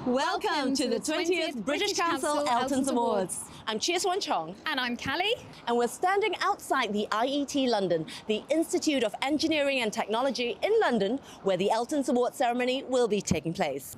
Welcome to the 20th British Council ELTons Awards. I'm Chia Swan Chong. And I'm Callie. And we're standing outside the IET London, the Institute of Engineering and Technology in London, where the ELTons Award ceremony will be taking place.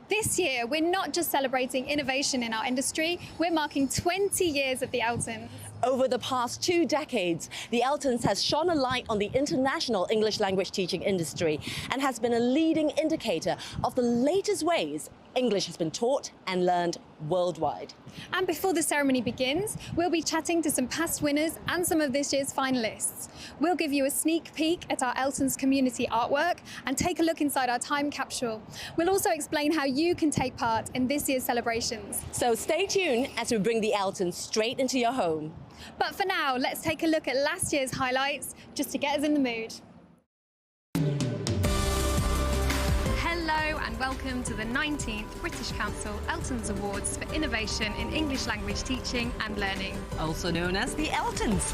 This year, we're not just celebrating innovation in our industry, we're marking 20 years of the ELTons. Over the past 2 decades, the ELTons has shone a light on the international English language teaching industry and has been a leading indicator of the latest ways English has been taught and learned worldwide. And before the ceremony begins, we'll be chatting to some past winners and some of this year's finalists. We'll give you a sneak peek at our ELTons community artwork and take a look inside our time capsule. We'll also explain how you can take part in this year's celebrations. So stay tuned as we bring the ELTons straight into your home. But for now, let's take a look at last year's highlights just to get us in the mood. Hello and welcome to the 19th British Council ELTons Awards for Innovation in English Language Teaching and Learning. Also known as the ELTons.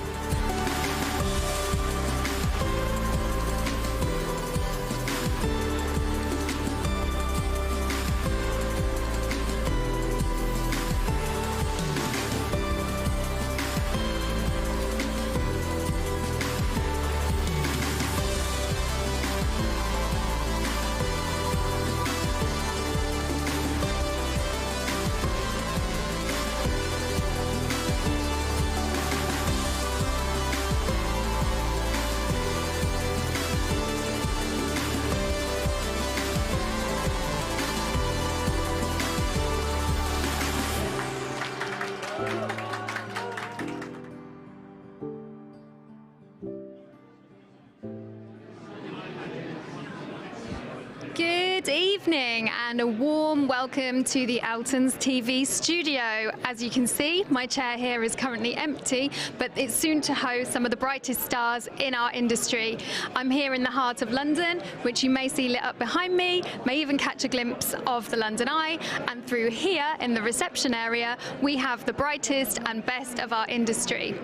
Good evening and a warm welcome to the ELTons TV studio. As you can see, my chair here is currently empty, but it's soon to host some of the brightest stars in our industry. I'm here in the heart of London, which you may see lit up behind me, may even catch a glimpse of the London Eye, and through here in the reception area, we have the brightest and best of our industry.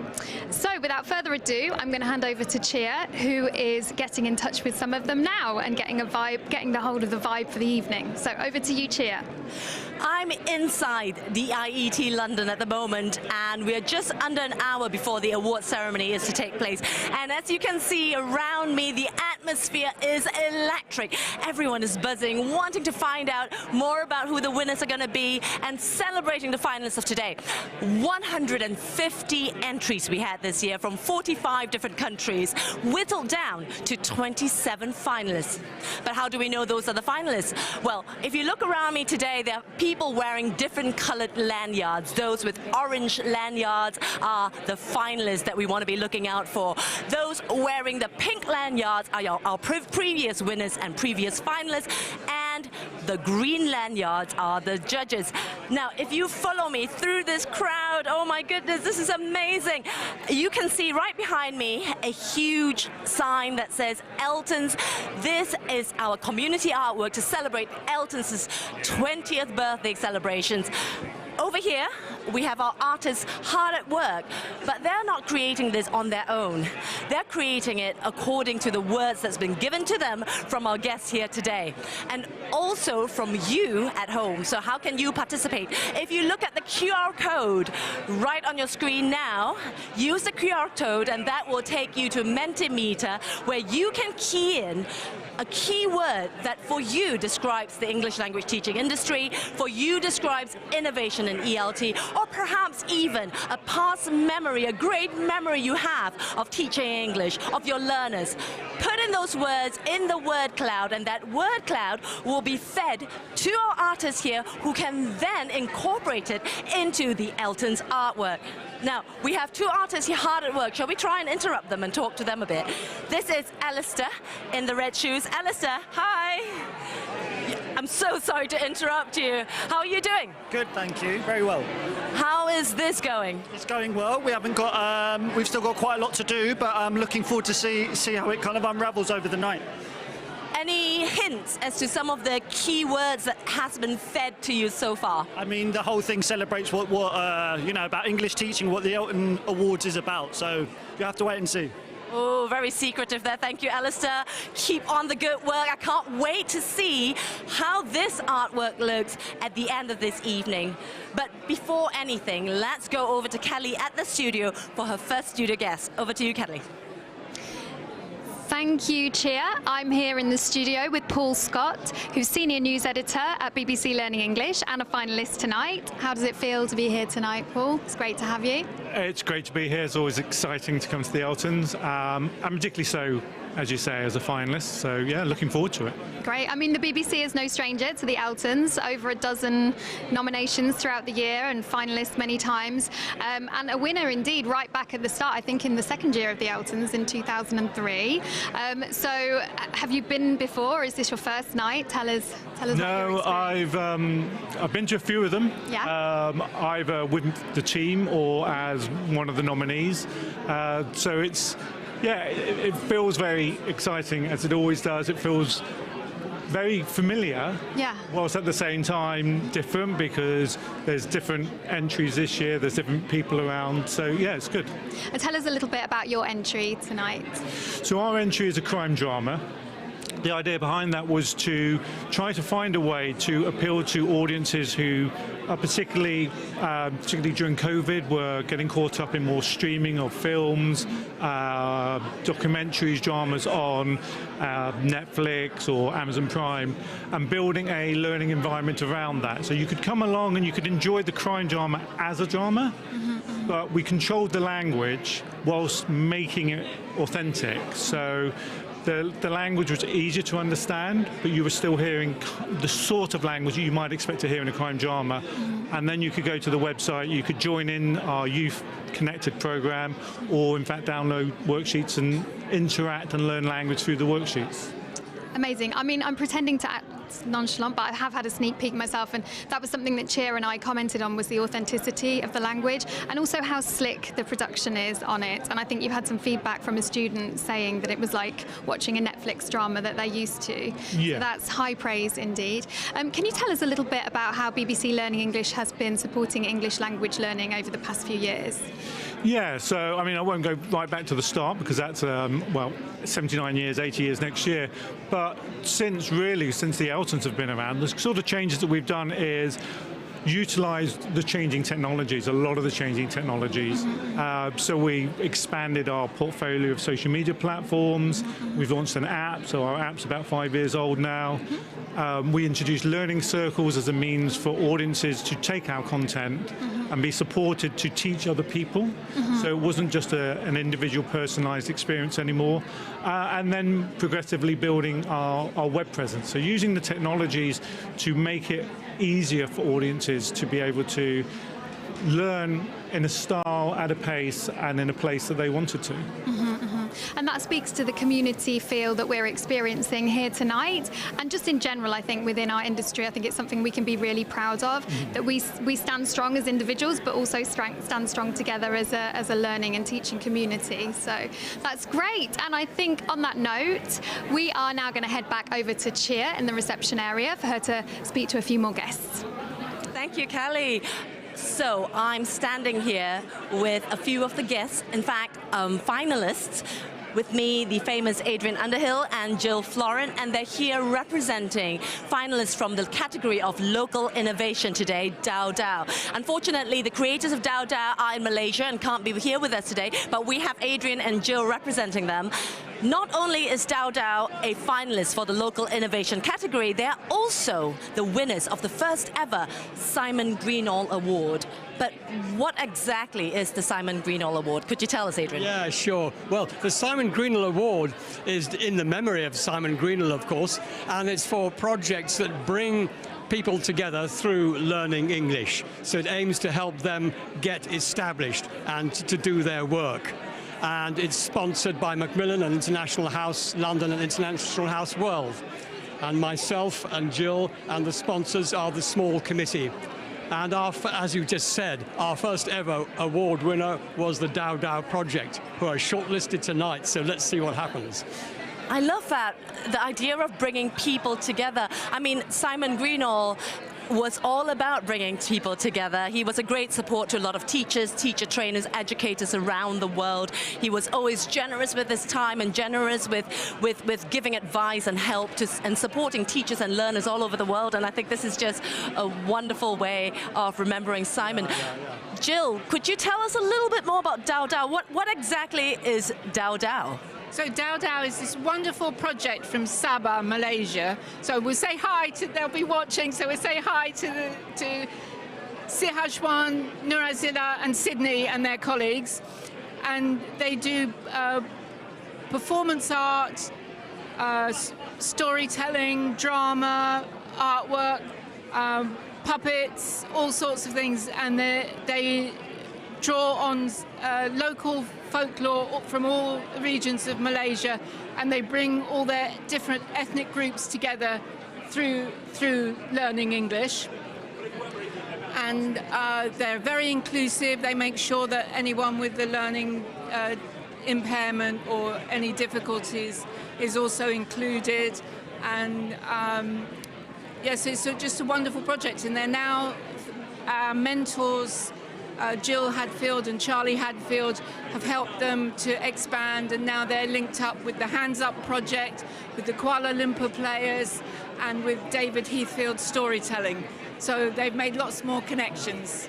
So without further ado, I'm going to hand over to Chia, who is getting in touch with some of them now and getting the hold of the vibe for the evening. So over to you, Chia. I'm inside the IET London at the moment, and we're just under an hour before the award ceremony is to take place. And as you can see around me, the atmosphere is electric. Everyone is buzzing, wanting to find out more about who the winners are going to be and celebrating the finalists of today. 150 entries we had this year from 45 different countries, whittled down to 27 finalists. But how do we know those are the finalists? Well, if you look around me today, there are people wearing different colored lanyards. Those with orange lanyards are the finalists that we want to be looking out for. Those wearing the pink lanyards are our previous winners and previous finalists, and the green lanyards are the judges. Now, if you follow me through this crowd, oh my goodness, this is amazing. You can see right behind me a huge sign that says ELTons. This is our community artwork to celebrate ELTons' 20th birthday celebrations. Over here, we have our artists hard at work, but they're not creating this on their own. They're creating it according to the words that's been given to them from our guests here today, and also from you at home. So how can you participate? If you look at the QR code right on your screen now, use the QR code and that will take you to Mentimeter, where you can key in a keyword that for you describes the English language teaching industry, for you describes innovation in ELT, or perhaps even a past memory, a great memory you have of teaching English, of your learners. Put in those words in the word cloud, and that word cloud will be fed to our artists here, who can then incorporate it into the ELTons artwork. Now, we have 2 artists here hard at work. Shall we try and interrupt them and talk to them a bit? This is Alistair in the red shoes. Alistair, hi. I'm so sorry to interrupt you. How are you doing? Good, thank you. Very well. How is this going? It's going well. We haven't got, we've still got quite a lot to do, but I'm looking forward to see how it kind of unravels over the night. Any hints as to some of the key words that has been fed to you so far? I mean, the whole thing celebrates what you know, about English teaching, what the ELTons Awards is about. So you have to wait and see. Oh, very secretive there. Thank you, Alistair. Keep on the good work. I can't wait to see how this artwork looks at the end of this evening. But before anything, let's go over to Kelly at the studio for her first studio guest. Over to you, Kelly. Thank you, Chia. I'm here in the studio with Paul Scott, who's Senior News Editor at BBC Learning English and a finalist tonight. How does it feel to be here tonight, Paul? It's great to have you. It's great to be here. It's always exciting to come to the ELTons, and particularly so, as you say, as a finalist. So yeah, looking forward to it. Great. I mean, the BBC is no stranger to the ELTons. Over a dozen nominations throughout the year and finalists many times. And a winner indeed right back at the start, I think in the second year of the ELTons in 2003. So have you been before? Is this your first night? Tell us No, I've been to a few of them, yeah. Either with the team or as one of the nominees. So it's, yeah, it feels very exciting, as it always does. It feels very familiar, yeah, whilst at the same time different, because there's different entries this year, there's different people around, so yeah, it's good. And tell us a little bit about your entry tonight. So our entry is a crime drama. The idea behind that was to try to find a way to appeal to audiences who are particularly during COVID, were getting caught up in more streaming of films, documentaries, dramas on Netflix or Amazon Prime, and building a learning environment around that. So you could come along and you could enjoy the crime drama as a drama, but we controlled the language whilst making it authentic. So the language was easier to understand, but you were still hearing the sort of language you might expect to hear in a crime drama. And then you could go to the website, you could join in our Youth Connected program, or in fact download worksheets and interact and learn language through the worksheets. Amazing. I mean, I'm pretending to act nonchalant, but I have had a sneak peek myself, and that was something that Chia and I commented on, was the authenticity of the language and also how slick the production is on it. And I think you've had some feedback from a student saying that it was like watching a Netflix drama that they're used to. Yeah. So that's high praise indeed. Can you tell us a little bit about how BBC Learning English has been supporting English language learning over the past few years? Yeah, so I mean, I won't go right back to the start, because that's, well, 79 years, 80 years next year. But since the ELTons have been around, the sort of changes that we've done is utilise the changing technologies, a lot of the changing technologies. So we expanded our portfolio of social media platforms. We've launched an app, so our app's about 5 years old now. We introduced learning circles as a means for audiences to take our content and be supported to teach other people. So it wasn't just an individual personalised experience anymore. And then progressively building our web presence. So using the technologies to make it easier for audiences to be able to learn in a style, at a pace, and in a place that they wanted to. And that speaks to the community feel that we're experiencing here tonight, and just in general, I think within our industry, I think it's something we can be really proud of, that we stand strong as individuals, but also stand strong together as a learning and teaching community. So that's great. And I think on that note, we are now going to head back over to Chia in the reception area for her to speak to a few more guests. Thank you, Kelly. So I'm standing here with a few of the guests, in fact, finalists. With me, the famous Adrian Underhill and Jill Florent, and they're here representing finalists from the category of local innovation today, Dao Dao. Unfortunately, the creators of Dao Dao are in Malaysia and can't be here with us today, but we have Adrian and Jill representing them. Not only is Dao Dao a finalist for the local innovation category, they're also the winners of the first ever Simon Greenall Award. But what exactly is the Simon Greenall Award? Could you tell us, Adrian? Yeah, sure. Well, the Simon Greenall Award is in the memory of Simon Greenall, of course, and it's for projects that bring people together through learning English. So it aims to help them get established and to do their work. And it's sponsored by Macmillan and International House London and International House World. And myself and Jill and the sponsors are the small committee. And as you just said, our first ever award winner was the Dao Dao Project, who are shortlisted tonight, so let's see what happens. I love that, the idea of bringing people together. I mean, Simon Greenall, was all about bringing people together. He was a great support to a lot of teachers, teacher trainers, educators around the world. He was always generous with his time and generous with giving advice and help and supporting teachers and learners all over the world. And I think this is just a wonderful way of remembering Simon. Jill, could you tell us a little bit more about Dao Dao? What exactly is Dao Dao? So Dao Dao is this wonderful project from Sabah, Malaysia. So we'll say hi to, they'll be watching, so we'll say hi to Sihashwan, Nurazila and Sydney and their colleagues. And they do performance art, storytelling, drama, artwork, puppets, all sorts of things. And they draw on local folklore from all regions of Malaysia, and they bring all their different ethnic groups together through learning English. And they're very inclusive. They make sure that anyone with the learning impairment or any difficulties is also included. And yes, it's just a wonderful project. And they're now our mentors. Jill Hadfield and Charlie Hadfield have helped them to expand, and now they're linked up with the Hands Up project, with the Kuala Lumpur players, and with David Heathfield's storytelling. So they've made lots more connections.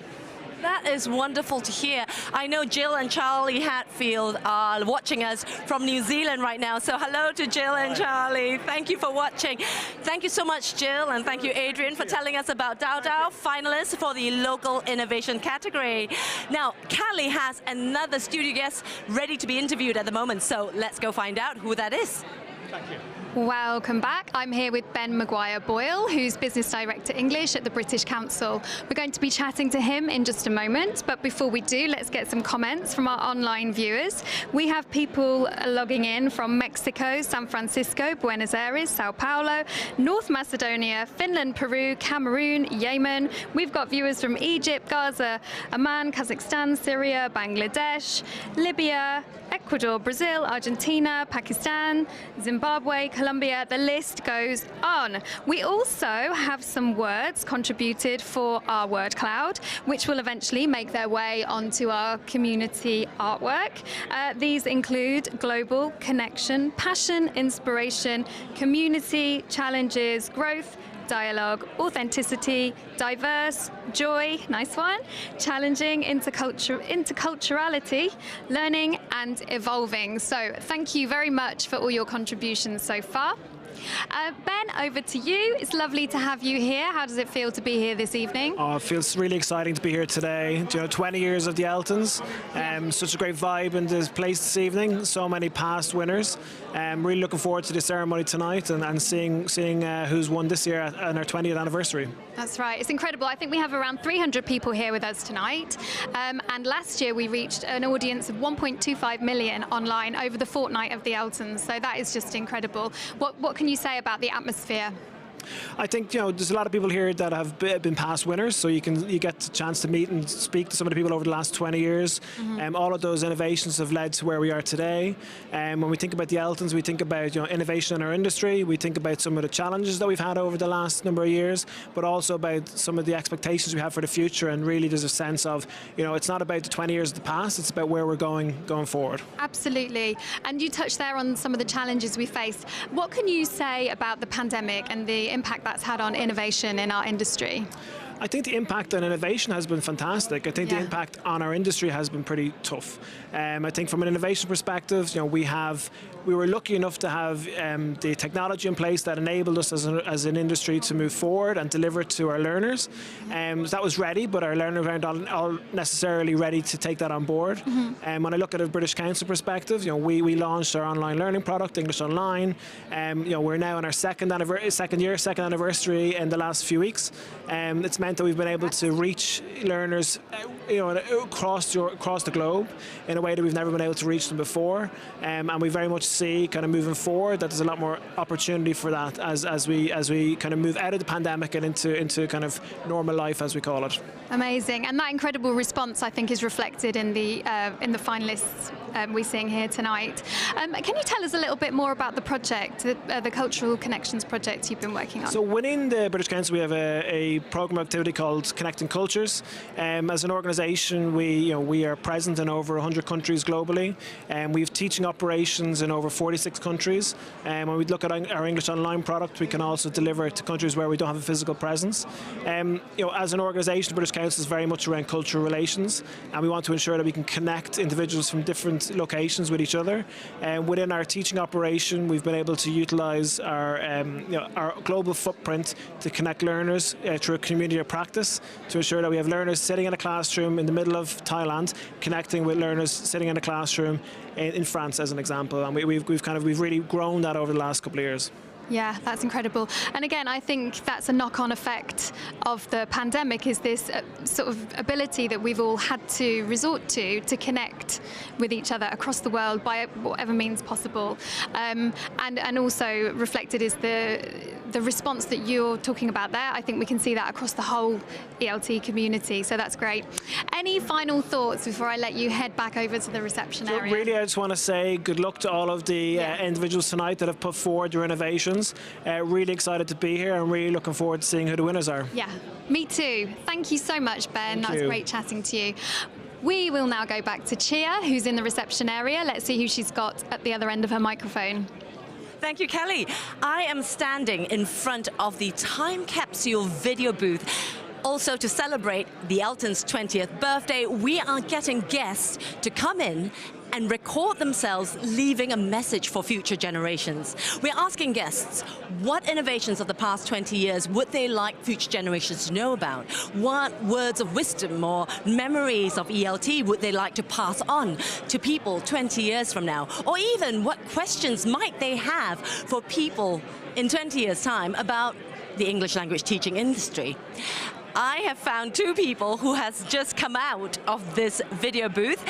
That is wonderful to hear. I know Jill and Charlie Hatfield are watching us from New Zealand right now. So hello to Jill and Charlie. Thank you for watching. Thank you so much, Jill, and thank you, Adrian, for telling us about Dao Dao, finalists for the local innovation category. Now, Callie has another studio guest ready to be interviewed at the moment. So let's go find out who that is. Thank you. Welcome back. I'm here with Ben Maguire-Boyle, who's Business Director English at the British Council. We're going to be chatting to him in just a moment, but before we do, let's get some comments from our online viewers. We have people logging in from Mexico, San Francisco, Buenos Aires, Sao Paulo, North Macedonia, Finland, Peru, Cameroon, Yemen. We've got viewers from Egypt, Gaza, Amman, Kazakhstan, Syria, Bangladesh, Libya, Ecuador, Brazil, Argentina, Pakistan, Zimbabwe, Colombia, the list goes on. We also have some words contributed for our word cloud, which will eventually make their way onto our community artwork. These include global, connection, passion, inspiration, community, challenges, growth, dialogue, authenticity, diverse, joy, nice one, challenging, interculturality, learning and evolving. So thank you very much for all your contributions so far. Ben, over to you. It's lovely to have you here. How does it feel to be here this evening? Oh, it feels really exciting to be here today. 20 years of the ELTons. Such a great vibe in this place this evening. So many past winners. Really looking forward to the ceremony tonight and seeing who's won this year on our 20th anniversary. That's right. It's incredible. I think we have around 300 people here with us tonight. And last year we reached an audience of 1.25 million online over the fortnight of the ELTons. So that is just incredible. What can you say about the atmosphere? I think there's a lot of people here that have been past winners, so you get a chance to meet and speak to some of the people over the last 20 years. All of those innovations have led to where we are today. When we think about the ELTons, we think about innovation in our industry. We think about some of the challenges that we've had over the last number of years, but also about some of the expectations we have for the future. And really, there's a sense of it's not about the 20 years of the past; it's about where we're going forward. Absolutely. And you touched there on some of the challenges we faced. What can you say about the pandemic and the impact that's had on innovation in our industry? I think the impact on innovation has been fantastic. I think the impact on our industry has been pretty tough. I think from an innovation perspective, we were lucky enough to have the technology in place that enabled us as an industry to move forward and deliver to our learners. That was ready, but our learners aren't all necessarily ready to take that on board. When I look at a British Council perspective, we launched our online learning product, English Online. We're now on our second anniversary in the last few weeks. It's meant meant that we've been able to reach learners across the globe in a way that we've never been able to reach them before. And we very much see kind of moving forward that there's a lot more opportunity for that as we kind of move out of the pandemic and into kind of normal life, as we call it. Amazing, and that incredible response, I think, is reflected in the finalists we're seeing here tonight. Can you tell us a little bit more about the project, the Cultural Connections project you've been working on? So within the British Council, we have a program activity called Connecting Cultures. As an organisation, we are present in over 100 countries globally, and we have teaching operations in over 46 countries. When we look at our English Online product, we can also deliver to countries where we don't have a physical presence. As an organisation, the British Council is very much around cultural relations, and we want to ensure that we can connect individuals from different locations with each other. Within our teaching operation, we've been able to utilise our global footprint to connect learners through a community of practice, to ensure that we have learners sitting in a classroom in the middle of Thailand connecting with learners sitting in a classroom in France, as an example. And we've really grown that over the last couple of years. Yeah, that's incredible. And again, I think that's a knock-on effect of the pandemic, is this sort of ability that we've all had to resort to connect with each other across the world by whatever means possible. And also reflected is the response that you're talking about there. I think we can see that across the whole ELT community, so that's great. Any final thoughts before I let you head back over to the reception area? Really, I just want to say good luck to all of the individuals tonight that have put forward their innovations. Really excited to be here and really looking forward to seeing who the winners are. Yeah, me too. Thank you so much, Ben. That was great chatting to you. We will now go back to Chia, who's in the reception area. Let's see who she's got at the other end of her microphone. Thank you, Kelly. I am standing in front of the time capsule video booth. Also, to celebrate the ELTons' 20th birthday, we are getting guests to come in and record themselves leaving a message for future generations. We're asking guests, what innovations of the past 20 years would they like future generations to know about? What words of wisdom or memories of ELT would they like to pass on to people 20 years from now? Or even, what questions might they have for people in 20 years' time about the English language teaching industry? I have found two people who has just come out of this video booth.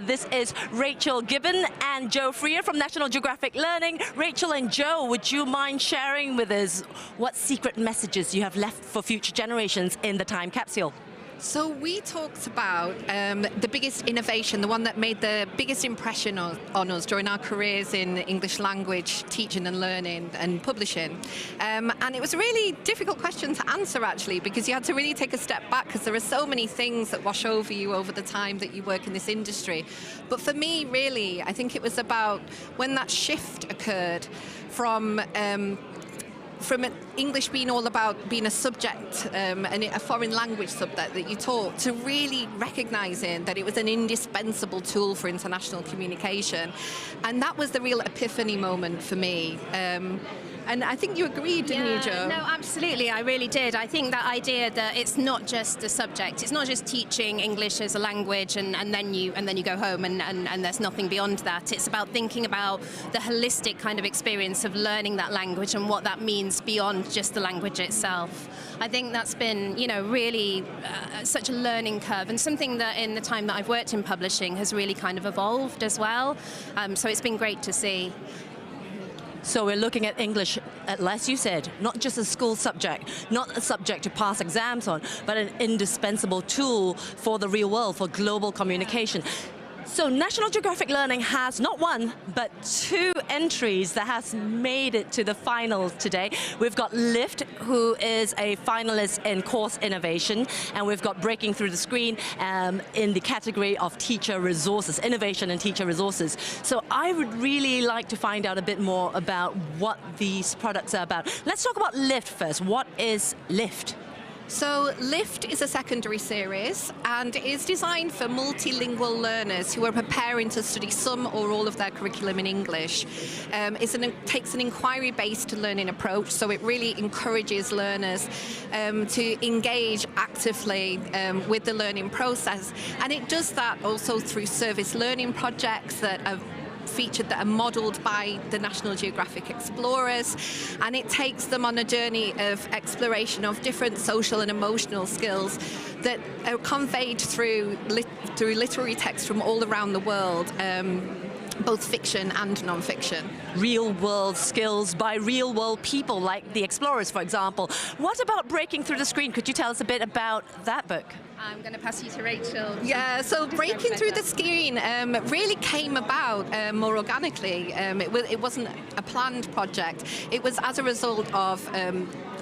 This is Rachel Gibbon and Joe Freer from National Geographic Learning. Rachel and Joe, would you mind sharing with us what secret messages you have left for future generations in the time capsule? So we talked about the biggest innovation, the one that made the biggest impression on us during our careers in English language teaching and learning and publishing. And it was a really difficult question to answer, actually, because you had to really take a step back, because there are so many things that wash over you over the time that you work in this industry. But for me, really, I think it was about when that shift occurred from English being all about being a subject and a foreign language subject that you taught, to really recognizing that it was an indispensable tool for international communication. And that was the real epiphany moment for me. And I think you agreed, didn't you, Joe? No, absolutely, I really did. I think that idea that it's not just a subject, it's not just teaching English as a language and then you go home and there's nothing beyond that. It's about thinking about the holistic kind of experience of learning that language and what that means beyond just the language itself. I think that's been, really such a learning curve, and something that in the time that I've worked in publishing has really kind of evolved as well. So it's been great to see. So we're looking at English, as you said, not just a school subject, not a subject to pass exams on, but an indispensable tool for the real world, for global communication. So National Geographic Learning has not one, but two entries that has made it to the finals today. We've got Lift, who is a finalist in course innovation, and we've got Breaking Through the Screen in the category of teacher resources, innovation and teacher resources. So I would really like to find out a bit more about what these products are about. Let's talk about Lift first. What is Lift? So Lift is a secondary series and is designed for multilingual learners who are preparing to study some or all of their curriculum in English. It takes an inquiry-based learning approach, so it really encourages learners to engage actively with the learning process. And it does that also through service learning projects that are featured that are modelled by the National Geographic explorers, and it takes them on a journey of exploration of different social and emotional skills that are conveyed through literary texts from all around the world, both fiction and non-fiction. Real-world skills by real-world people, like the explorers, for example. What about Breaking Through the Screen? Could you tell us a bit about that book? I'm going to pass you to Rachel. Yeah, so Breaking Through the Screen really came about more organically. It wasn't a planned project. It was as a result of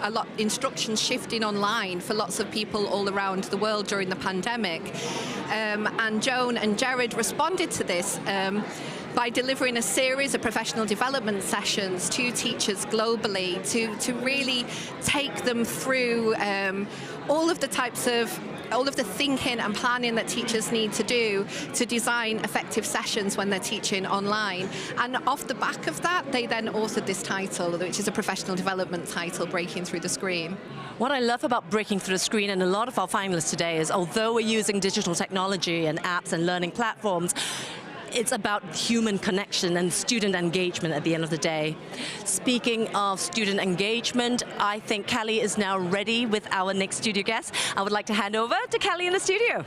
a lot instruction shifting online for lots of people all around the world during the pandemic. And Joan and Jared responded to this by delivering a series of professional development sessions to teachers globally to really take them through all of the thinking and planning that teachers need to do to design effective sessions when they're teaching online. And off the back of that, they then authored this title, which is a professional development title, Breaking Through the Screen. What I love about Breaking Through the Screen and a lot of our finalists today is, although we're using digital technology and apps and learning platforms, it's about human connection and student engagement at the end of the day. Speaking of student engagement, I think Kelly is now ready with our next studio guest. I would like to hand over to Kelly in the studio.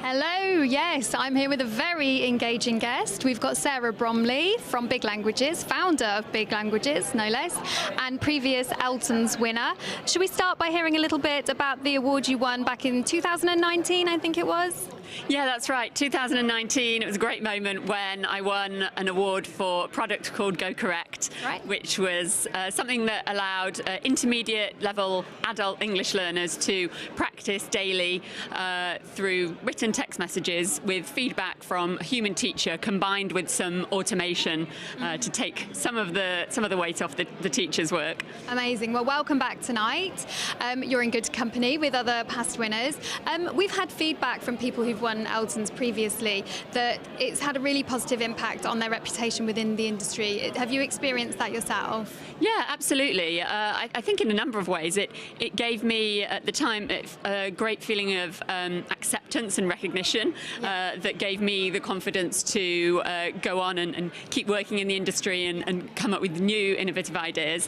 Hello, yes, I'm here with a very engaging guest. We've got Sarah Bromley from Big Languages, founder of Big Languages, no less, and previous ELTons winner. Should we start by hearing a little bit about the award you won back in 2019, I think it was? Yeah, that's right. 2019, it was a great moment when I won an award for a product called Go Correct, which was something that allowed intermediate level adult English learners to practice daily through written text messages with feedback from a human teacher combined with some automation to take some of the weight off the teacher's work. Amazing. Well, welcome back tonight. You're in good company with other past winners. We've had feedback from people who've won ELTons previously that it's had a really positive impact on their reputation within the industry. Have you experienced that yourself? Yeah, absolutely. I think in a number of ways it gave me at the time a great feeling of acceptance and recognition that gave me the confidence to go on and keep working in the industry and come up with new innovative ideas.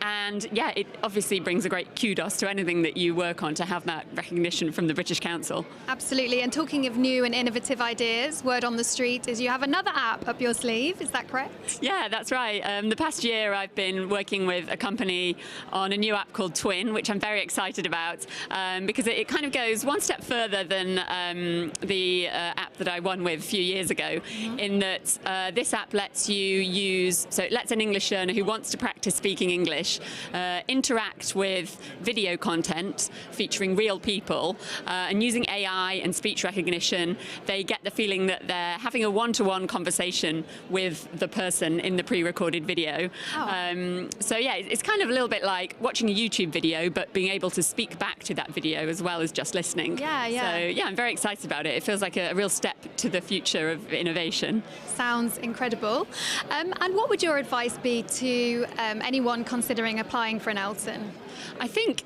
And yeah, it obviously brings a great kudos to anything that you work on to have that recognition from the British Council. Absolutely. And talking of new and innovative ideas, word on the street is you have another app up your sleeve. Is that correct? Yeah, that's right. The past year I've been working with a company on a new app called Twin, which I'm very excited about because it kind of goes one step further than the app that I won with a few years ago, in that this app lets you use, so it lets an English learner who wants to practice speaking English interact with video content featuring real people and using AI and speech recognition, they get the feeling that they're having a one-to-one conversation with the person in the pre-recorded video. So yeah, it's kind of a little bit like watching a YouTube video, but being able to speak back to that video as well as just listening. So yeah, I'm very excited about it. It feels like a real step to the future of innovation. Sounds incredible. And what would your advice be to anyone considering applying for an ELTon? I think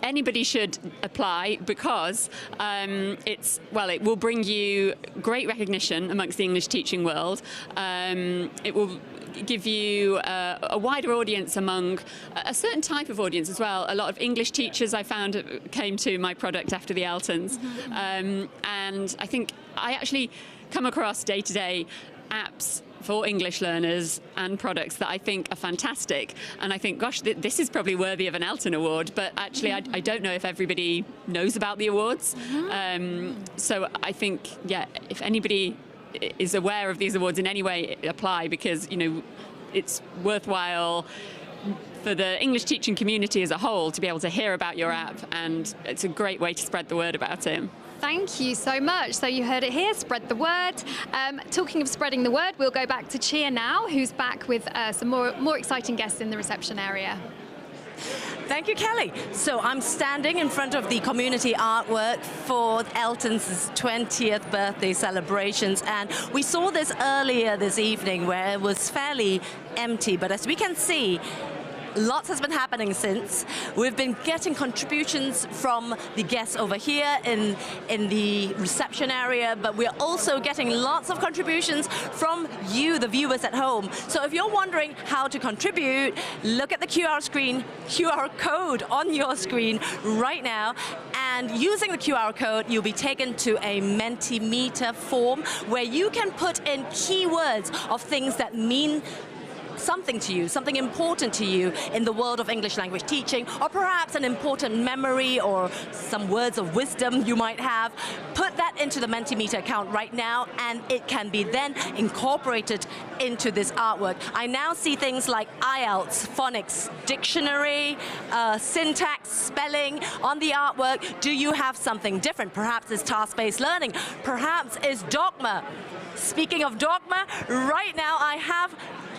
anybody should apply because it will bring you great recognition amongst the English teaching world. It will give you a wider audience among a certain type of audience as well. A lot of English teachers I found came to my product after the ELTons. And I think I actually come across day-to-day apps for English learners and products that I think are fantastic, and I think, gosh, this is probably worthy of an ELTon award, but actually I don't know if everybody knows about the awards. So I think, yeah, if anybody is aware of these awards in any way, apply, because, you know, it's worthwhile for the English teaching community as a whole to be able to hear about your app, and it's a great way to spread the word about it. Thank you so much. So you heard it here, spread the word. Talking of spreading the word, we'll go back to Cheer now, who's back with some more exciting guests in the reception area. Thank you, Kelly. So I'm standing in front of the community artwork for ELTons' 20th birthday celebrations, and we saw this earlier this evening where it was fairly empty, but as we can see, lots has been happening since. We've been getting contributions from the guests over here in the reception area, but we're also getting lots of contributions from you, the viewers at home. So if you're wondering how to contribute, look at the QR code on your screen right now, and using the QR code, you'll be taken to a Mentimeter form where you can put in keywords of things that mean something to you, something important to you in the world of English language teaching, or perhaps an important memory or some words of wisdom you might have. Put that into the Mentimeter account right now, and it can be then incorporated into this artwork. I now see things like IELTs, phonics, dictionary, syntax, spelling on the artwork. Do you have something different? Perhaps it's task-based learning. Perhaps it's Dogma. Speaking of Dogma, right now I have,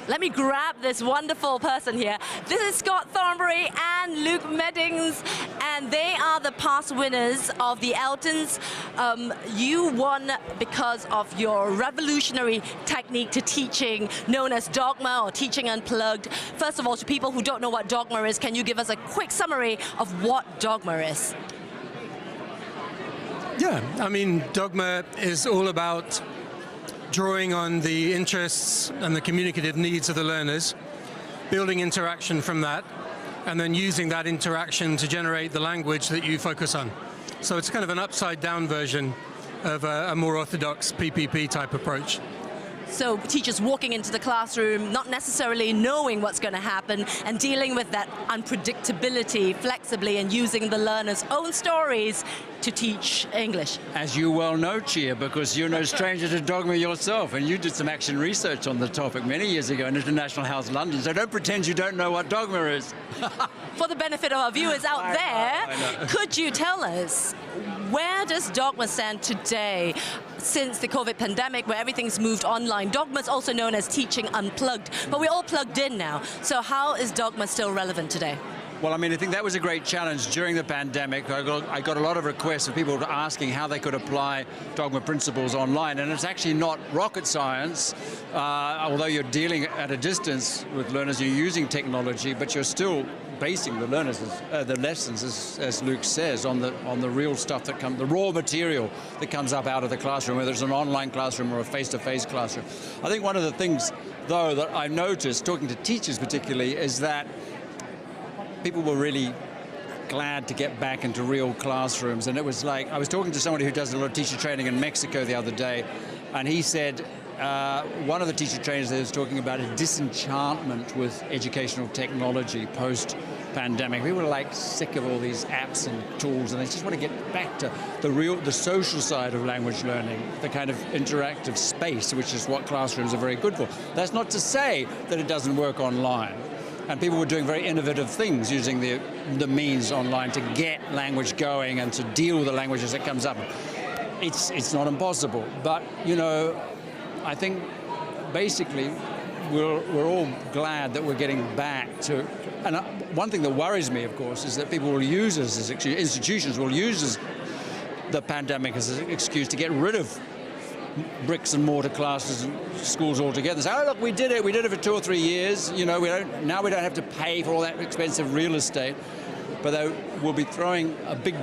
let me grab this wonderful person here. This is Scott Thornbury and Luke Meddings, and they are the past winners of the ELTons. You won because of your revolutionary technique to teaching known as Dogma or Teaching Unplugged. First of all, to people who don't know what Dogma is, can you give us a quick summary of what Dogma is? Yeah, I mean, Dogma is all about drawing on the interests and the communicative needs of the learners, building interaction from that, and then using that interaction to generate the language that you focus on. So it's kind of an upside-down version of a more orthodox PPP type approach. So teachers walking into the classroom, not necessarily knowing what's going to happen, and dealing with that unpredictability flexibly and using the learner's own stories to teach English. As you well know, Chia, because you're no stranger to Dogma yourself, and you did some action research on the topic many years ago in International House London, so don't pretend you don't know what Dogma is. For the benefit of our viewers out there, could you tell us, where does Dogma stand today since the COVID pandemic, where everything's moved online? Dogma is also known as Teaching Unplugged, but we're all plugged in now. So how is Dogma still relevant today? Well, I mean, I think that was a great challenge during the pandemic. I got a lot of requests of people asking how they could apply Dogma principles online, and it's actually not rocket science. Although you're dealing at a distance with learners, you're using technology, but you're still basing the learners, the lessons, as Luke says, on the real stuff that comes, the raw material that comes up out of the classroom, whether it's an online classroom or a face-to-face classroom. I think one of the things, though, that I've noticed, talking to teachers particularly, is that people were really glad to get back into real classrooms. And it was like, I was talking to somebody who does a lot of teacher training in Mexico the other day, and he said, one of the teacher trainers there was talking about a disenchantment with educational technology post-pandemic. People are like sick of all these apps and tools, and they just want to get back to the social side of language learning, the kind of interactive space, which is what classrooms are very good for. That's not to say that it doesn't work online. And people were doing very innovative things using the means online to get language going and to deal with the language as it comes up. It's not impossible, but you know, I think basically we're all glad that we're getting back to. And one thing that worries me, of course, is that people will use us as institutions will use the pandemic as an excuse to get rid of bricks and mortar classes and schools altogether. So, oh, look, we did it for 2 or 3 years. You know, now we don't have to pay for all that expensive real estate. But we'll be throwing a big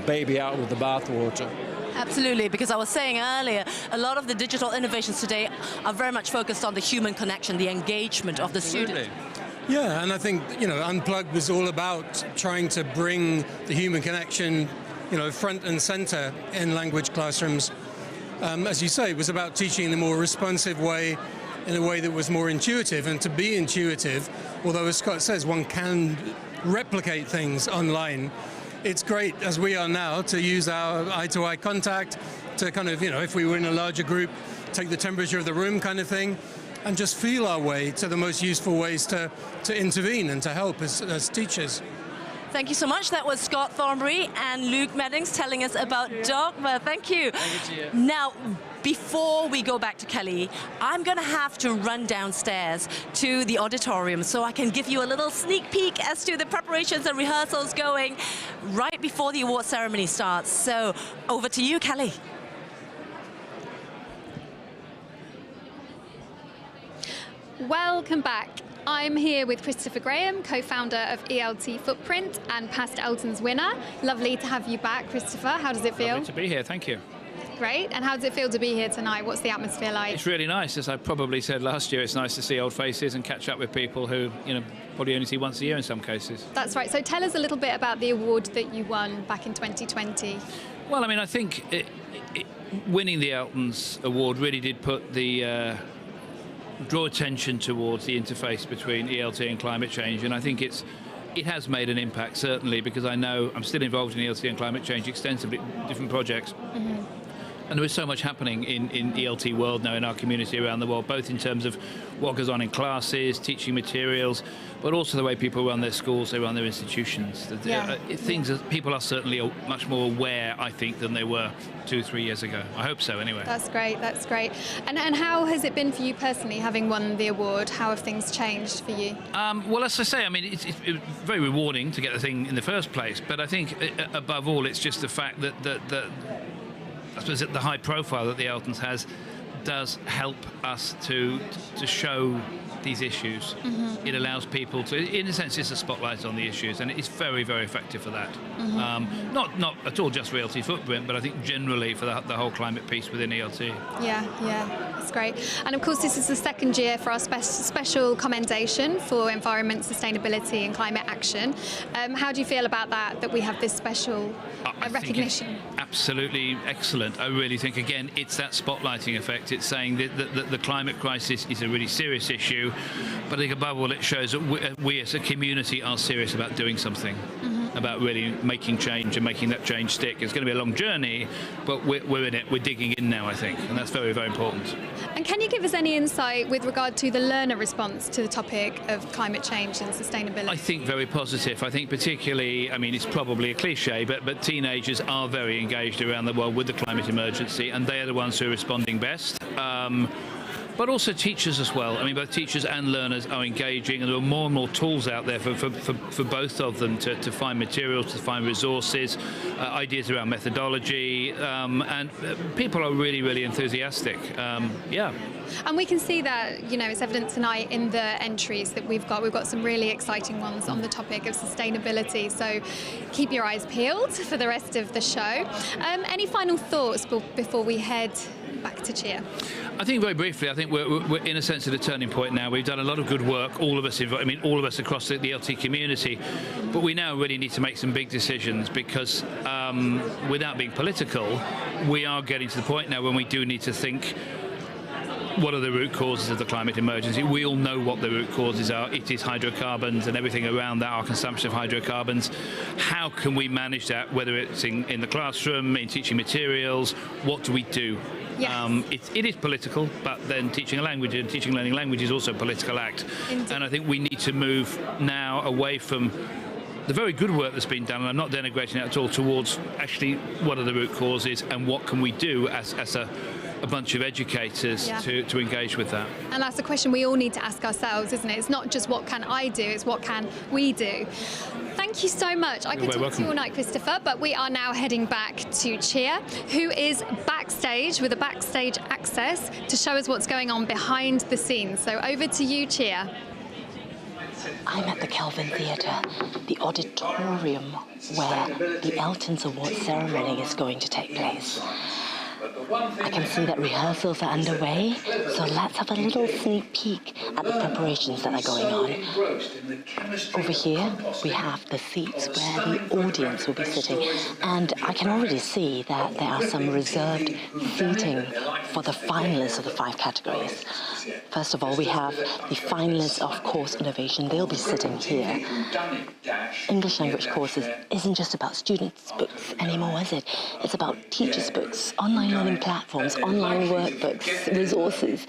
baby out with the bathwater. Absolutely, because I was saying earlier, a lot of the digital innovations today are very much focused on the human connection, the engagement of the student. Yeah, and I think, you know, Unplugged was all about trying to bring the human connection, you know, front and center in language classrooms. As you say, it was about teaching in a more responsive way, in a way that was more intuitive. And to be intuitive, although as Scott says, one can replicate things online, it's great, as we are now, to use our eye-to-eye contact to kind of, you know, if we were in a larger group, take the temperature of the room kind of thing, and just feel our way to the most useful ways to intervene and to help as teachers. Thank you so much. That was Scott Thornbury and Luke Meddings telling us about Dogma. Thank you. Thank you, Gia. Now, before we go back to Kelly, I'm going to have to run downstairs to the auditorium so I can give you a little sneak peek as to the preparations and rehearsals going right before the award ceremony starts. So over to you, Kelly. Welcome back. I'm here with Christopher Graham, co-founder of ELT Footprint and past ELTons winner. Lovely to have you back, Christopher. How does it feel? Lovely to be here, thank you. Great. And how does it feel to be here tonight? What's the atmosphere like? It's really nice. As I probably said last year, it's nice to see old faces and catch up with people who, probably only see once a year in some cases. That's right. So tell us a little bit about the award that you won back in 2020. Well, I think winning the ELTons award really did put the draw attention towards the interface between ELT and climate change, and I think it has made an impact, certainly, because I know I'm still involved in ELT and climate change extensively, different projects. Mm-hmm. And there is so much happening in ELT world now in our community around the world, both in terms of what goes on in classes, teaching materials, but also the way people run their schools, they run their institutions. People are certainly much more aware, I think, than they were 2-3 years ago. I hope so, anyway. That's great, that's great. And how has it been for you personally, having won the award? How have things changed for you? Well, as I say, it's very rewarding to get the thing in the first place, but I think, above all, it's just the fact that I suppose that the high profile that the ELTons has does help us to show these issues. Mm-hmm. It allows people to, in a sense, it's a spotlight on the issues, and it's very, very effective for that. Mm-hmm. Not at all just for ELT Footprint, but I think generally for the whole climate piece within ELT. Yeah, that's great. And of course, this is the second year for our special commendation for environment, sustainability and climate action. How do you feel about that we have this special recognition? Absolutely excellent. I really think, again, it's that spotlighting effect. It's saying that the climate crisis is a really serious issue, but I think above all it shows that we as a community are serious about doing something, about really making change and making that change stick. It's going to be a long journey, but we're in it. We're digging in now, I think, and that's very, very important. And can you give us any insight with regard to the learner response to the topic of climate change and sustainability? I think very positive. I think particularly, it's probably a cliche, but teenagers are very engaged around the world with the climate emergency, and they are the ones who are responding best. But also teachers as well. Both teachers and learners are engaging, and there are more and more tools out there for both of them to find materials, to find resources, ideas around methodology, and people are really, really enthusiastic. And we can see that, it's evident tonight in the entries that we've got. We've got some really exciting ones on the topic of sustainability, so keep your eyes peeled for the rest of the show. Any final thoughts before we head back to cheer? I think very briefly, we're in a sense at a turning point now. We've done a lot of good work, all of us across the ELT community, but we now really need to make some big decisions because without being political, we are getting to the point now when we do need to think, what are the root causes of the climate emergency? We all know what the root causes are. It is hydrocarbons and everything around that, our consumption of hydrocarbons. How can we manage that, whether it's in the classroom, in teaching materials? What do we do? Yes. It is political, but then teaching a language and teaching learning language is also a political act. Indeed. And I think we need to move now away from the very good work that's been done, and I'm not denigrating it at all, towards actually what are the root causes and what can we do as a bunch of educators to engage with that. And that's the question we all need to ask ourselves, isn't it? It's not just what can I do, it's what can we do. Thank you so much. I could talk to you all night, Christopher, but we are now heading back to Cheer, who is backstage with a backstage access to show us what's going on behind the scenes. So over to you, Cheer. I'm at the Kelvin Theatre, the Auditorium, where the ELTons Award ceremony is going to take place. I can see that rehearsals are underway, so let's have a little sneak peek at the preparations that are going on. Over here, we have the seats where the audience will be sitting, and I can already see that there are some reserved seating for the finalists of the 5 categories. First of all, we have the finalists of course innovation. They'll be sitting here. English language courses isn't just about students' books anymore, is it? It's about teachers' books, online learning platforms, online workbooks, resources.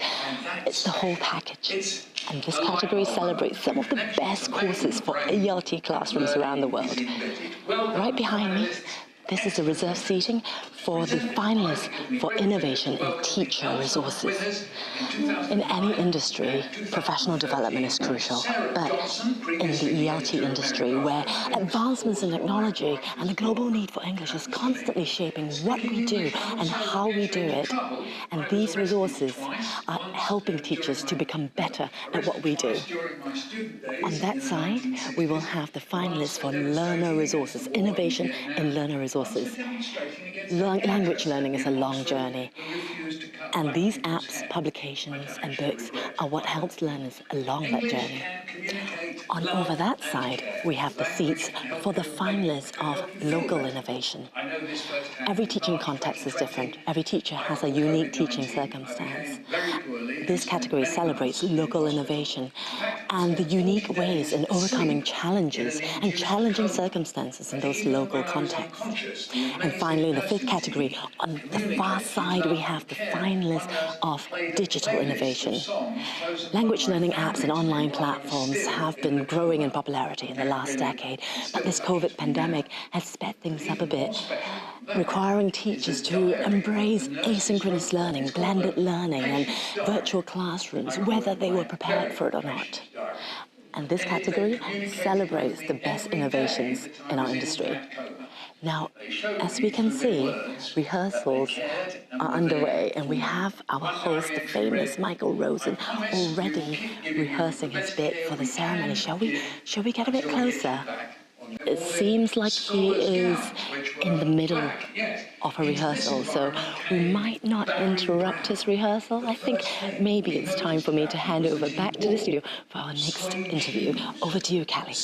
It's the whole package. And this category celebrates some of the best courses for ELT classrooms around the world. Right behind me, This is the reserved seating for the finalists for innovation in teacher resources. In any industry, professional development is crucial, but in the ELT industry, where advancements in technology and the global need for English is constantly shaping what we do and how we do it, and these resources are helping teachers to become better at what we do. On that side, we will have the finalists for learner resources, innovation in learner resources. Language learning is a long journey, and these apps, publications, and books are what helps learners along that journey. On over that side, we have the seats for the finalists of local innovation. Every teaching context is different. Every teacher has a unique teaching circumstance. This category celebrates local innovation and the unique ways in overcoming challenges and challenging circumstances in those local contexts. And finally, in the fifth category, on the far side, we have the finalists of digital innovation. Language learning apps and online platforms have been growing in popularity in the last decade, but this COVID pandemic has sped things up a bit, requiring teachers to embrace asynchronous learning, blended learning, and virtual classrooms, whether they were prepared for it or not. And this category celebrates the best innovations in our industry. Now, as we can see, rehearsals are underway, and we have our host, the famous Michael Rosen, already rehearsing his bit for the ceremony. Shall we get a bit closer? It seems like he is in the middle of a rehearsal, so we might not interrupt his rehearsal. I think maybe it's time for me to hand over back to the studio for our next interview. Over to you, Callie.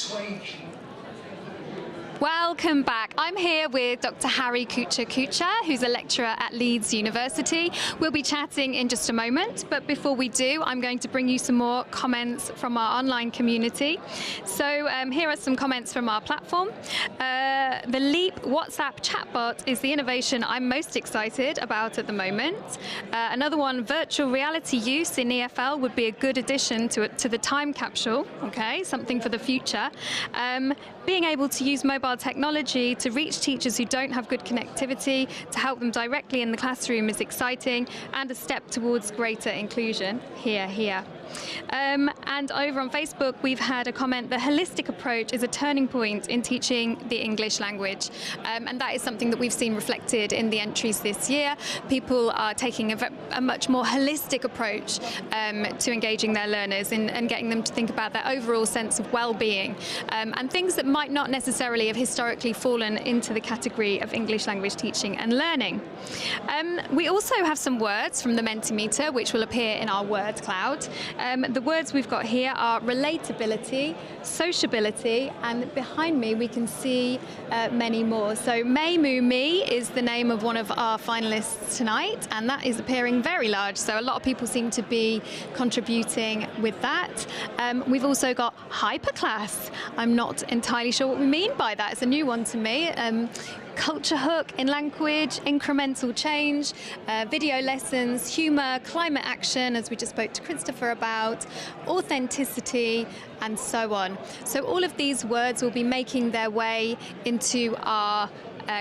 Welcome back. I'm here with Dr. Harry Kuchar, who's a lecturer at Leeds University. We'll be chatting in just a moment, but before we do, I'm going to bring you some more comments from our online community. So here are some comments from our platform. The Leap WhatsApp chatbot is the innovation I'm most excited about at the moment. Another one, virtual reality use in EFL would be a good addition to the time capsule. Okay, something for the future. Being able to use mobile technology to reach teachers who don't have good connectivity to help them directly in the classroom is exciting and a step towards greater inclusion. Here. And over on Facebook, we've had a comment: the holistic approach is a turning point in teaching the English language. And that is something that we've seen reflected in the entries this year. People are taking a much more holistic approach to engaging their learners and getting them to think about their overall sense of well-being and things that might not necessarily have historically fallen into the category of English language teaching and learning. We also have some words from the Mentimeter, which will appear in our word cloud. The words we've got here are relatability, sociability, and behind me we can see many more. So May Moo Me is the name of one of our finalists tonight, and that is appearing very large, so a lot of people seem to be contributing with that. We've also got hyperclass. I'm not entirely sure what we mean by that. It's a new one to me. Culture hook in language, incremental change, video lessons, humour, climate action, as we just spoke to Christopher about, authenticity, and so on. So all of these words will be making their way into our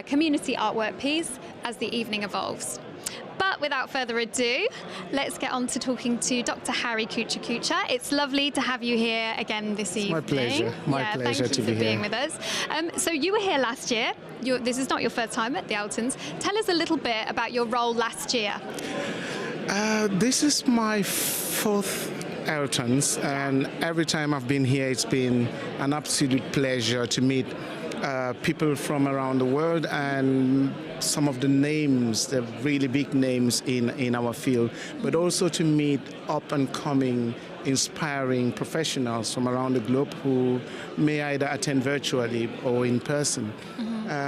community artwork piece as the evening evolves. But without further ado, let's get on to talking to Dr. Harry Kuchar. It's lovely to have you here again this evening. My pleasure. My pleasure to be here. Thank you for being with us. So you were here last year. This is not your first time at the ELTons. Tell us a little bit about your role last year. This is my fourth ELTons, and every time I've been here, it's been an absolute pleasure to meet people from around the world and some of the names, the really big names in our field, but also to meet up-and-coming, inspiring professionals from around the globe who may either attend virtually or in person.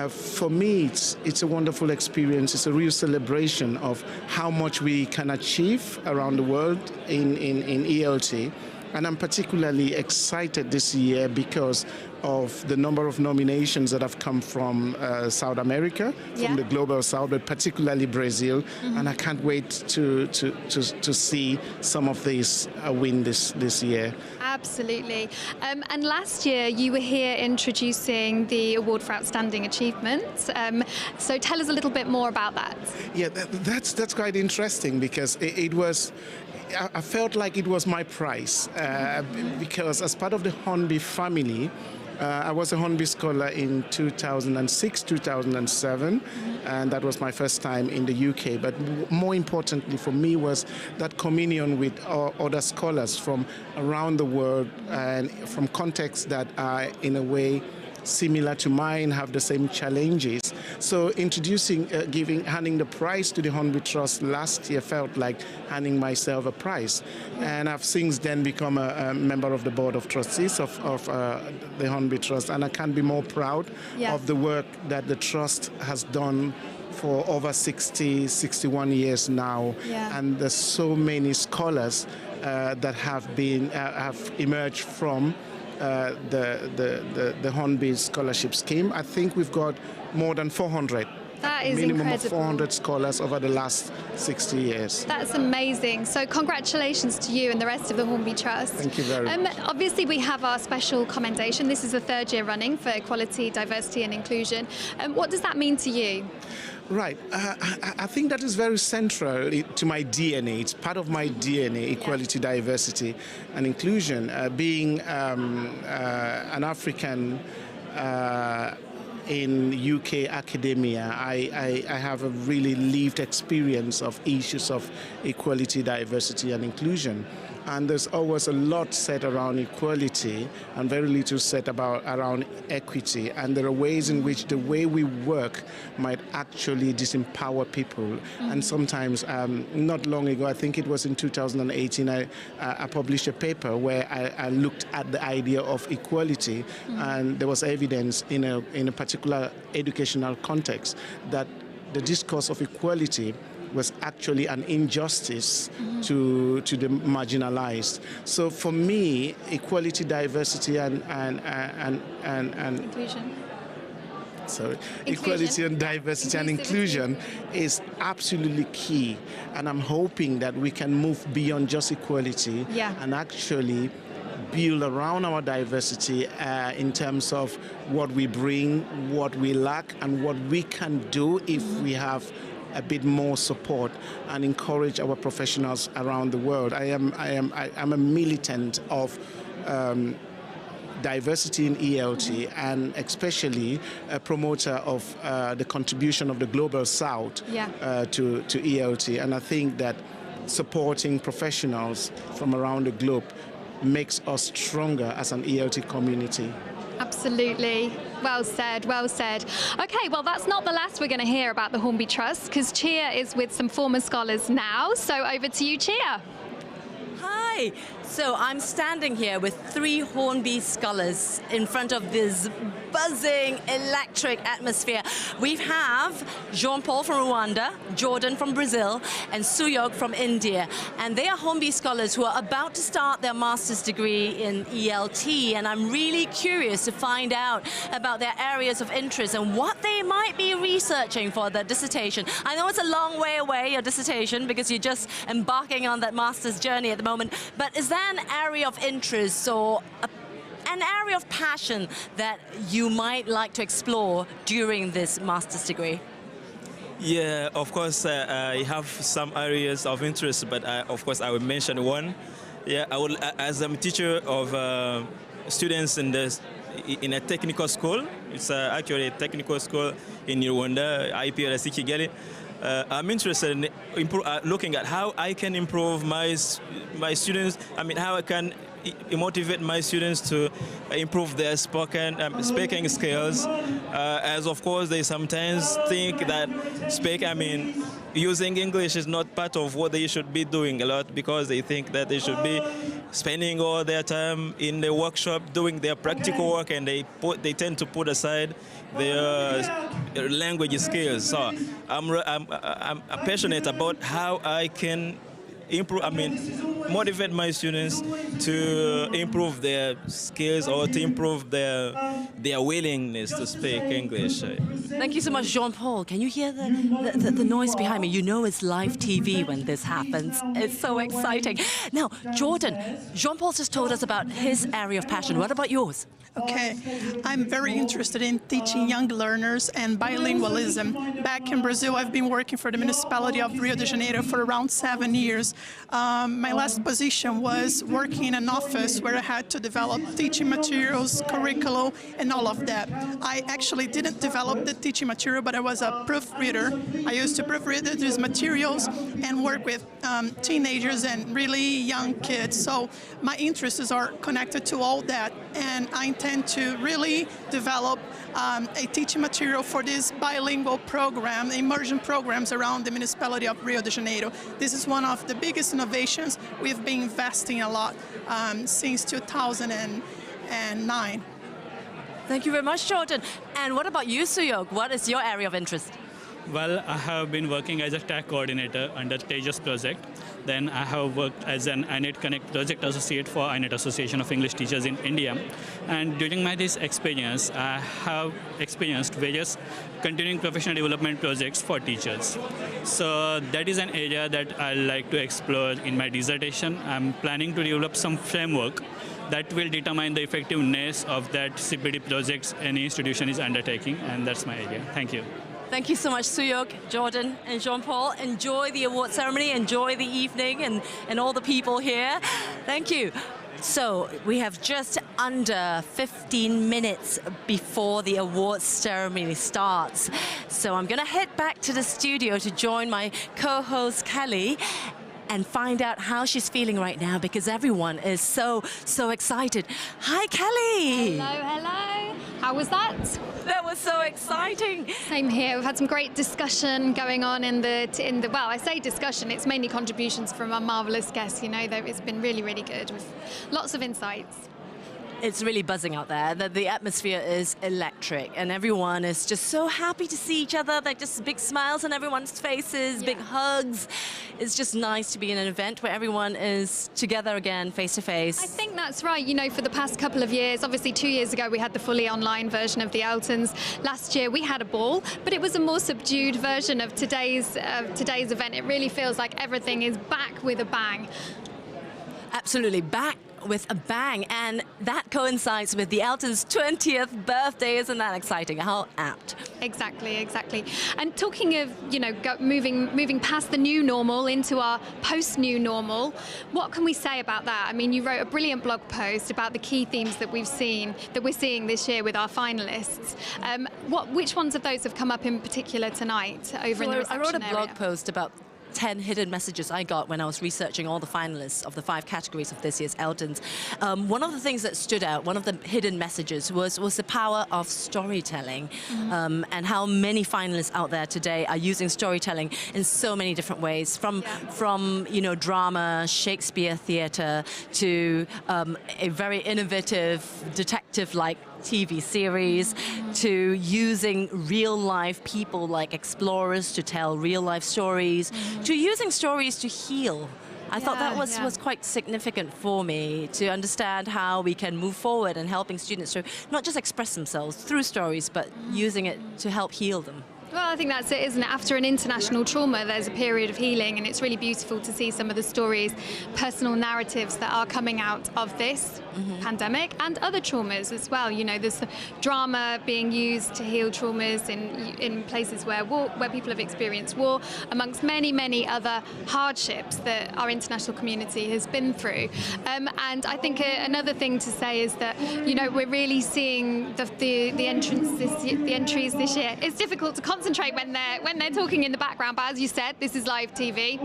For me, it's a wonderful experience. It's a real celebration of how much we can achieve around the world in ELT. And I'm particularly excited this year because of the number of nominations that have come from South America, from the Global South, but particularly Brazil. And I can't wait to see some of these win this year. Absolutely. And last year you were here introducing the Award for Outstanding Achievement. So tell us a little bit more about that. Yeah, that's quite interesting because it was. I felt like it was my prize because as part of the Hornby family, I was a Hornby scholar in 2006, 2007, and that was my first time in the UK. But more importantly for me was that communion with other scholars from around the world and from contexts that are in a way similar to mine, have the same challenges. So introducing, handing the prize to the Hornby Trust last year felt like handing myself a prize. And I've since then become a member of the Board of Trustees of the Hornby Trust, and I can't be more proud of the work that the Trust has done for over 61 years now. And there's so many scholars that have emerged from the Hornby Scholarship Scheme. I think we've got more than 400. That is minimum incredible. of 400 scholars over the last 60 years. That's amazing. So congratulations to you and the rest of the Hornby Trust. Thank you very much. Obviously we have our special commendation. This is the third year running for equality, diversity and inclusion. What does that mean to you? Right. I think that is very central to my DNA. It's part of my DNA, equality, diversity and inclusion. Being an African in UK academia, I have a really lived experience of issues of equality, diversity and inclusion. And there's always a lot said around equality and very little said around equity. And there are ways in which the way we work might actually disempower people. And sometimes, not long ago, I think it was in 2018, I published a paper where I looked at the idea of equality, and there was evidence in a particular educational context that the discourse of equality was actually an injustice to the marginalized. So for me, equality, diversity and inclusion. Sorry, equality and diversity and inclusion is absolutely key. And I'm hoping that we can move beyond just equality and actually build around our diversity in terms of what we bring, what we lack, and what we can do if we have a bit more support and encourage our professionals around the world. I'm a militant of diversity in ELT and especially a promoter of the contribution of the Global South to ELT. And I think that supporting professionals from around the globe makes us stronger as an ELT community. Absolutely. Well said, well said. Okay, well, that's not the last we're going to hear about the Hornby Trust, because Chia is with some former scholars now. So over to you, Chia. Hi. So I'm standing here with 3 Hornby scholars in front of this buzzing, electric atmosphere. We have Jean-Paul from Rwanda, Jordan from Brazil, and Suyog from India. And they are Hornby scholars who are about to start their master's degree in ELT. And I'm really curious to find out about their areas of interest and what they might be researching for their dissertation. I know it's a long way away, your dissertation, because you're just embarking on that master's journey at the moment. But is there an area of interest or an area of passion that you might like to explore during this master's degree? Yeah, of course, I have some areas of interest, but of course I will mention one. Yeah, I will, as I'm a teacher of students in a technical school. It's actually a technical school in Rwanda, IPRS Kigali. I'm interested in looking at how I can improve my students. I mean, how I can motivate my students to improve their speaking skills. As of course, they sometimes think that using English is not part of what they should be doing a lot, because they think that they should be spending all their time in the workshop doing their practical work, and they tend to put aside their language skills. So I'm passionate about how I can motivate my students to improve their skills or to improve their willingness to speak English. Thank you so much, Jean-Paul. Can you hear the noise behind me? You know it's live TV when this happens. It's so exciting. Now, Jordan, Jean-Paul just told us about his area of passion. What about yours? Okay, I'm very interested in teaching young learners and bilingualism. Back in Brazil, I've been working for the municipality of Rio de Janeiro for around 7 years. My last position was working in an office where I had to develop teaching materials, curriculum, and all of that. I actually didn't develop the teaching material, but I was a proofreader. I used to proofread these materials and work with teenagers and really young kids. So my interests are connected to all that, and I intend to really develop a teaching material for this bilingual program, immersion programs around the municipality of Rio de Janeiro. This is one of the biggest innovations. We've been investing a lot since 2009. Thank you very much, Jordan. And what about you, Suyog? What is your area of interest? Well, I have been working as a TAC coordinator under Tejas project. Then I have worked as an INET Connect project associate for INET Association of English Teachers in India. And during this experience, I have experienced various continuing professional development projects for teachers. So that is an area that I like to explore in my dissertation. I'm planning to develop some framework that will determine the effectiveness of that CPD projects any institution is undertaking, and that's my idea. Thank you. Thank you so much, Suyog, Jordan, and Jean-Paul. Enjoy the award ceremony, enjoy the evening, and all the people here. Thank you. So we have just under 15 minutes before the awards ceremony starts. So I'm going to head back to the studio to join my co-host Kelly and find out how she's feeling right now, because everyone is so excited. Hi, Kelly. Hello. How was that? That was so exciting. Same here. We've had some great discussion going on in the well, I say discussion, it's mainly contributions from our marvelous guests. You know, it's been really, really good with lots of insights. It's really buzzing out there. The atmosphere is electric, and everyone is just so happy to see each other. Like, just big smiles on everyone's faces, big hugs. It's just nice to be in an event where everyone is together again, face to face. I think that's right. You know, for the past couple of years, obviously 2 years ago we had the fully online version of the ELTons. Last year we had a ball, but it was a more subdued version of today's event. It really feels like everything is back with a bang. Absolutely, back with a bang, and that coincides with the ELTons' 20th birthday. Isn't that exciting? How apt. Exactly. And talking of, you know, moving past the new normal into our post-new normal, what can we say about that? I mean, you wrote a brilliant blog post about the key themes that we're seeing this year with our finalists. Which ones of those have come up in particular tonight over in the reception area? I wrote a blog post about 10 hidden messages I got when I was researching all the finalists of the 5 categories of this year's ELTons. One of the things that stood out, one of the hidden messages was the power of storytelling, and how many finalists out there today are using storytelling in so many different ways, from you know, drama, Shakespeare theatre, to a very innovative detective-like TV series, to using real-life people like explorers to tell real-life stories, to using stories to heal. I thought that was quite significant for me, to understand how we can move forward and helping students to not just express themselves through stories, but using it to help heal them. Well, I think that's it, isn't it? After an international trauma, there's a period of healing, and it's really beautiful to see some of the stories, personal narratives that are coming out of this pandemic and other traumas as well. You know, there's drama being used to heal traumas in places where people have experienced war, amongst many other hardships that our international community has been through. And I think another thing to say is that, you know, we're really seeing the entries this year. It's difficult to concentrate when they're talking in the background, but as you said, this is live TV.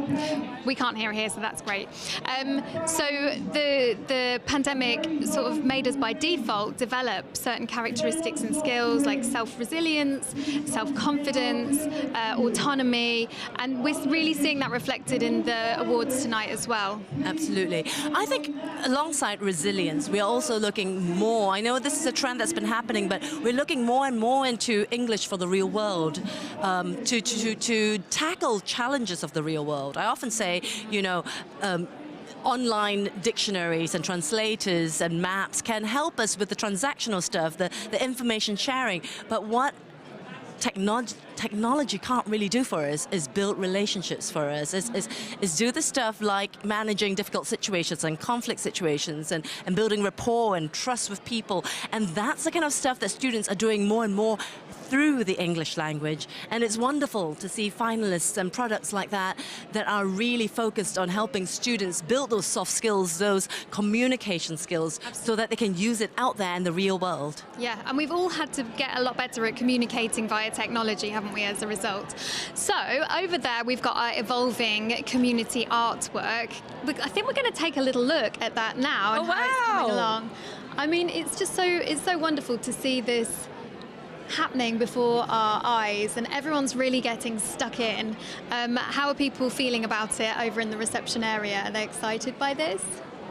We can't hear here, so that's great. So the pandemic sort of made us by default develop certain characteristics and skills like self-resilience, self-confidence, autonomy, and we're really seeing that reflected in the awards tonight as well. Absolutely. I think alongside resilience, we are also looking more, I know this is a trend that's been happening, but we're looking more and more into English for the real world. to tackle challenges of the real world. I often say, online dictionaries and translators and maps can help us with the transactional stuff, the information sharing, but what technology can't really do for us is build relationships for us, is do the stuff like managing difficult situations and conflict situations and building rapport and trust with people. And that's the kind of stuff that students are doing more and more through the English language. And it's wonderful to see finalists and products like that are really focused on helping students build those soft skills, those communication skills, so that they can use it out there in the real world. Yeah, and we've all had to get a lot better at communicating via technology, haven't we, as a result? So over there we've got our evolving community artwork. I think we're going to take a little look at that now and how it's coming along. I mean, it's so wonderful to see this happening before our eyes, and everyone's really getting stuck in. How are people feeling about it over in the reception area? Are they excited by this?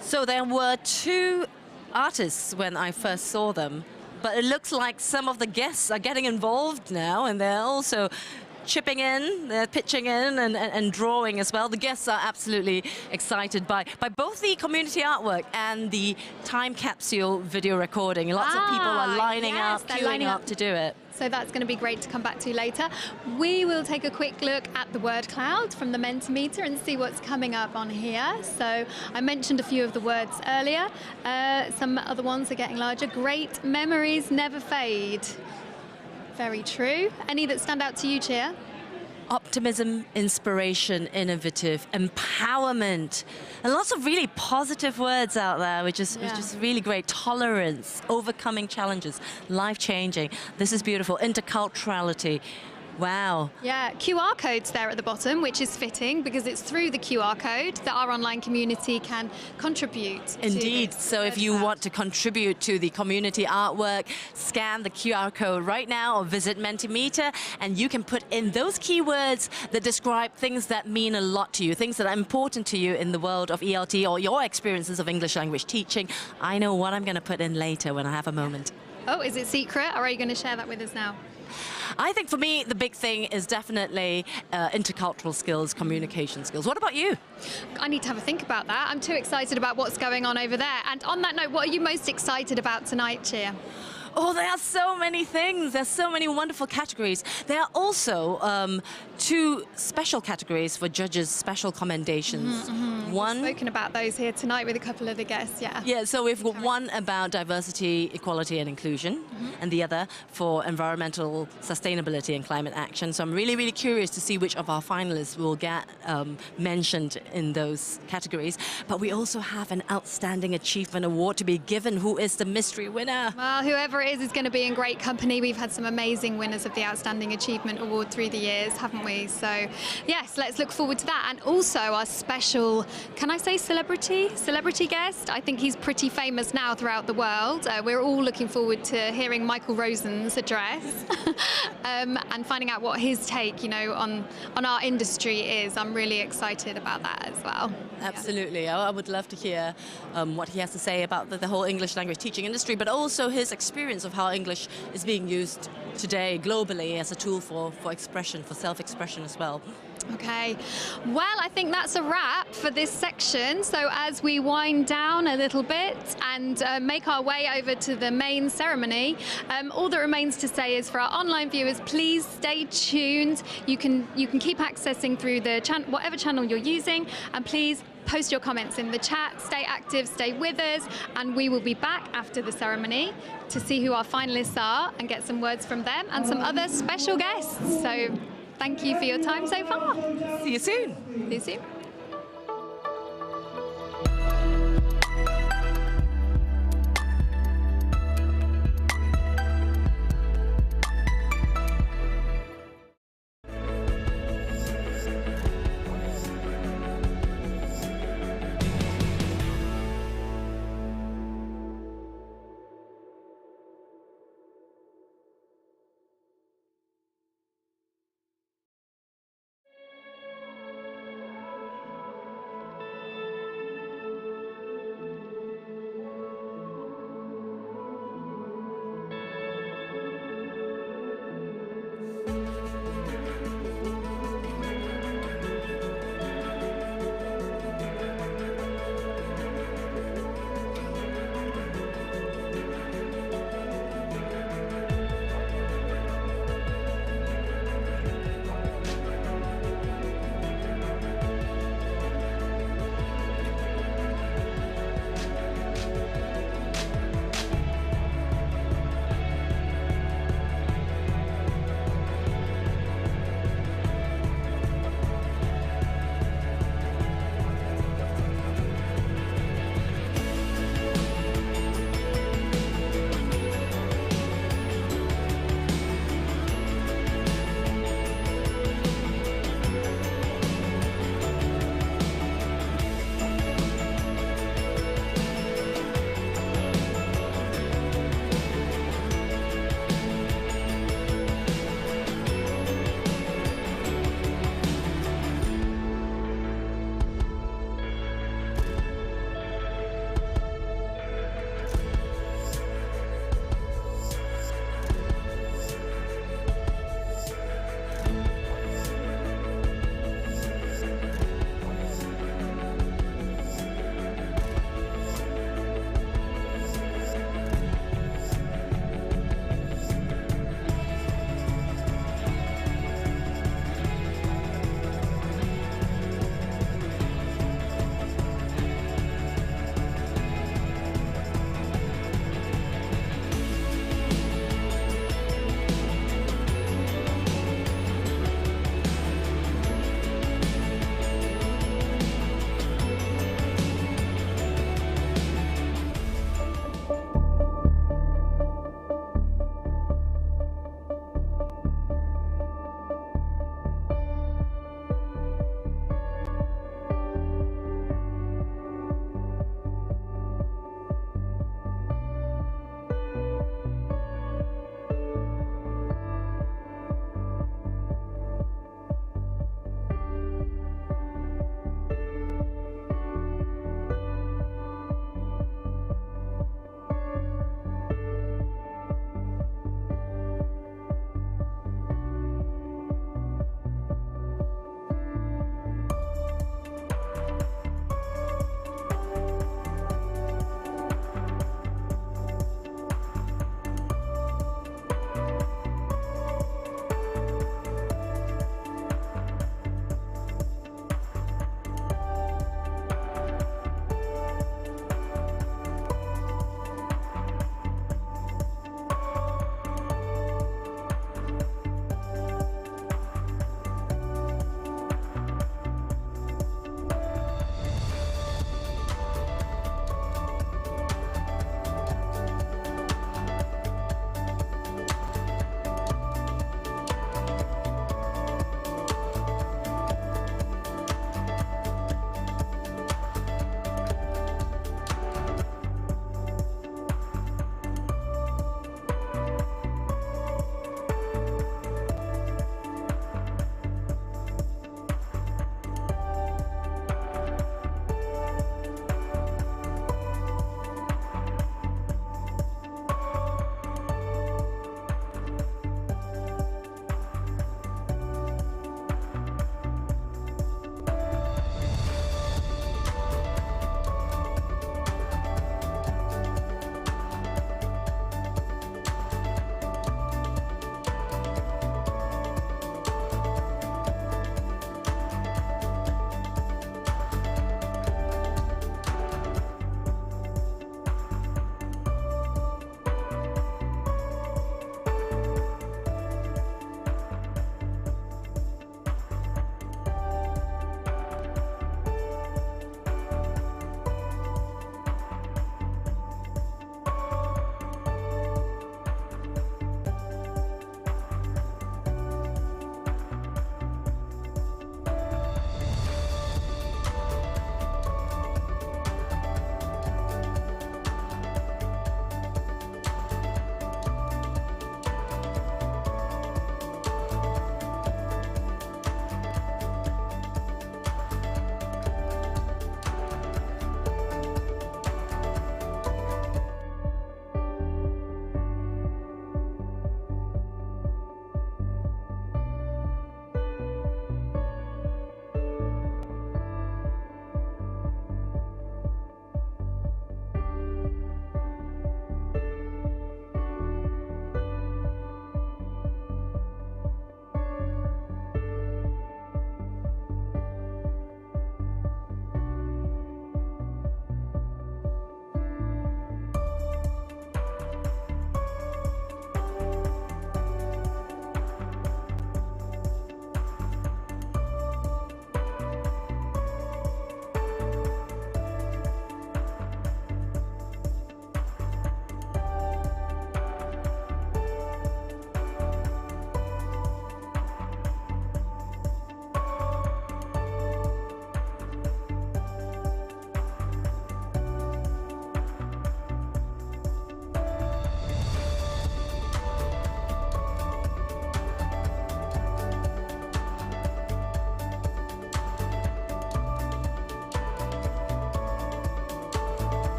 So there were 2 artists when I first saw them, but it looks like some of the guests are getting involved now, and they're also chipping in, they're pitching in and drawing as well. The guests are absolutely excited by both the community artwork and the time capsule video recording. Lots of people are lining up, queuing up to do it. So that's going to be great to come back to later. We will take a quick look at the word cloud from the Mentimeter and see what's coming up on here. So I mentioned a few of the words earlier. Some other ones are getting larger. Great memories never fade. Very true. Any that stand out to you, Chia? Optimism, inspiration, innovative, empowerment, and lots of really positive words out there, which is really great. Tolerance, overcoming challenges, life-changing. This is beautiful. Interculturality. Wow. Yeah, QR codes there at the bottom, which is fitting because it's through the QR code that our online community can contribute. Indeed. So if you want to contribute to the community artwork, scan the QR code right now or visit Mentimeter, and you can put in those keywords that describe things that mean a lot to you, things that are important to you in the world of ELT or your experiences of English language teaching. I know what I'm going to put in later when I have a moment. Oh, is it secret, or are you going to share that with us now? I think for me, the big thing is definitely intercultural skills, communication skills. What about you? I need to have a think about that. I'm too excited about what's going on over there. And on that note, what are you most excited about tonight, Chia? Oh, there are so many things. There's so many wonderful categories. There are also 2 special categories for judges' special commendations. One, we've spoken about those here tonight with a couple of the guests, Yeah, so we've got one about diversity, equality and inclusion, and the other for environmental sustainability and climate action. So I'm really, really curious to see which of our finalists will get mentioned in those categories. But we also have an Outstanding Achievement Award to be given. Who is the mystery winner? Well, whoever it is going to be in great company. We've had some amazing winners of the Outstanding Achievement Award through the years, haven't we? So, yes, let's look forward to that. And also our special, can I say celebrity guest? I think he's pretty famous now throughout the world. We're all looking forward to hearing Michael Rosen's address and finding out what his take, on our industry is. I'm really excited about that as well. Absolutely. I would love to hear what he has to say about the whole English language teaching industry, but also his experience of how English is being used today globally as a tool for expression, for self-expression as well. Okay, well, I think that's a wrap for this section. So as we wind down a little bit and make our way over to the main ceremony, all that remains to say is for our online viewers, please stay tuned. You can keep accessing through the whatever channel you're using, and please post your comments in the chat, stay active, stay with us, and we will be back after the ceremony to see who our finalists are and get some words from them and some other special guests. So thank you for your time so far. See you soon. See you soon.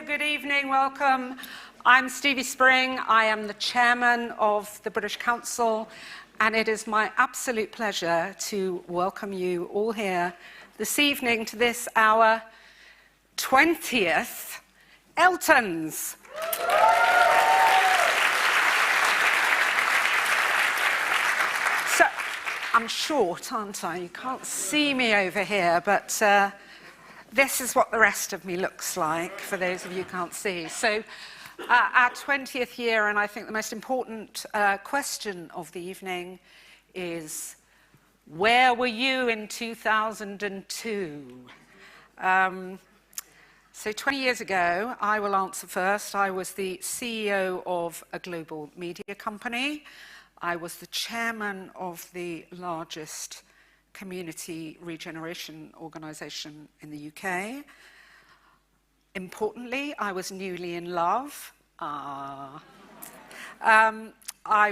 good evening, welcome. I'm Stevie Spring. I am the chairman of the British Council, and it is my absolute pleasure to welcome you all here this evening to this, our 20th ELTons. So, I'm short, aren't I? You can't see me over here, but this is what the rest of me looks like, for those of you who can't see. So, our 20th year, and I think the most important question of the evening is, where were you in 2002? So 20 years ago, I will answer first. I was the CEO of a global media company. I was the chairman of the largest community regeneration organisation in the UK. Importantly, I was newly in love. I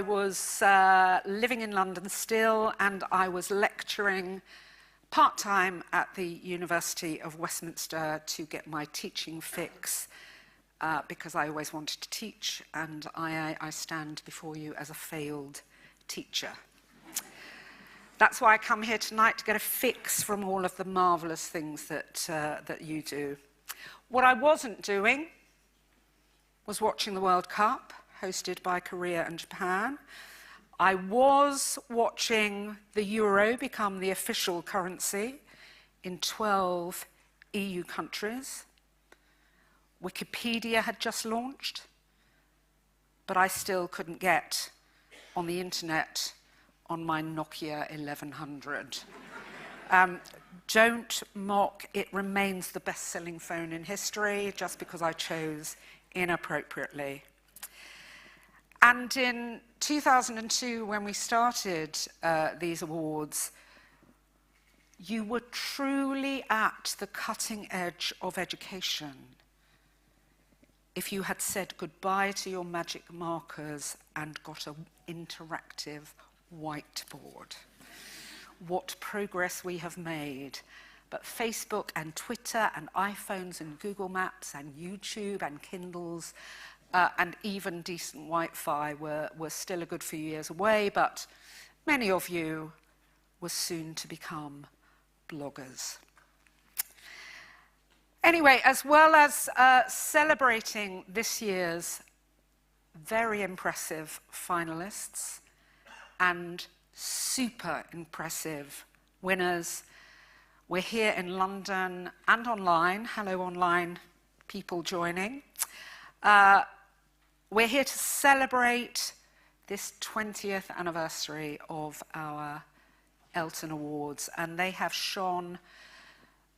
was living in London still, and I was lecturing part-time at the University of Westminster to get my teaching fix, because I always wanted to teach, and I stand before you as a failed teacher. That's why I come here tonight, to get a fix from all of the marvellous things that you do. What I wasn't doing was watching the World Cup, hosted by Korea and Japan. I was watching the euro become the official currency in 12 EU countries. Wikipedia had just launched, but I still couldn't get on the internet on my Nokia 1100. Don't mock, it remains the best-selling phone in history just because I chose inappropriately. And in 2002, when we started these awards, you were truly at the cutting edge of education if you had said goodbye to your magic markers and got an interactive whiteboard. What progress we have made. But Facebook and Twitter and iPhones and Google Maps and YouTube and Kindles and even decent Wi-Fi were still a good few years away, but many of you were soon to become bloggers. Anyway, as well as celebrating this year's very impressive finalists and super impressive winners, we're here in London and online. Hello, online people joining. We're here to celebrate this 20th anniversary of our ELTon Awards, and they have shone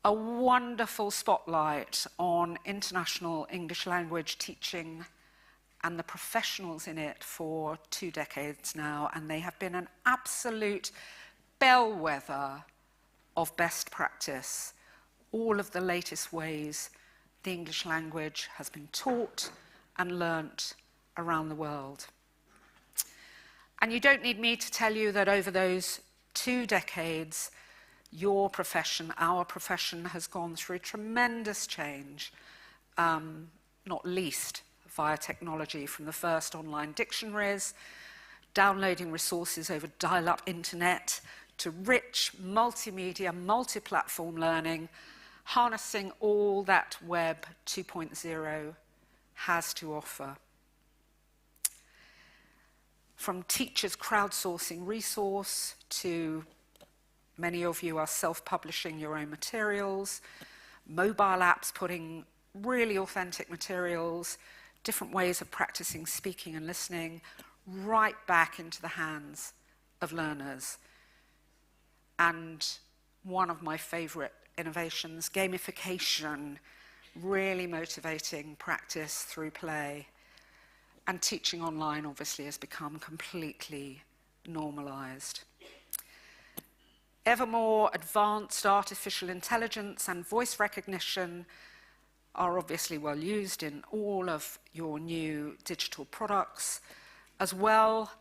a wonderful spotlight on international English language teaching and the professionals in it for 2 decades now, and they have been an absolute bellwether of best practice, all of the latest ways the English language has been taught and learnt around the world. And you don't need me to tell you that over those 2 decades, your profession, our profession, has gone through tremendous change, not least via technology, from the first online dictionaries, downloading resources over dial-up internet, to rich multimedia, multi-platform learning, harnessing all that Web 2.0 has to offer. From teachers crowdsourcing resource to many of you are self-publishing your own materials, mobile apps putting really authentic materials, different ways of practicing speaking and listening, right back into the hands of learners. And one of my favorite innovations, gamification, really motivating practice through play. And teaching online obviously has become completely normalized. Ever more advanced artificial intelligence and voice recognition are obviously well used in all of your new digital products. As well,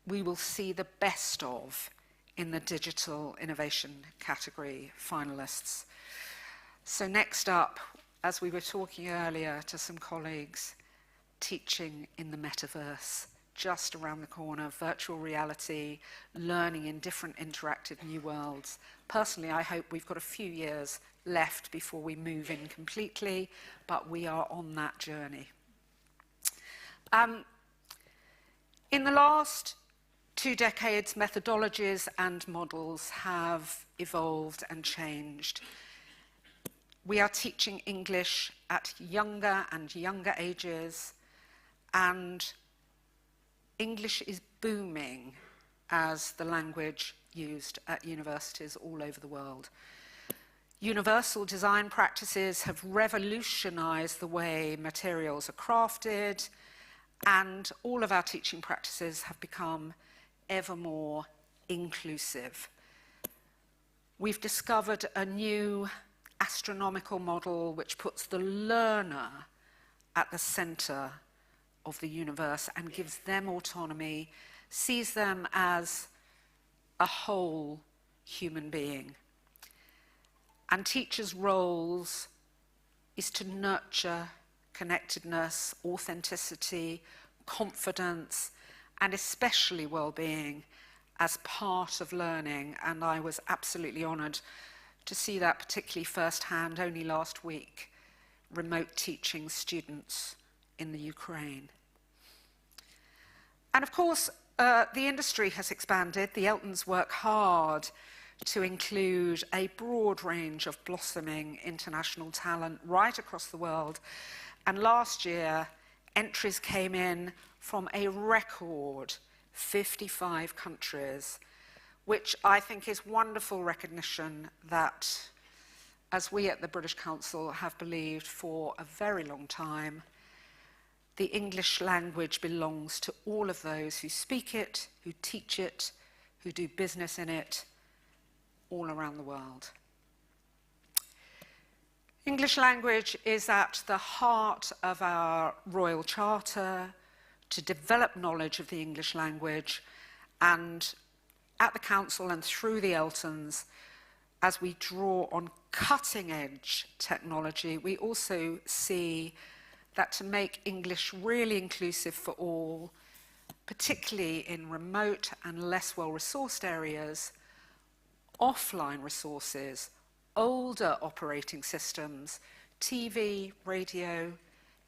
we will see the best of in the digital innovation category finalists. So next up, as we were talking earlier to some colleagues, teaching in the metaverse, just around the corner, virtual reality, learning in different interactive new worlds. Personally, I hope we've got a few years left before we move in completely, but we are on that journey. In the last 2 decades, methodologies and models have evolved and changed. We are teaching English at younger and younger ages, and English is booming as the language used at universities all over the world. Universal design practices have revolutionized the way materials are crafted, and all of our teaching practices have become ever more inclusive. We've discovered a new astronomical model which puts the learner at the center of the universe and gives them autonomy, sees them as a whole human being. And teachers' roles is to nurture connectedness, authenticity, confidence, and especially well-being as part of learning. And I was absolutely honored to see that particularly firsthand only last week, remote teaching students in the Ukraine. And of course, the industry has expanded. The ELTons work hard to include a broad range of blossoming international talent right across the world. And last year, entries came in from a record 55 countries, which I think is wonderful recognition that, as we at the British Council have believed for a very long time, the English language belongs to all of those who speak it, who teach it, who do business in it, all around the world. English language is at the heart of our Royal Charter to develop knowledge of the English language, and at the Council and through the ELTons, as we draw on cutting-edge technology, we also see that to make English really inclusive for all, particularly in remote and less well-resourced areas, offline resources, older operating systems, TV, radio,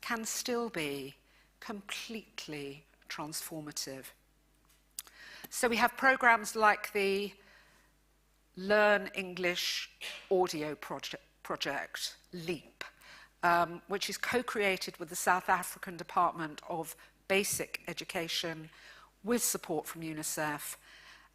can still be completely transformative. So we have programs like the Learn English audio project, LEAP, which is co-created with the South African Department of Basic Education with support from UNICEF.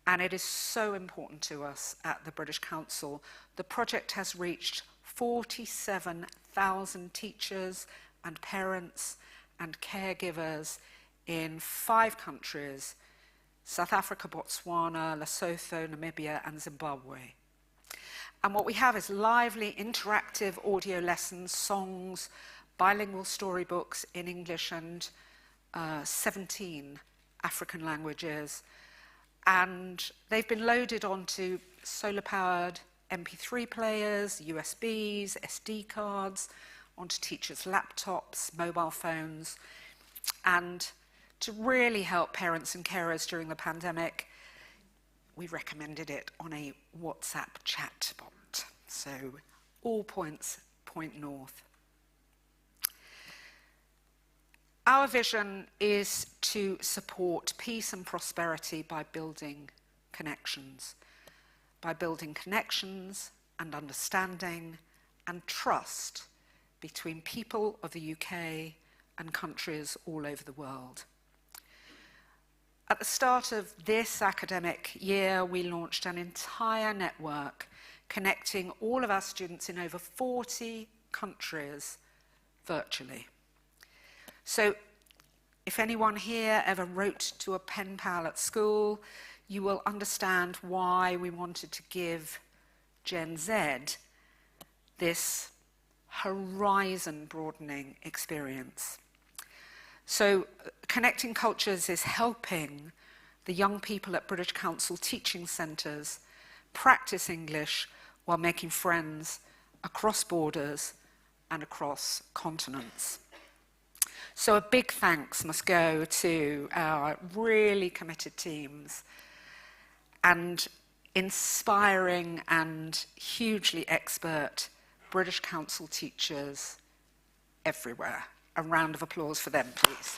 And it is so important to us at the British Council. The project has reached 47,000 teachers and parents and caregivers in 5 countries: South Africa, Botswana, Lesotho, Namibia, and Zimbabwe. And what we have is lively, interactive audio lessons, songs, bilingual storybooks in English and 17 African languages. And they've been loaded onto solar-powered MP3 players, USBs, SD cards, onto teachers' laptops, mobile phones. And to really help parents and carers during the pandemic, we recommended it on a WhatsApp chatbot. So all points point north. Our vision is to support peace and prosperity by building connections and understanding and trust between people of the UK and countries all over the world. At the start of this academic year, we launched an entire network connecting all of our students in over 40 countries virtually. So if anyone here ever wrote to a pen pal at school, you will understand why we wanted to give Gen Z this horizon-broadening experience. So Connecting Cultures is helping the young people at British Council teaching centres practice English while making friends across borders and across continents. So a big thanks must go to our really committed teams and inspiring and hugely expert British Council teachers everywhere. A round of applause for them, please.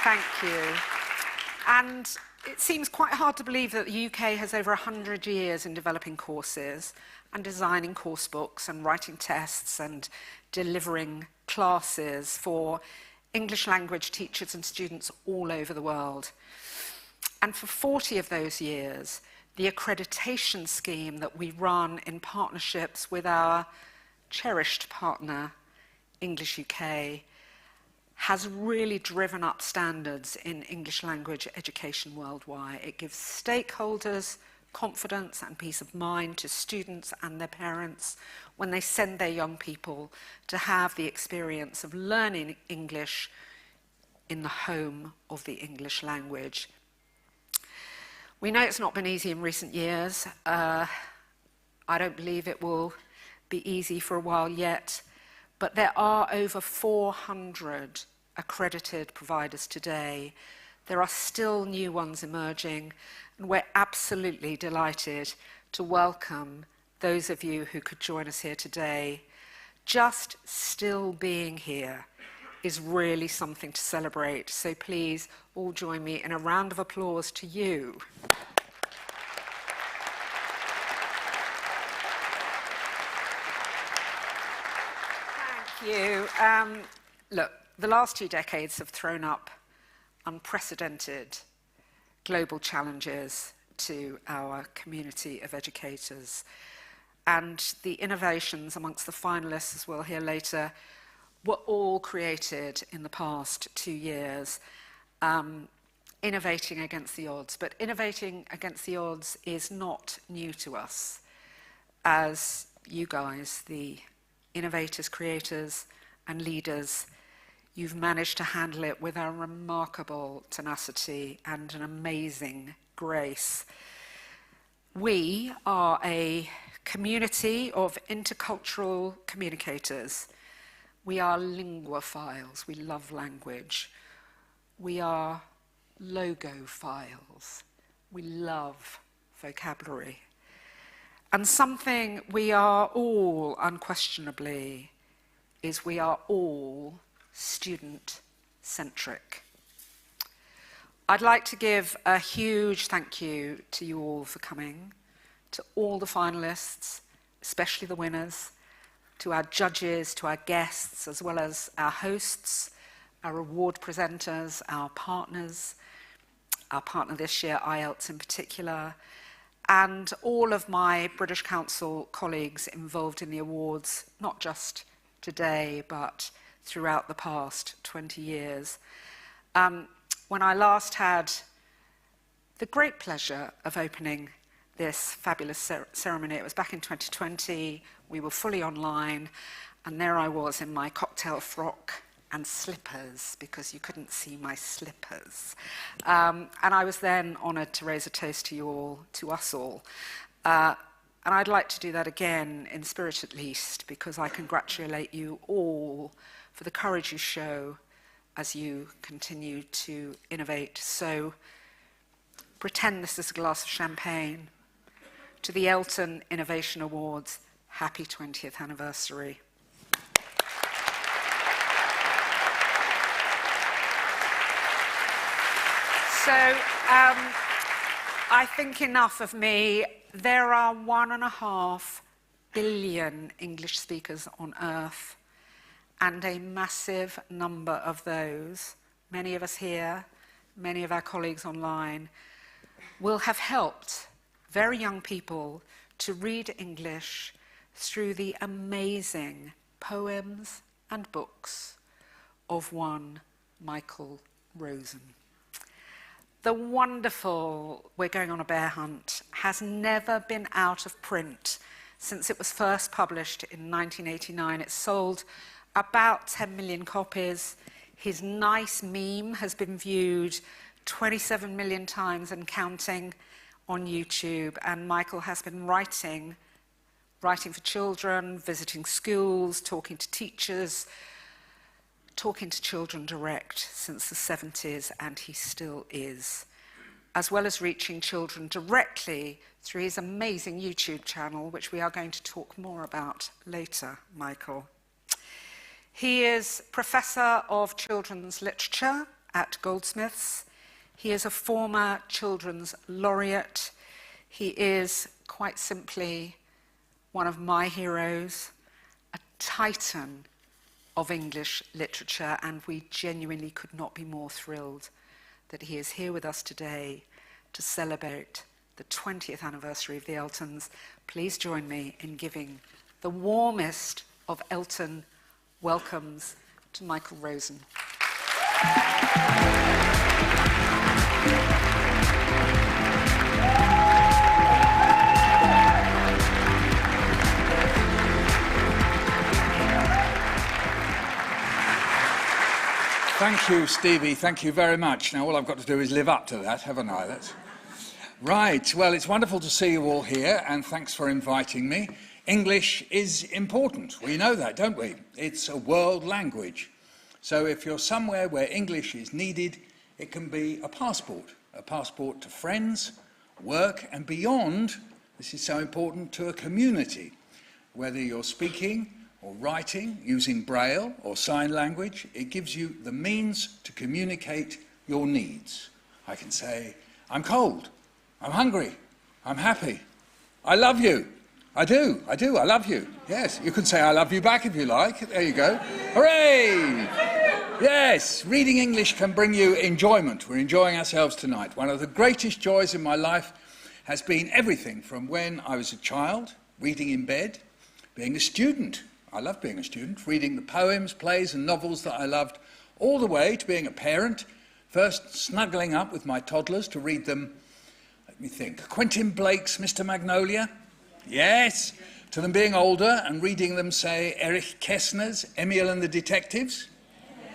Thank you. And it seems quite hard to believe that the UK has over 100 years in developing courses and designing course books and writing tests and delivering classes for English language teachers and students all over the world. And for 40 of those years, the accreditation scheme that we run in partnerships with our cherished partner, English UK, has really driven up standards in English language education worldwide. It gives stakeholders confidence and peace of mind to students and their parents when they send their young people to have the experience of learning English in the home of the English language. We know it's not been easy in recent years. I don't believe it will be easy for a while yet, but there are over 400 accredited providers today. There are still new ones emerging, and we're absolutely delighted to welcome those of you who could join us here today. Just still being here is really something to celebrate, so please all join me in a round of applause to you. Thank you. Look, the last 2 decades have thrown up unprecedented global challenges to our community of educators. And the innovations amongst the finalists, as we'll hear later, were all created in the past 2 years, innovating against the odds. But innovating against the odds is not new to us. As you guys, the innovators, creators, and leaders, you've managed to handle it with a remarkable tenacity and an amazing grace. We are a community of intercultural communicators. We are lingua-philes. We love language. We are logo-philes. We love vocabulary. And something we are all unquestionably is we are all student-centric. I'd like to give a huge thank you to you all for coming, to all the finalists, especially the winners, to our judges, to our guests, as well as our hosts, our award presenters, our partners, our partner this year, IELTS in particular, and all of my British Council colleagues involved in the awards, not just today, but throughout the past 20 years. When I last had the great pleasure of opening this fabulous ceremony, it was back in 2020, we were fully online, and there I was in my cocktail frock and slippers, because you couldn't see my slippers. And I was then honoured to raise a toast to you all, to us all. And I'd like to do that again, in spirit at least, because I congratulate you all for the courage you show as you continue to innovate. So pretend this is a glass of champagne. To the ELTon Innovation Awards, happy 20th anniversary. So I think enough of me. There are 1.5 billion English speakers on Earth, and a massive number of those, many of us here, many of our colleagues online, will have helped very young people to read English through the amazing poems and books of one Michael Rosen. The wonderful We're Going on a Bear Hunt has never been out of print since it was first published in 1989. It sold about 10 million copies. His nice meme has been viewed 27 million times and counting. on YouTube, and Michael has been writing for children, visiting schools, talking to teachers, talking to children direct since the 70s, and he still is, as well as reaching children directly through his amazing YouTube channel, which we are going to talk more about later, Michael. He is Professor of Children's Literature at Goldsmiths. He is a former Children's Laureate. He is, quite simply, one of my heroes, a titan of English literature, and we genuinely could not be more thrilled that he is here with us today to celebrate the 20th anniversary of the ELTons. Please join me in giving the warmest of ELTon welcomes to Michael Rosen. Thank you, Stevie. Thank you very much. Now, all I've got to do is live up to that, haven't I? That's... Right. Well, it's wonderful to see you all here, and thanks for inviting me. English is important. We know that, don't we? It's a world language. So if you're somewhere where English is needed, it can be a passport to friends, work, and beyond. This is so important, to a community. Whether you're speaking or writing, using Braille or sign language, it gives you the means to communicate your needs. I can say, I'm cold, I'm hungry, I'm happy, I love you. I do, I love you. Yes, you can say I love you back if you like. There you go. Hooray! Yes, reading English can bring you enjoyment. We're enjoying ourselves tonight. One of the greatest joys in my life has been everything from when I was a child, reading in bed, being a student. I love being a student, reading the poems, plays and novels that I loved, all the way to being a parent, first snuggling up with my toddlers to read them, let me think, Quentin Blake's Mr. Magnolia. Yes, to them being older and reading them, say, Erich Kästner's Emil and the Detectives.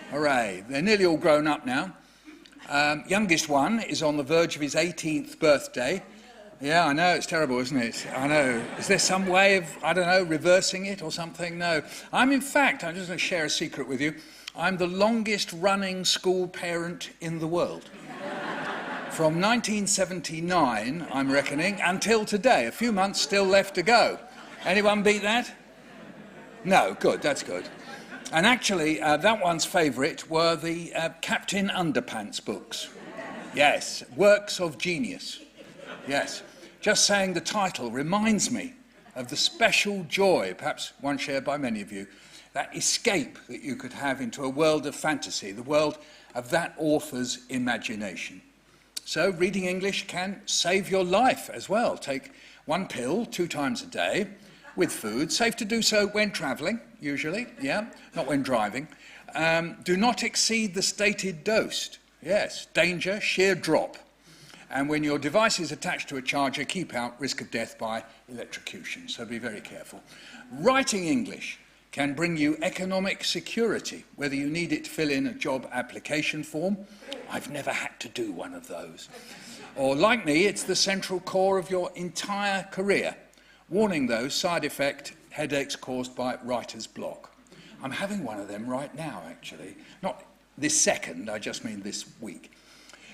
Hooray, they're nearly all grown up now. Youngest one is on the verge of his 18th birthday. Yeah, I know, it's terrible, isn't it? I know. Is there some way of, I don't know, reversing it or something? No. In fact, I'm just going to share a secret with you. I'm the longest running school parent in the world. From 1979, I'm reckoning, until today. A few months still left to go. Anyone beat that? No, good, that's good. And actually, that one's favourite were the Captain Underpants books. Yes, works of genius. Yes, just saying the title reminds me of the special joy, perhaps one shared by many of you, that escape that you could have into a world of fantasy, the world of that author's imagination. So reading English can save your life as well. Take one pill 2 times a day with food, safe to do so when travelling, usually, yeah, not when driving. Do not exceed the stated dose. Yes, danger, sheer drop. And when your device is attached to a charger, keep out risk of death by electrocution, so be very careful. Writing English can bring you economic security, whether you need it to fill in a job application form. I've never had to do one of those. Or like me, it's the central core of your entire career. Warning though, side effect, headaches caused by writer's block. I'm having one of them right now, actually. Not this second, I just mean this week.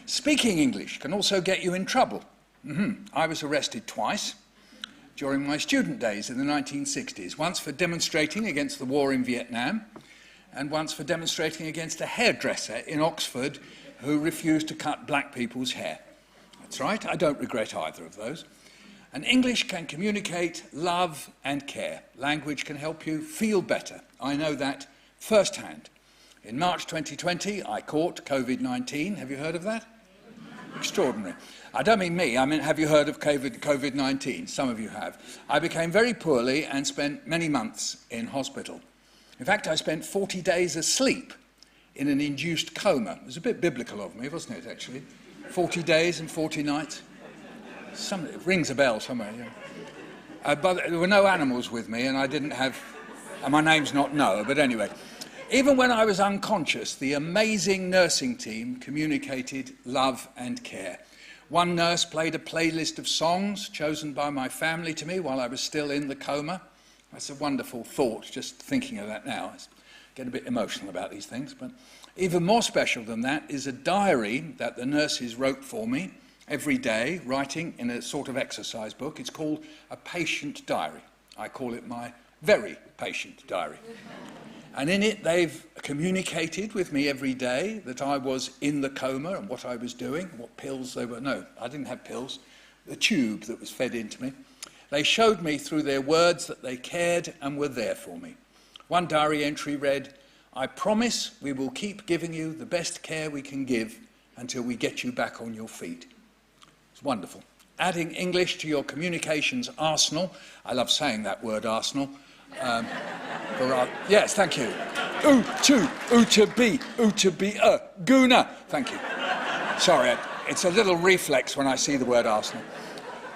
Speaking English can also get you in trouble. I was arrested twice during my student days in the 1960s, once for demonstrating against the war in Vietnam, and once for demonstrating against a hairdresser in Oxford who refused to cut black people's hair. That's right, I don't regret either of those. And English can communicate love and care. Language can help you feel better. I know that firsthand. In March 2020, I caught COVID-19. Have you heard of that? Extraordinary. I don't mean me, I mean, have you heard of COVID-19? Some of you have. I became very poorly and spent many months in hospital. In fact, I spent 40 days asleep in an induced coma. It was a bit biblical of me, wasn't it, actually? 40 days and 40 nights. It rings a bell somewhere, yeah. But there were no animals with me, and I didn't have... And my name's not Noah, but anyway. Even when I was unconscious, the amazing nursing team communicated love and care. One nurse played a playlist of songs chosen by my family to me while I was still in the coma. That's a wonderful thought, just thinking of that now. I get a bit emotional about these things, but even more special than that is a diary that the nurses wrote for me every day, writing in a sort of exercise book. It's called a patient diary. I call it my very patient diary. And in it, they've communicated with me every day that I was in the coma and what I was doing, what pills they were. No, I didn't have pills. The tube that was fed into me. They showed me through their words that they cared and were there for me. One diary entry read, "I promise we will keep giving you the best care we can give until we get you back on your feet." It's wonderful. Adding English to your communications arsenal. I love saying that word, arsenal. Yes, thank you. To be, guna. Thank you. Sorry, it's a little reflex when I see the word arsenal.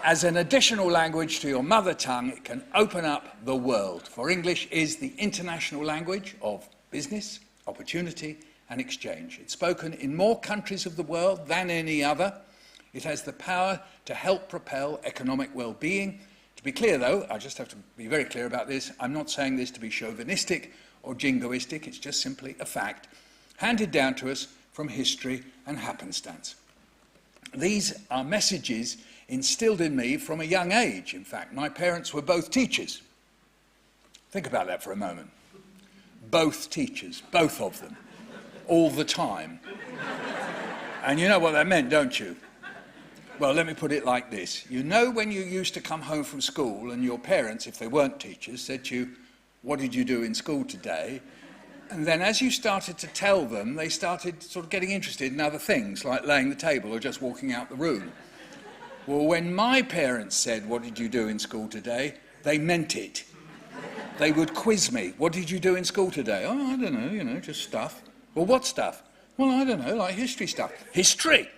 As an additional language to your mother tongue, it can open up the world, for English is the international language of business, opportunity, and exchange. It's spoken in more countries of the world than any other. It has the power to help propel economic well-being. To be clear, though, I just have to be very clear about this, I'm not saying this to be chauvinistic or jingoistic, it's just simply a fact, handed down to us from history and happenstance. These are messages instilled in me from a young age. In fact, my parents were both teachers. Think about that for a moment. Both teachers, both of them, all the time. And you know what that meant, don't you? Well, let me put it like this. You know when you used to come home from school and your parents, if they weren't teachers, said to you, "What did you do in school today?" And then as you started to tell them, they started sort of getting interested in other things, like laying the table or just walking out the room. Well, when my parents said, "What did you do in school today?" they meant it. They would quiz me. "What did you do in school today?" "Oh, I don't know, just stuff." "Well, what stuff?" "Well, I don't know, like history stuff." "History?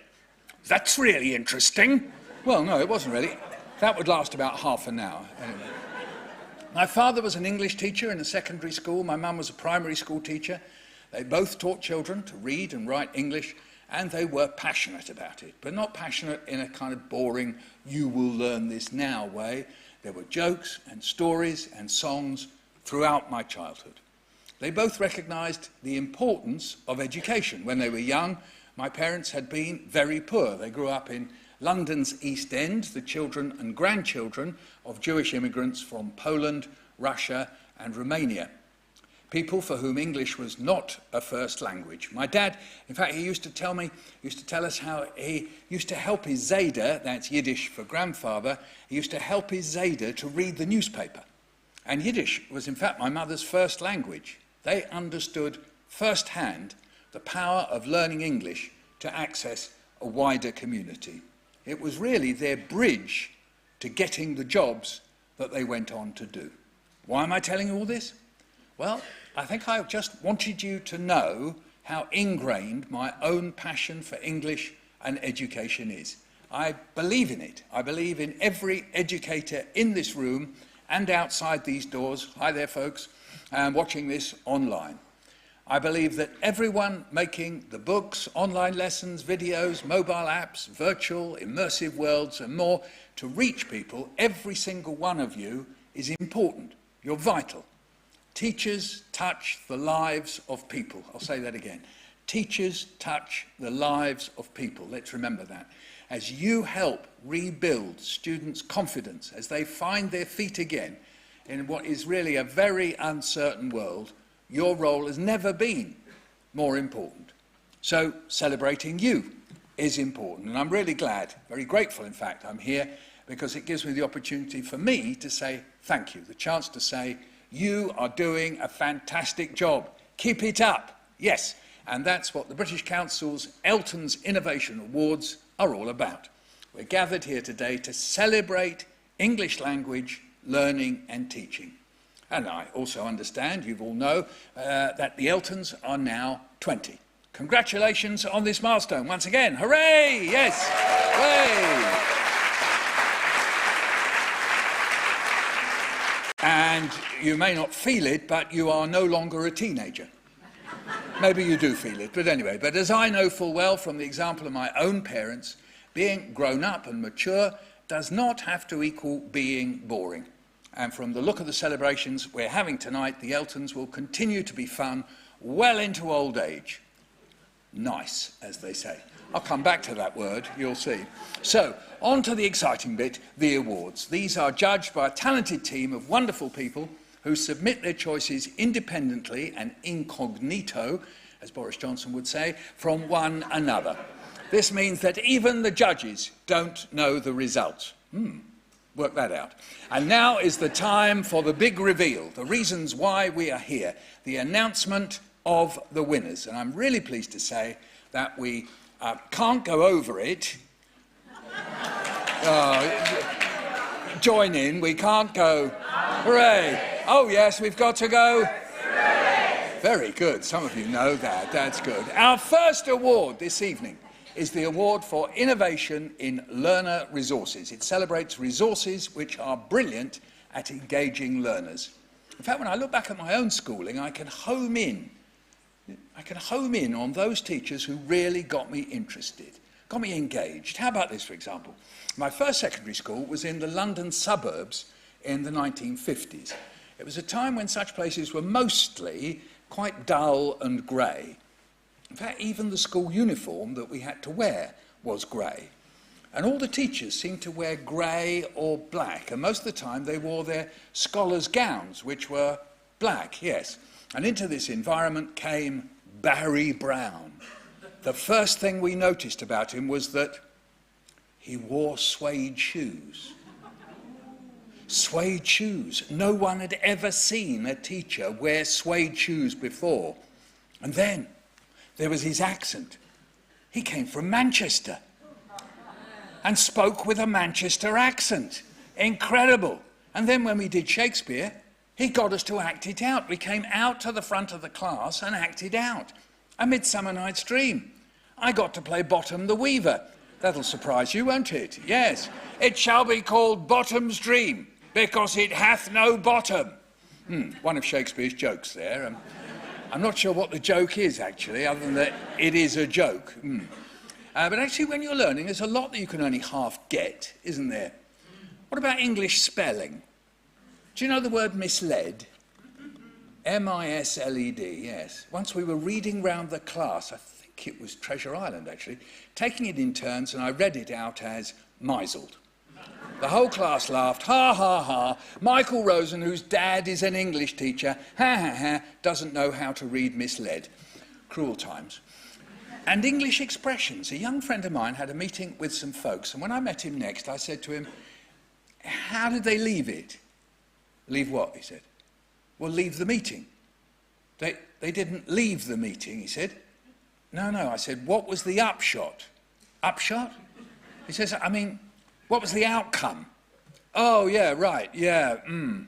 That's really interesting." Well, no, it wasn't really. That would last about half an hour. Anyway. My father was an English teacher in a secondary school. My mum was a primary school teacher. They both taught children to read and write English, and they were passionate about it, but not passionate in a kind of boring, you will learn this now way. There were jokes and stories and songs throughout my childhood. They both recognised the importance of education. When they were young, my parents had been very poor. They grew up in London's East End, the children and grandchildren of Jewish immigrants from Poland, Russia, and Romania. People for whom English was not a first language. My dad, in fact, he used to tell us how he used to help his Zayda, that's Yiddish for grandfather, he used to help his Zayda to read the newspaper. And Yiddish was, in fact, my mother's first language. They understood firsthand the power of learning English to access a wider community. It was really their bridge to getting the jobs that they went on to do. Why am I telling you all this? Well, I think I just wanted you to know how ingrained my own passion for English and education is. I believe in it. I believe in every educator in this room and outside these doors. Hi there, folks, watching this online. I believe that everyone making the books, online lessons, videos, mobile apps, virtual, immersive worlds and more to reach people, every single one of you is important. You're vital. Teachers touch the lives of people. I'll say that again. Teachers touch the lives of people. Let's remember that. As you help rebuild students' confidence as they find their feet again in what is really a very uncertain world, your role has never been more important. So celebrating you is important. And I'm really glad, very grateful in fact, I'm here because it gives me the opportunity for me to say thank you, the chance to say you are doing a fantastic job. Keep it up. Yes, and that's what the British Council's ELTons Innovation Awards are all about. We're gathered here today to celebrate English language, learning and teaching. And I also understand, you all know, that the ELTons are now 20. Congratulations on this milestone. Once again, hooray! Yes! Hooray! And you may not feel it, but you are no longer a teenager. Maybe you do feel it, but anyway. But as I know full well from the example of my own parents, Being grown up and mature does not have to equal being boring. And from the look of the celebrations we're having tonight, the ELTons will continue to be fun well into old age. Nice, as they say. I'll come back to that word, you'll see. So, on to the exciting bit, the awards. These are judged by a talented team of wonderful people who submit their choices independently and incognito, as Boris Johnson would say, from one another. This means that even the judges don't know the results. Work that out. And now is the time for the big reveal, the reasons why we are here, the announcement of the winners. And I'm really pleased to say that we can't go over it. Join in, we can't go. Hooray! Oh yes, we've got to go. Very good, some of you know that, that's good. Our first award this evening is the award for Innovation in Learner Resources. It celebrates resources which are brilliant at engaging learners. In fact, when I look back at my own schooling, I can home in on those teachers who really got me interested, got me engaged. How about this, for example? My first secondary school was in the London suburbs in the 1950s. It was a time when such places were mostly quite dull and grey. In fact, even the school uniform that we had to wear was grey. And all the teachers seemed to wear grey or black, and most of the time they wore their scholars' gowns, which were black, yes. And into this environment came Barry Brown. The first thing we noticed about him was that he wore suede shoes. Suede shoes. No one had ever seen a teacher wear suede shoes before. And then there was his accent. He came from Manchester and spoke with a Manchester accent. Incredible. And then when we did Shakespeare, he got us to act it out. We came out to the front of the class and acted out. A Midsummer Night's Dream. I got to play Bottom the Weaver. That'll surprise you, won't it? Yes. It shall be called Bottom's Dream, because it hath no bottom. One of Shakespeare's jokes there. I'm not sure what the joke is, actually, other than that it is a joke. But actually, when you're learning, there's a lot that you can only half get, isn't there? What about English spelling? Do you know the word misled? M-I-S-L-E-D, yes. Once we were reading round the class, I think it was Treasure Island, actually, taking it in turns, and I read it out as misled. The whole class laughed, ha, ha, ha. Michael Rosen, whose dad is an English teacher, ha, ha, ha, doesn't know how to read misled. Cruel times. And English expressions. A young friend of mine had a meeting with some folks, and when I met him next, I said to him, how did they leave it? Leave what? He said. Well, leave the meeting. They didn't leave the meeting, he said. No, I said, what was the upshot? Upshot? He says, I mean, what was the outcome? Oh, yeah, right, yeah,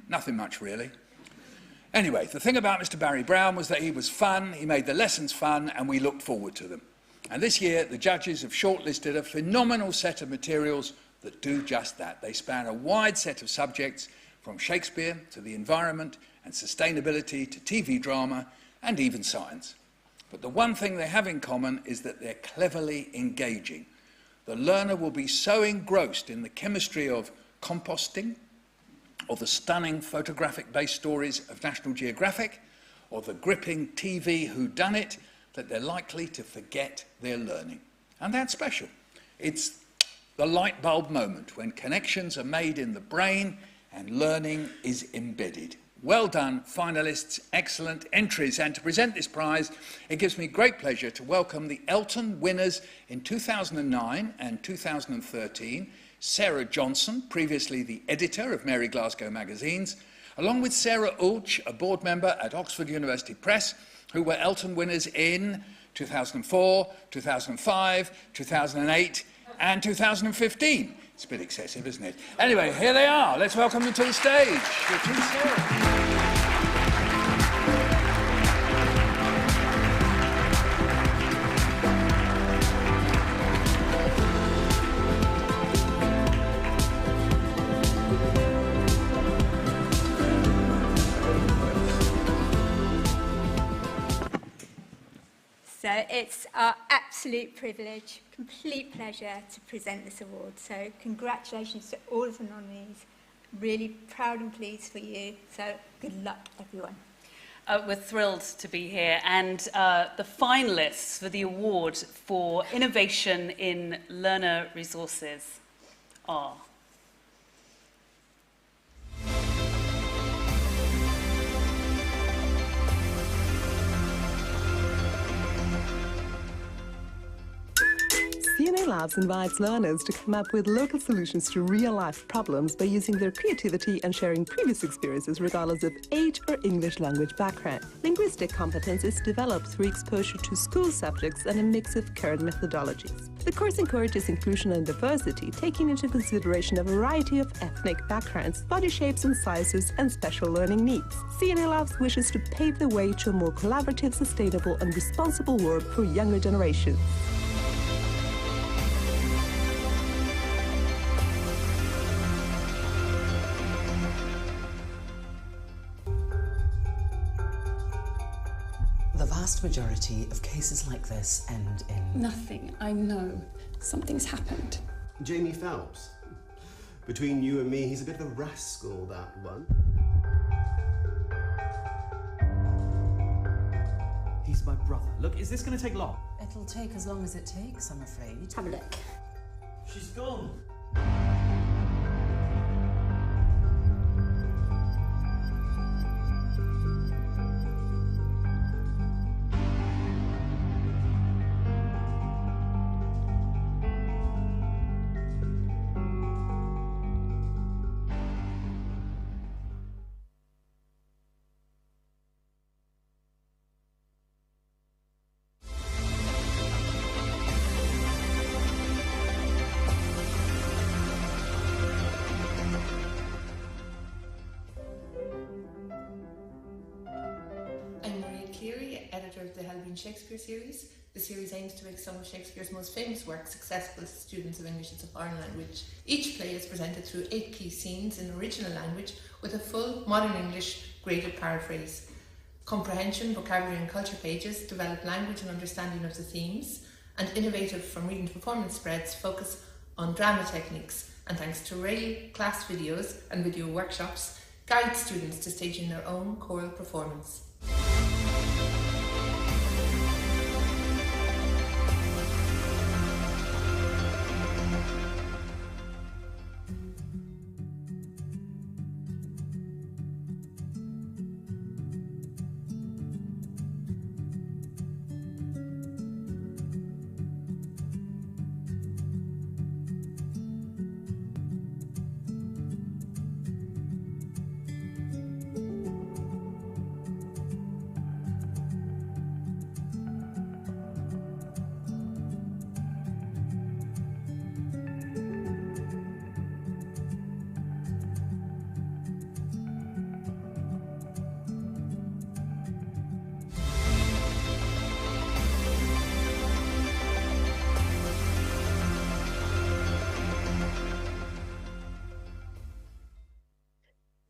nothing much really. Anyway, the thing about Mr. Barry Brown was that he was fun, he made the lessons fun, and we looked forward to them. And this year, the judges have shortlisted a phenomenal set of materials that do just that. They span a wide set of subjects, from Shakespeare to the environment and sustainability to TV drama and even science. But the one thing they have in common is that they're cleverly engaging. The learner will be so engrossed in the chemistry of composting, or the stunning photographic-based stories of National Geographic, or the gripping TV whodunit, that they're likely to forget their learning. And that's special. It's the light bulb moment when connections are made in the brain and learning is embedded. Well done, finalists, excellent entries. And to present this prize, it gives me great pleasure to welcome the ELTon winners in 2009 and 2013, Sarah Johnson, previously the editor of Mary Glasgow magazines, along with Sarah Ulch, a board member at Oxford University Press, who were ELTon winners in 2004, 2005, 2008, and 2015. It's a bit excessive, isn't it? Anyway, here they are. Let's welcome them to the stage. Richard and Sarah. So it's our absolute privilege, complete pleasure to present this award. So congratulations to all of the nominees. Really proud and pleased for you. So good luck, everyone. We're thrilled to be here, and the finalists for the award for innovation in learner resources are... CNA Labs invites learners to come up with local solutions to real-life problems by using their creativity and sharing previous experiences regardless of age or English language background. Linguistic competence is developed through exposure to school subjects and a mix of current methodologies. The course encourages inclusion and diversity, taking into consideration a variety of ethnic backgrounds, body shapes and sizes, and special learning needs. CNA Labs wishes to pave the way to a more collaborative, sustainable and responsible world for younger generations. The vast majority of cases like this end in... Nothing. I know. Something's happened. Jamie Phelps. Between you and me, he's a bit of a rascal, that one. He's my brother. Look, is this going to take long? It'll take as long as it takes, I'm afraid. Have a look. She's gone. Of the Hellgreen Shakespeare series. The series aims to make some of Shakespeare's most famous works accessible to students of English as a foreign language. Each play is presented through 8 key scenes in original language with a full modern English graded paraphrase. Comprehension, vocabulary and culture pages develop language and understanding of the themes, and innovative from reading to performance spreads focus on drama techniques, and thanks to rail class videos and video workshops, guide students to staging their own choral performance.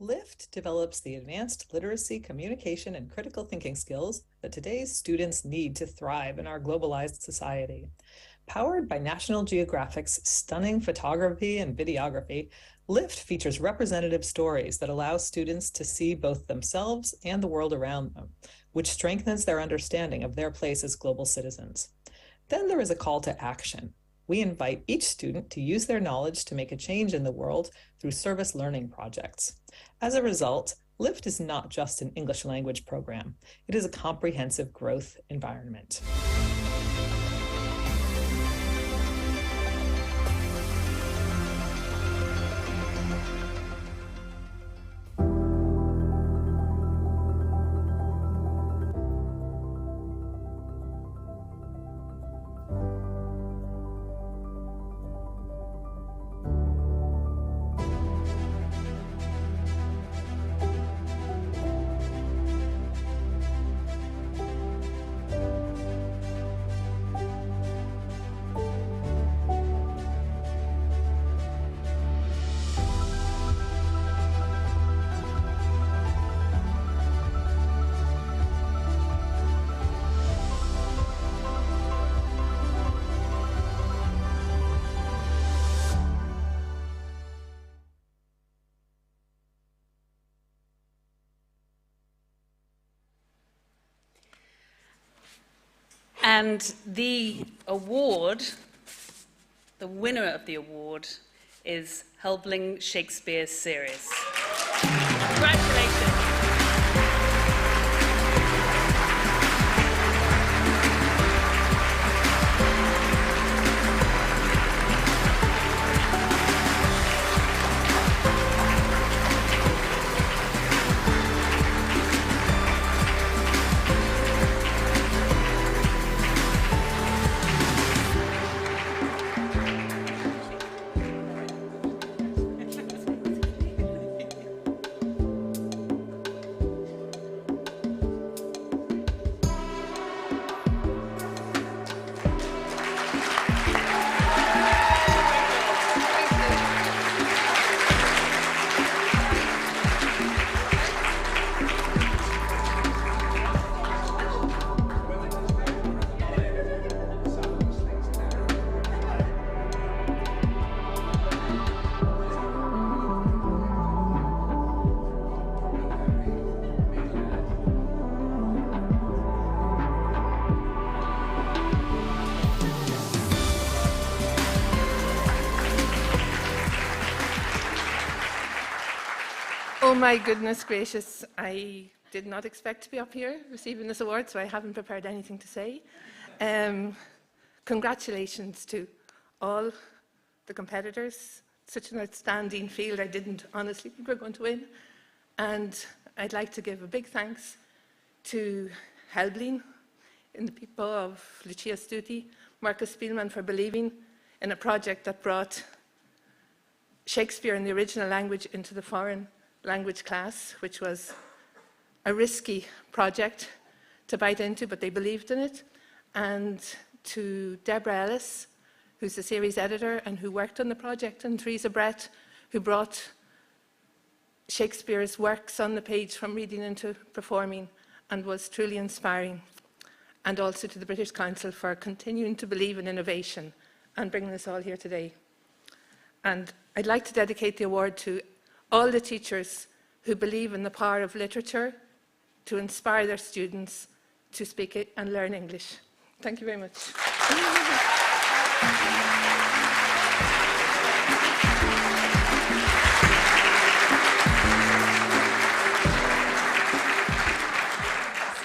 LIFT develops the advanced literacy, communication, and critical thinking skills that today's students need to thrive in our globalized society. Powered by National Geographic's stunning photography and videography, LIFT features representative stories that allow students to see both themselves and the world around them, which strengthens their understanding of their place as global citizens. Then there is a call to action. We invite each student to use their knowledge to make a change in the world through service learning projects. As a result, LIFT is not just an English language program. It is a comprehensive growth environment. And the award, the winner of the award, is Helbling Shakespeare Series. Congratulations. Oh my goodness gracious, I did not expect to be up here receiving this award, so I haven't prepared anything to say. Congratulations to all the competitors. Such an outstanding field. I didn't honestly think we were going to win. And I'd like to give a big thanks to Helbling and the people of Lucia Stuti, Marcus Spielmann for believing in a project that brought Shakespeare in the original language into the foreign language class, which was a risky project to bite into, but they believed in it. And to Deborah Ellis, who's the series editor and who worked on the project, and Theresa Brett, who brought Shakespeare's works on the page from reading into performing and was truly inspiring. And also to the British Council for continuing to believe in innovation and bringing us all here today. And I'd like to dedicate the award to all the teachers who believe in the power of literature to inspire their students to speak and learn English. Thank you very much.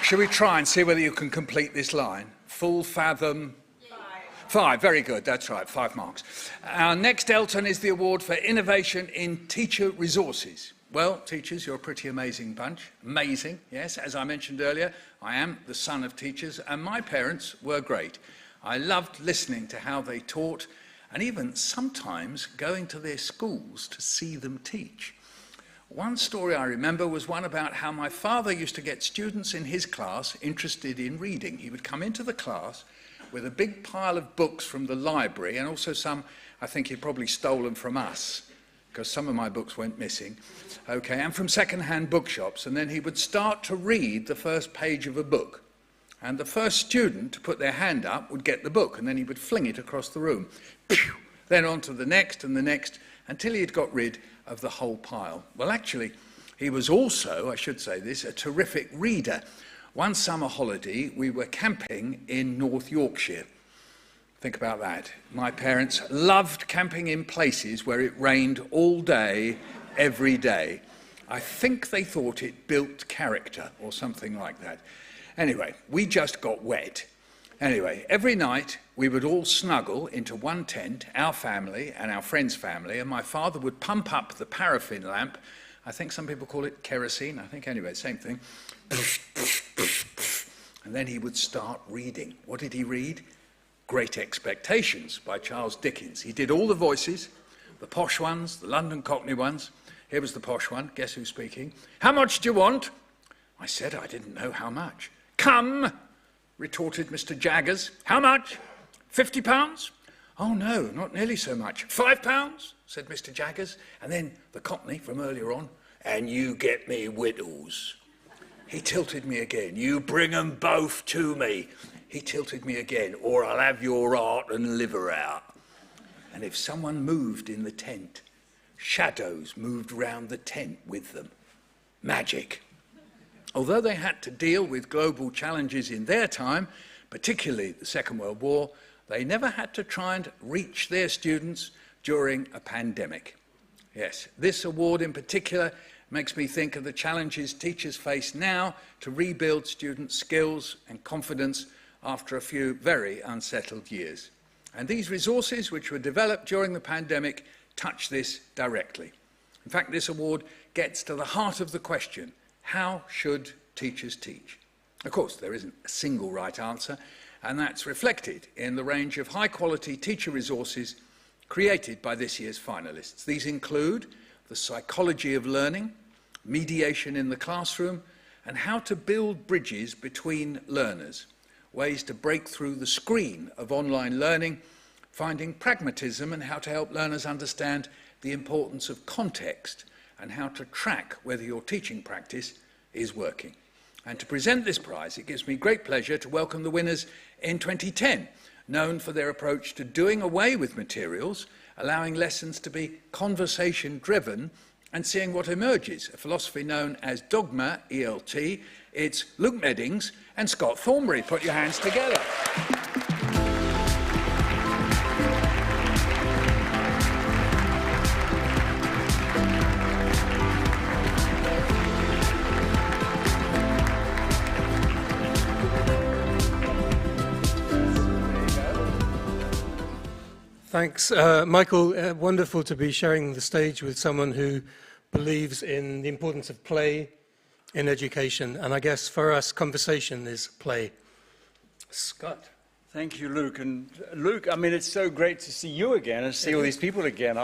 Shall we try and see whether you can complete this line? Full fathom? Five, very good, that's right, 5 marks. Our next Elton is the award for innovation in teacher resources. Well, teachers, you're a pretty amazing bunch. Amazing, yes. As I mentioned earlier, I am the son of teachers, and my parents were great. I loved listening to how they taught, and even sometimes going to their schools to see them teach. One story I remember was one about how my father used to get students in his class interested in reading. He would come into the class with a big pile of books from the library, and also some, I think he'd probably stolen from us, because some of my books went missing, okay, and from second-hand bookshops, and then he would start to read the first page of a book. And the first student to put their hand up would get the book, and then he would fling it across the room. Then on to the next and the next, until he had got rid of the whole pile. Well, actually, he was also, I should say this, a terrific reader. One summer holiday, we were camping in North Yorkshire. Think about that. My parents loved camping in places where it rained all day, every day. I think they thought it built character or something like that. Anyway, we just got wet. Anyway, every night we would all snuggle into one tent, our family and our friend's family, and my father would pump up the paraffin lamp. I think some people call it kerosene. I think anyway, same thing. And then he would start reading. What did he read? Great Expectations by Charles Dickens. He did all the voices, the posh ones, the London Cockney ones. Here was the posh one. Guess who's speaking? How much do you want? I said I didn't know how much. Come, retorted Mr. Jaggers. How much? £50? Oh no, not nearly so much. £5? said Mr. Jaggers. And then the Cockney from earlier on. And you get me whittles. He tilted me again. You bring 'em both to me. He tilted me again, or I'll have your heart and liver out. And if someone moved in the tent, shadows moved round the tent with them. Magic. Although they had to deal with global challenges in their time, particularly the Second World War, they never had to try and reach their students during a pandemic. Yes, this award in particular makes me think of the challenges teachers face now to rebuild students' skills and confidence after a few very unsettled years. And these resources, which were developed during the pandemic, touch this directly. In fact, this award gets to the heart of the question: how should teachers teach? Of course, there isn't a single right answer, and that's reflected in the range of high-quality teacher resources created by this year's finalists. These include the psychology of learning, mediation in the classroom, and how to build bridges between learners, ways to break through the screen of online learning, finding pragmatism and how to help learners understand the importance of context and how to track whether your teaching practice is working. And to present this prize, it gives me great pleasure to welcome the winners in 2010, known for their approach to doing away with materials, allowing lessons to be conversation-driven and seeing what emerges, a philosophy known as Dogma, ELT. It's Luke Meddings and Scott Thornbury. Put your hands together. Thanks, Michael. Wonderful to be sharing the stage with someone who believes in the importance of play in education. And I guess for us, conversation is play. Scott. Thank you, Luke. And Luke, I mean, it's so great to see you again and see all these people again.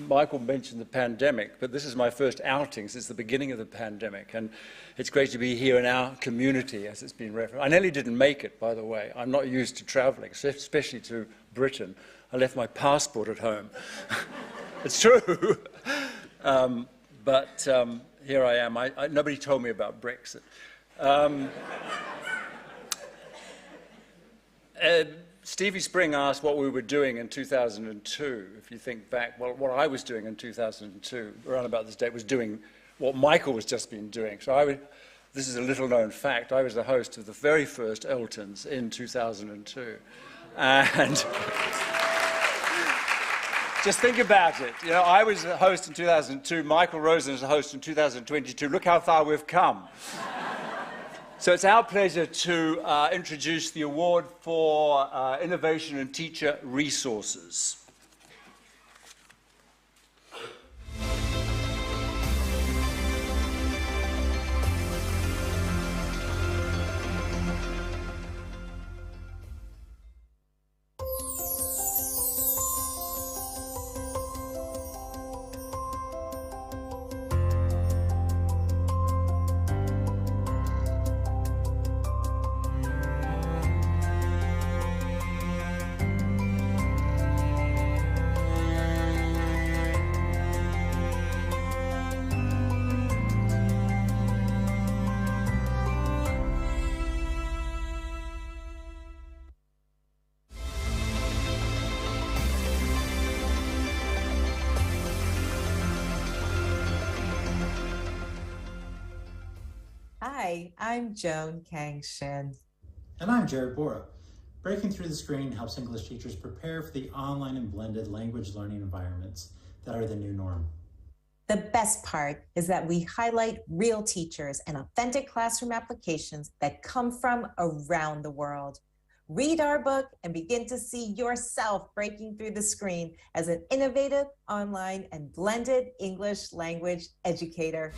Michael mentioned the pandemic, but this is my first outing since the beginning of the pandemic. And it's great to be here in our community, as it's been referenced. I nearly didn't make it, by the way. I'm not used to traveling, especially to Britain. I left my passport at home. It's true. But here I am. Nobody told me about Brexit. Stevie Spring asked what we were doing in 2002. If you think back, well, what I was doing in 2002, around about this date, was doing what Michael was just been doing. So this is a little-known fact. I was the host of the very first ELTons in 2002. And just think about it. You know, I was the host in 2002. Michael Rosen is the host in 2022. Look how far we've come. So it's our pleasure to introduce the award for Innovation in Teacher Resources. Hi, I'm Joan Kang Shin. And I'm Jared Bora. Breaking Through the Screen helps English teachers prepare for the online and blended language learning environments that are the new norm. The best part is that we highlight real teachers and authentic classroom applications that come from around the world. Read our book and begin to see yourself breaking through the screen as an innovative, online, and blended English language educator.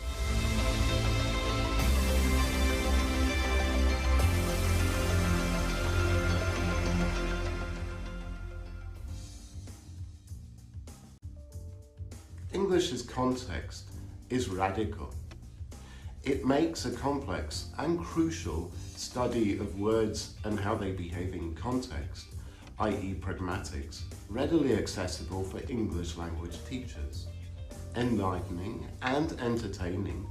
English's context is radical. It makes a complex and crucial study of words and how they behave in context, i.e. pragmatics, readily accessible for English language teachers. Enlightening and entertaining,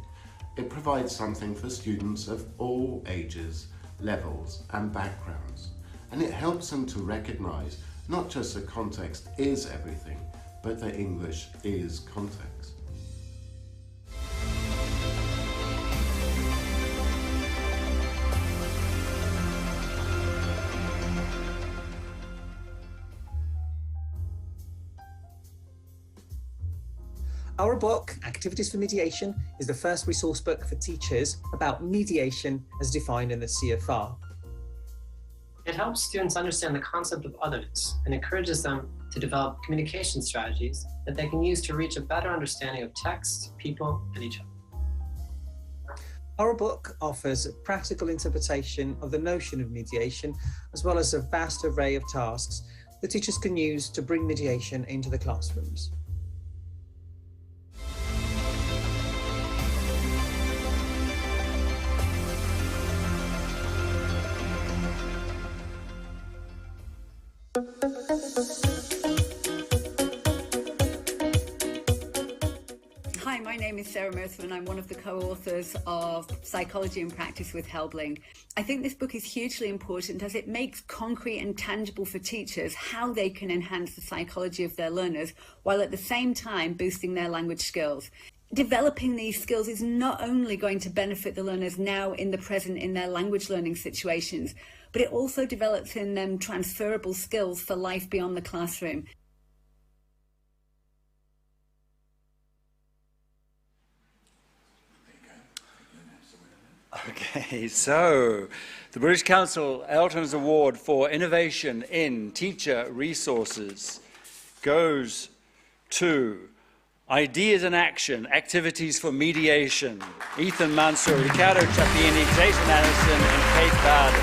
it provides something for students of all ages, levels and backgrounds, and it helps them to recognize not just that context is everything, but that English is context. Our book, Activities for Mediation, is the first resource book for teachers about mediation as defined in the CFR. It helps students understand the concept of otherness and encourages them to develop communication strategies that they can use to reach a better understanding of text, people, and each other. Our book offers a practical interpretation of the notion of mediation, as well as a vast array of tasks that teachers can use to bring mediation into the classrooms. Hi, my name is Sarah Mercer and I'm one of the co-authors of Psychology and Practice with Helbling. I think this book is hugely important as it makes concrete and tangible for teachers how they can enhance the psychology of their learners while at the same time boosting their language skills. Developing these skills is not only going to benefit the learners now in the present in their language learning situations, but it also develops in them transferable skills for life beyond the classroom. Okay, so the British Council ELTons Award for Innovation in Teacher Resources goes to Ideas in Action, Activities for Mediation. Ethan Mansour, Riccardo Ciappini, Jason Anderson, and Kate Bowden.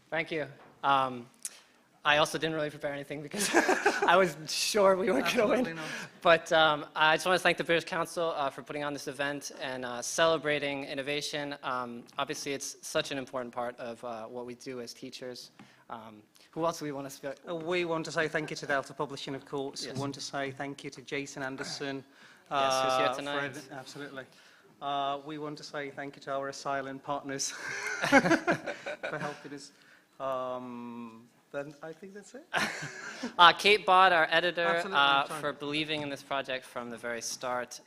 Thank you. I also didn't really prepare anything because I was sure we weren't going to win. Not. But I just want to thank the British Council for putting on this event and celebrating innovation. Obviously, it's such an important part of what we do as teachers. Who else do we want to speak? We want to say thank you to Delta Publishing, of course. Yes. We want to say thank you to Jason Anderson. Yes, who's here tonight. Absolutely. We want to say thank you to our asylum partners for helping us. Then I think that's it. Kate Bott, our editor, Absolutely. for believing in this project from the very start.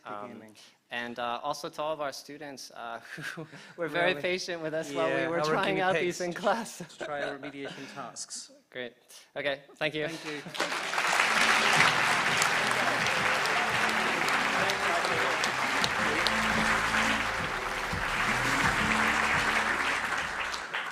And also to all of our students who were very patient with us while we were trying out these in class. To try our remediation tasks. Great. Okay, thank you. Thank you.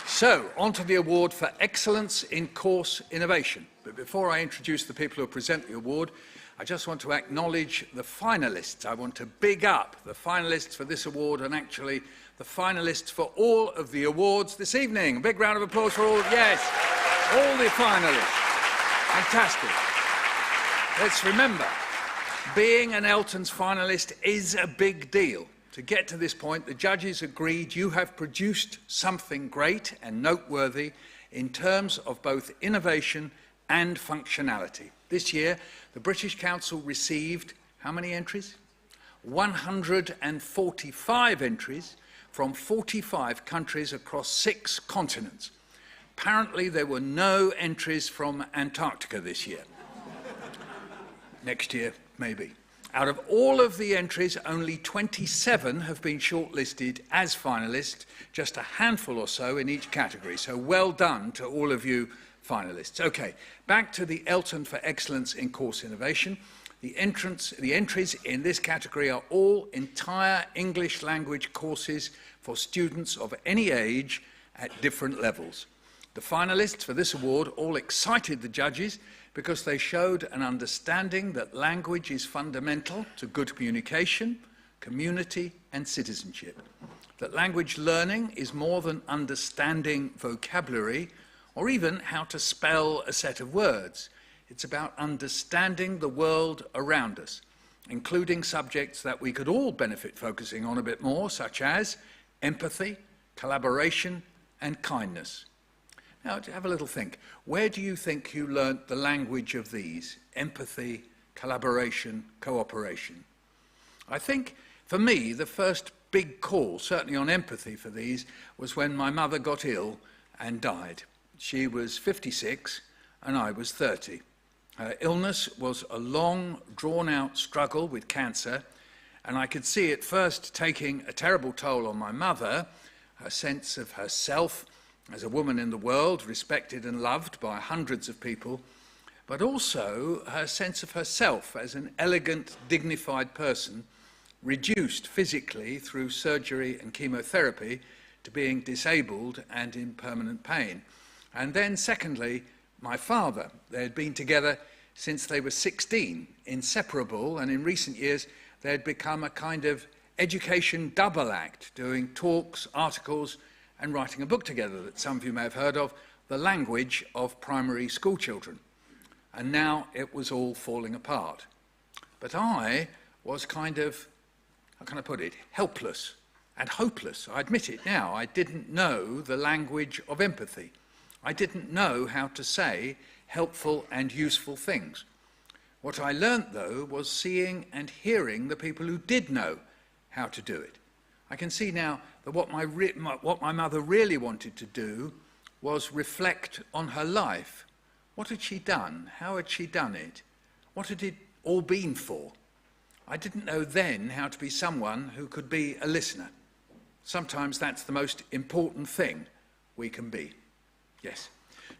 So, on to the award for Excellence in Course Innovation. But before I introduce the people who present the award, I just want to acknowledge the finalists. I want to big up the finalists for this award and actually the finalists for all of the awards this evening. A big round of applause for all, yes, all the finalists. Fantastic. Let's remember, being an ELTons finalist is a big deal. To get to this point, the judges agreed you have produced something great and noteworthy in terms of both innovation and functionality. This year, the British Council received how many entries? 145 entries from 45 countries across 6 continents. Apparently, there were no entries from Antarctica this year. Next year, maybe. Out of all of the entries, only 27 have been shortlisted as finalists, just a handful or so in each category. So well done to all of you finalists. Okay, back to the ELTon for Excellence in Course Innovation. The entries in this category are all entire English language courses for students of any age at different levels. The finalists for this award all excited the judges because they showed an understanding that language is fundamental to good communication, community, and citizenship. That language learning is more than understanding vocabulary or even how to spell a set of words. It's about understanding the world around us, including subjects that we could all benefit focusing on a bit more, such as empathy, collaboration, and kindness. Now, to have a little think. Where do you think you learnt the language of these? Empathy, collaboration, cooperation. I think, for me, the first big call, certainly on empathy for these, was when my mother got ill and died. She was 56 and I was 30. Her illness was a long, drawn-out struggle with cancer, and I could see it first taking a terrible toll on my mother, her sense of herself as a woman in the world, respected and loved by hundreds of people, but also her sense of herself as an elegant, dignified person, reduced physically through surgery and chemotherapy to being disabled and in permanent pain. And then, secondly, my father. They had been together since they were 16, inseparable, and in recent years they had become a kind of education double act, doing talks, articles, and writing a book together that some of you may have heard of, The Language of Primary School Children. And now it was all falling apart. But I was kind of, how can I put it, helpless and hopeless. I admit it now. I didn't know the language of empathy. I didn't know how to say helpful and useful things. What I learnt, though, was seeing and hearing the people who did know how to do it. I can see now that what my mother really wanted to do was reflect on her life. What had she done? How had she done it? What had it all been for? I didn't know then how to be someone who could be a listener. Sometimes that's the most important thing we can be. Yes.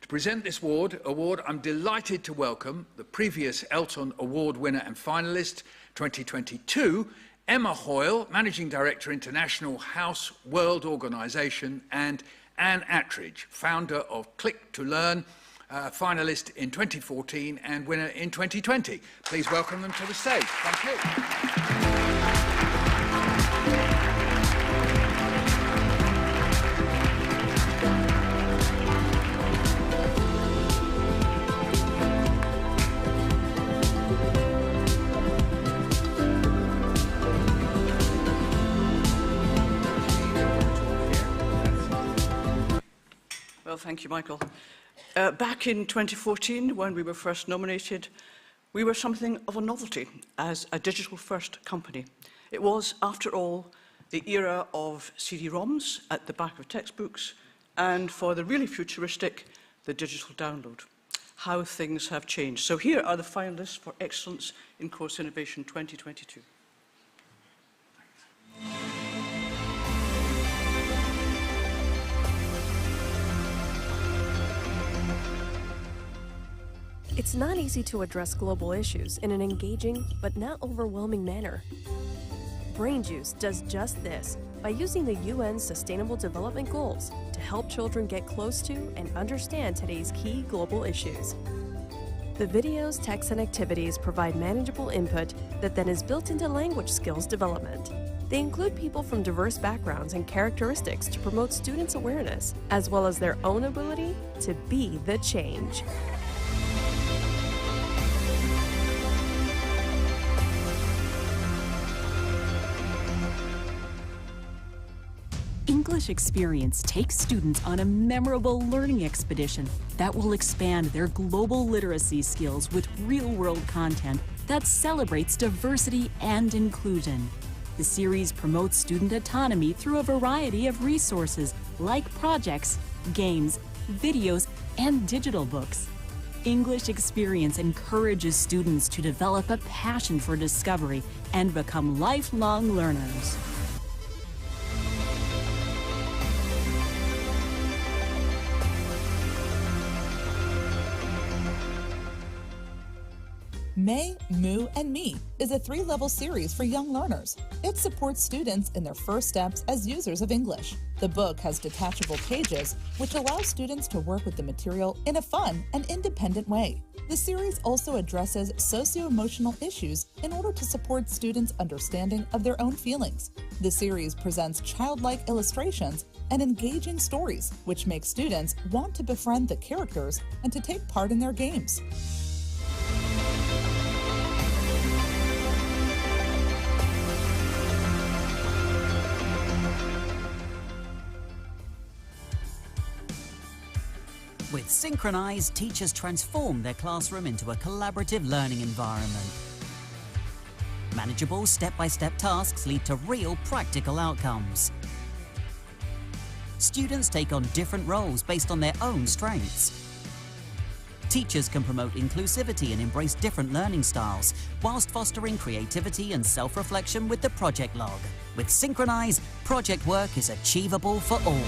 To present this award, I'm delighted to welcome the previous Elton Award winner and finalist 2022, Emma Hoyle, Managing Director, International House World Organisation, and Anne Attridge, founder of Click to Learn, finalist in 2014 and winner in 2020. Please welcome them to the stage. Thank you. Well, thank you, Michael. Back in 2014, when we were first nominated, we were something of a novelty as a digital-first company. It was, after all, the era of CD-ROMs at the back of textbooks, and for the really futuristic, the digital download. How things have changed. So here are the finalists for Excellence in Course Innovation 2022. It's not easy to address global issues in an engaging but not overwhelming manner. Brain Juice does just this by using the UN's Sustainable Development Goals to help children get close to and understand today's key global issues. The videos, texts, and activities provide manageable input that then is built into language skills development. They include people from diverse backgrounds and characteristics to promote students' awareness, as well as their own ability to be the change. English Experience takes students on a memorable learning expedition that will expand their global literacy skills with real-world content that celebrates diversity and inclusion. The series promotes student autonomy through a variety of resources like projects, games, videos, and digital books. English Experience encourages students to develop a passion for discovery and become lifelong learners. May, Moo, and Me is a 3-level series for young learners. It supports students in their first steps as users of English. The book has detachable pages, which allow students to work with the material in a fun and independent way. The series also addresses socio-emotional issues in order to support students' understanding of their own feelings. The series presents childlike illustrations and engaging stories, which make students want to befriend the characters and to take part in their games. With Synchronize, teachers transform their classroom into a collaborative learning environment. Manageable step-by-step tasks lead to real practical outcomes. Students take on different roles based on their own strengths. Teachers can promote inclusivity and embrace different learning styles, whilst fostering creativity and self-reflection with the project log. With Synchronize, project work is achievable for all.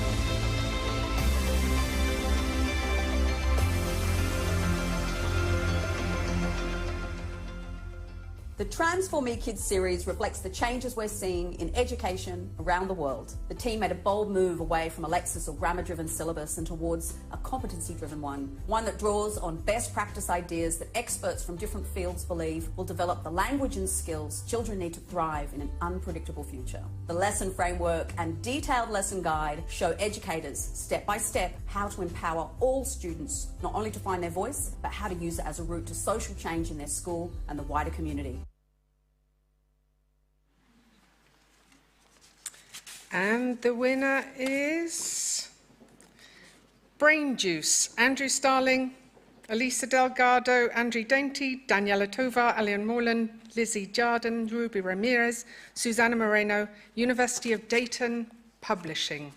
The Transform eKids series reflects the changes we're seeing in education around the world. The team made a bold move away from a Lexis or grammar-driven syllabus and towards a competency-driven one that draws on best practice ideas that experts from different fields believe will develop the language and skills children need to thrive in an unpredictable future. The lesson framework and detailed lesson guide show educators, step by step, how to empower all students, not only to find their voice, but how to use it as a route to social change in their school and the wider community. And the winner is Brain Juice, Andrew Starling, Elisa Delgado, Andrew Dainty, Daniela Tovar, Alian Moreland, Lizzie Jardin, Ruby Ramirez, Susanna Moreno, University of Dayton Publishing.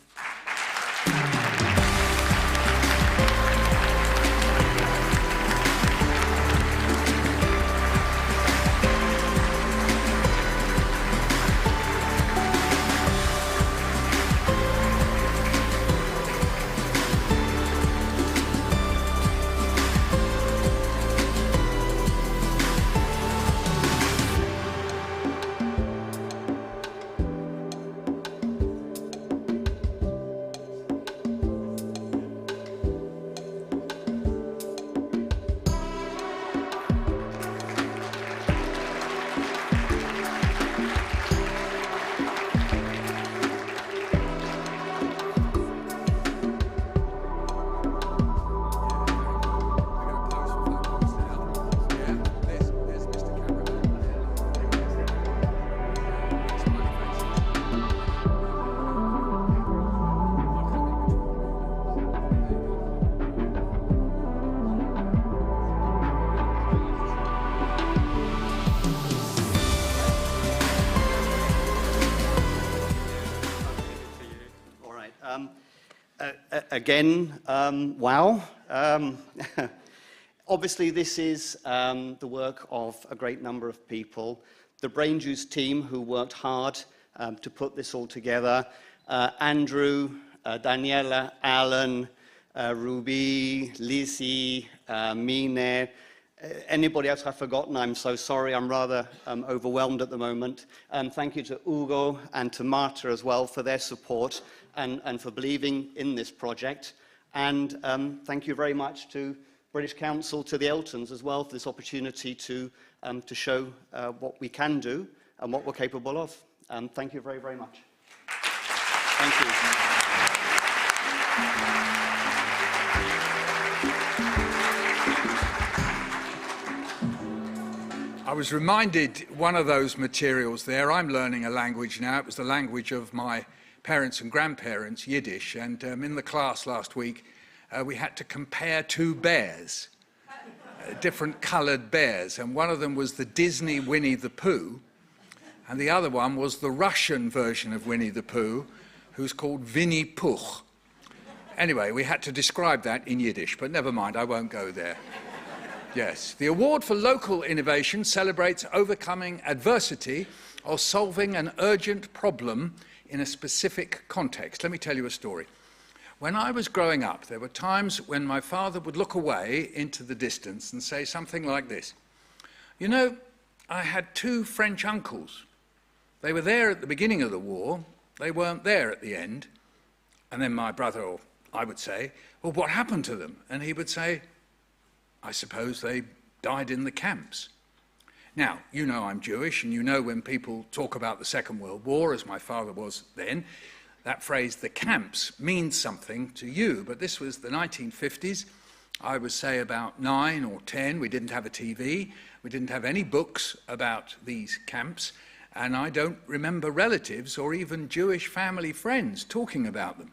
Again, wow. Obviously, this is the work of a great number of people. The Brain Juice team who worked hard to put this all together. Andrew, Daniela, Alan, Ruby, Lizzie, Mine. Anybody else I've forgotten, I'm so sorry. I'm rather overwhelmed at the moment. Thank you to Ugo and to Marta as well for their support and for believing in this project. And thank you very much to British Council, to the ELTons as well for this opportunity to show what we can do and what we're capable of. Thank you very, very much. Thank you. I was reminded one of those materials there. I'm learning a language now. It was the language of my parents and grandparents, Yiddish, and in the class last week we had to compare two bears, different coloured bears, and one of them was the Disney Winnie the Pooh, and the other one was the Russian version of Winnie the Pooh, who's called Winnie Puch. Anyway, we had to describe that in Yiddish, but never mind, I won't go there. Yes, the award for local innovation celebrates overcoming adversity or solving an urgent problem in a specific context. Let me tell you a story. When I was growing up, there were times when my father would look away into the distance and say something like this: You know, I had 2 French uncles. They were there at the beginning of the war. They weren't there at the end. And then my brother, or I would say, well, what happened to them? And he would say, I suppose they died in the camps. Now, you know I'm Jewish, and you know when people talk about the Second World War, as my father was then, that phrase, the camps, means something to you. But this was the 1950s. I would say about 9 or 10. We didn't have a TV. We didn't have any books about these camps. And I don't remember relatives or even Jewish family friends talking about them.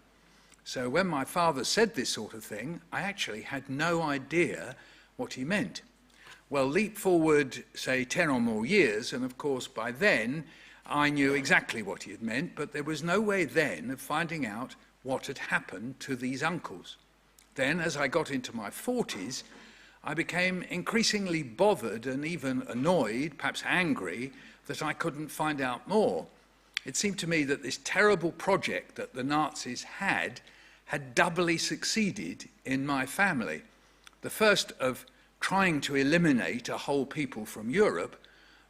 So when my father said this sort of thing, I actually had no idea what he meant. Well, leap forward, say, 10 or more years, and of course by then I knew exactly what he had meant, but there was no way then of finding out what had happened to these uncles. Then, as I got into my 40s, I became increasingly bothered and even annoyed, perhaps angry, that I couldn't find out more. It seemed to me that this terrible project that the Nazis had doubly succeeded in my family. The first of trying to eliminate a whole people from Europe,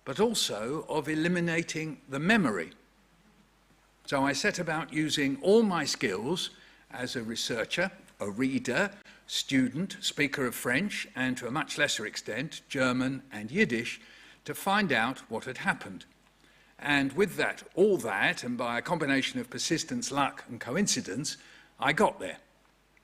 but also of eliminating the memory. So I set about using all my skills as a researcher, a reader, student, speaker of French, and to a much lesser extent, German and Yiddish, to find out what had happened. And with that, all that, and by a combination of persistence, luck, and coincidence, I got there.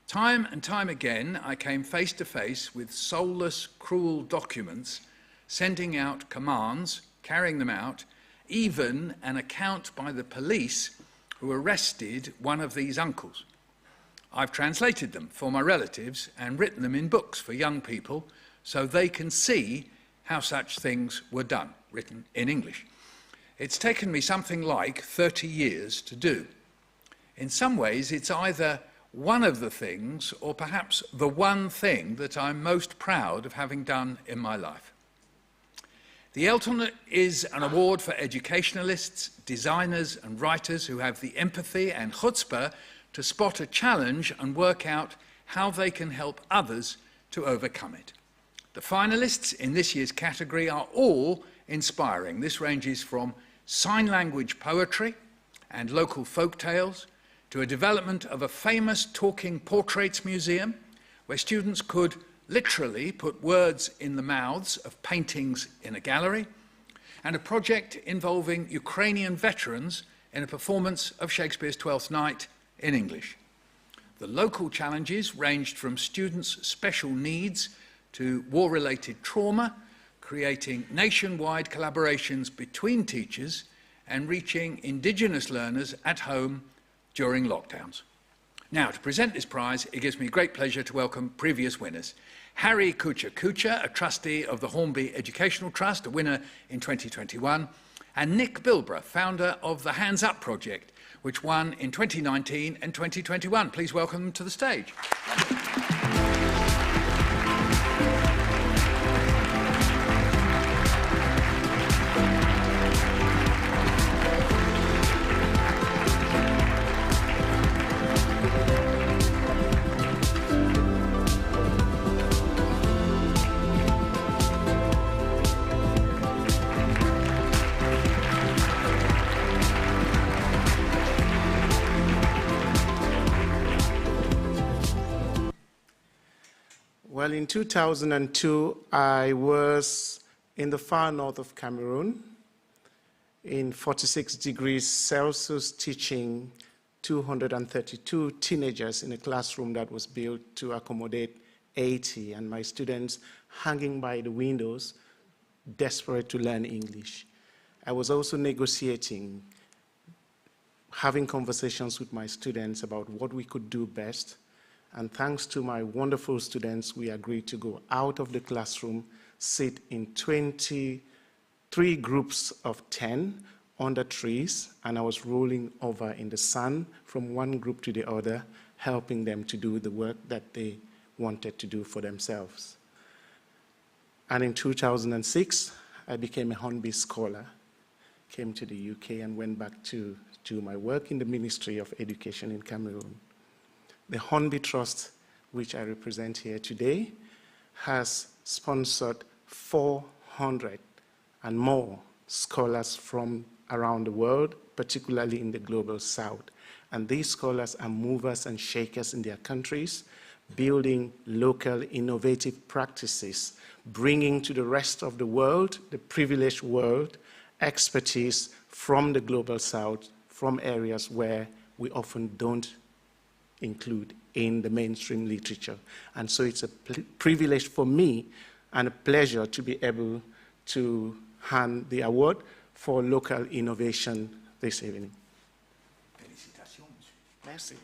Time and time again, I came face to face with soulless, cruel documents, sending out commands, carrying them out, even an account by the police who arrested one of these uncles. I've translated them for my relatives and written them in books for young people so they can see how such things were done, written in English. It's taken me something like 30 years to do. In some ways, it's either one of the things, or perhaps the one thing that I'm most proud of having done in my life. The ELTon is an award for educationalists, designers and writers who have the empathy and chutzpah to spot a challenge and work out how they can help others to overcome it. The finalists in this year's category are all inspiring. This ranges from sign language poetry and local folk tales to a development of a famous talking portraits museum where students could literally put words in the mouths of paintings in a gallery, and a project involving Ukrainian veterans in a performance of Shakespeare's Twelfth Night in English. The local challenges ranged from students' special needs to war-related trauma, creating nationwide collaborations between teachers and reaching Indigenous learners at home during lockdowns. Now, to present this prize, it gives me great pleasure to welcome previous winners. Harry Kucha, a trustee of the Hornby Educational Trust, a winner in 2021, and Nick Bilborough, founder of the Hands Up project, which won in 2019 and 2021. Please welcome them to the stage. Well, in 2002, I was in the far north of Cameroon in 46 degrees Celsius teaching 232 teenagers in a classroom that was built to accommodate 80, and my students hanging by the windows, desperate to learn English. I was also negotiating, having conversations with my students about what we could do best. And thanks to my wonderful students, we agreed to go out of the classroom, sit in 23 groups of 10 under trees, and I was rolling over in the sun from one group to the other, helping them to do the work that they wanted to do for themselves. And in 2006, I became a Hornby scholar, came to the UK and went back to do my work in the Ministry of Education in Cameroon. The Hornby Trust, which I represent here today, has sponsored 400 100 and more scholars from around the world, particularly in the global south. And these scholars are movers and shakers in their countries, building local innovative practices, bringing to the rest of the world, the privileged world, expertise from the global south, from areas where we often don't include in the mainstream literature. And so it's a privilege for me and a pleasure to be able to hand the award for local innovation this evening. Felicitations. Merci.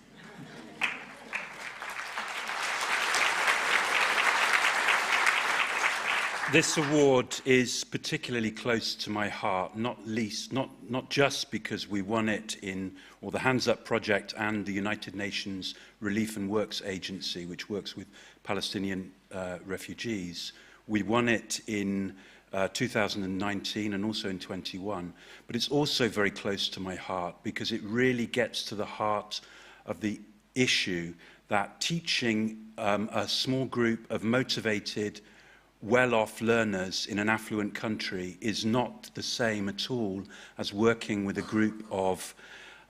This award is particularly close to my heart, not just because we won it in, or the Hands Up Project and the United Nations Relief and Works Agency, which works with Palestinian refugees. We won it in 2019 and also in 21, but it's also very close to my heart because it really gets to the heart of the issue that teaching a small group of motivated, well-off learners in an affluent country is not the same at all as working with a group of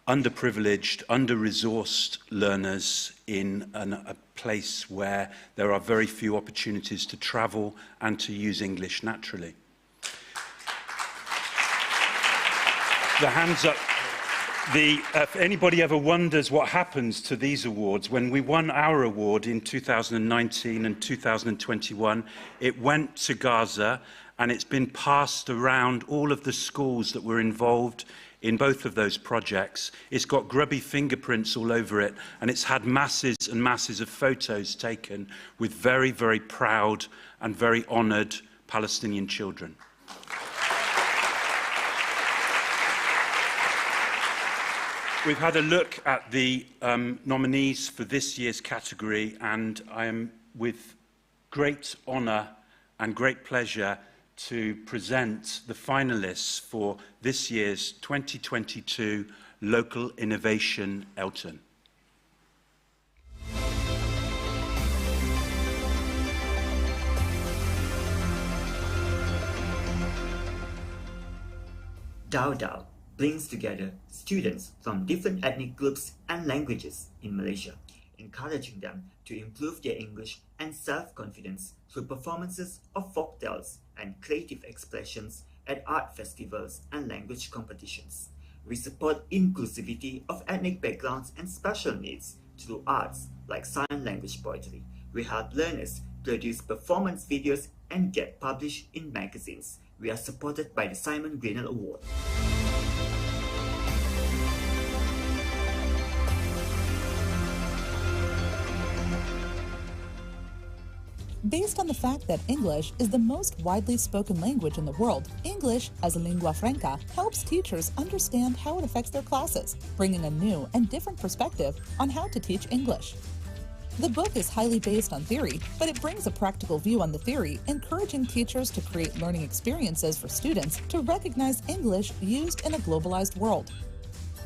underprivileged, under-resourced learners in a place where there are very few opportunities to travel and to use English naturally. The Hands Up. If anybody ever wonders what happens to these awards, when we won our award in 2019 and 2021, it went to Gaza and it's been passed around all of the schools that were involved in both of those projects. It's got grubby fingerprints all over it, and it's had masses and masses of photos taken with very, very proud and very honoured Palestinian children. We've had a look at the nominees for this year's category, and I am with great honour and great pleasure to present the finalists for this year's 2022 Local Innovation ELTon. Dao brings together students from different ethnic groups and languages in Malaysia, encouraging them to improve their English and self-confidence through performances of folk tales and creative expressions at art festivals and language competitions. We support inclusivity of ethnic backgrounds and special needs through arts like sign language poetry. We help learners produce performance videos and get published in magazines. We are supported by the Simon Greenall Award. Based on the fact that English is the most widely spoken language in the world, English as a lingua franca helps teachers understand how it affects their classes, bringing a new and different perspective on how to teach English. The book is highly based on theory, but it brings a practical view on the theory, encouraging teachers to create learning experiences for students to recognize English used in a globalized world.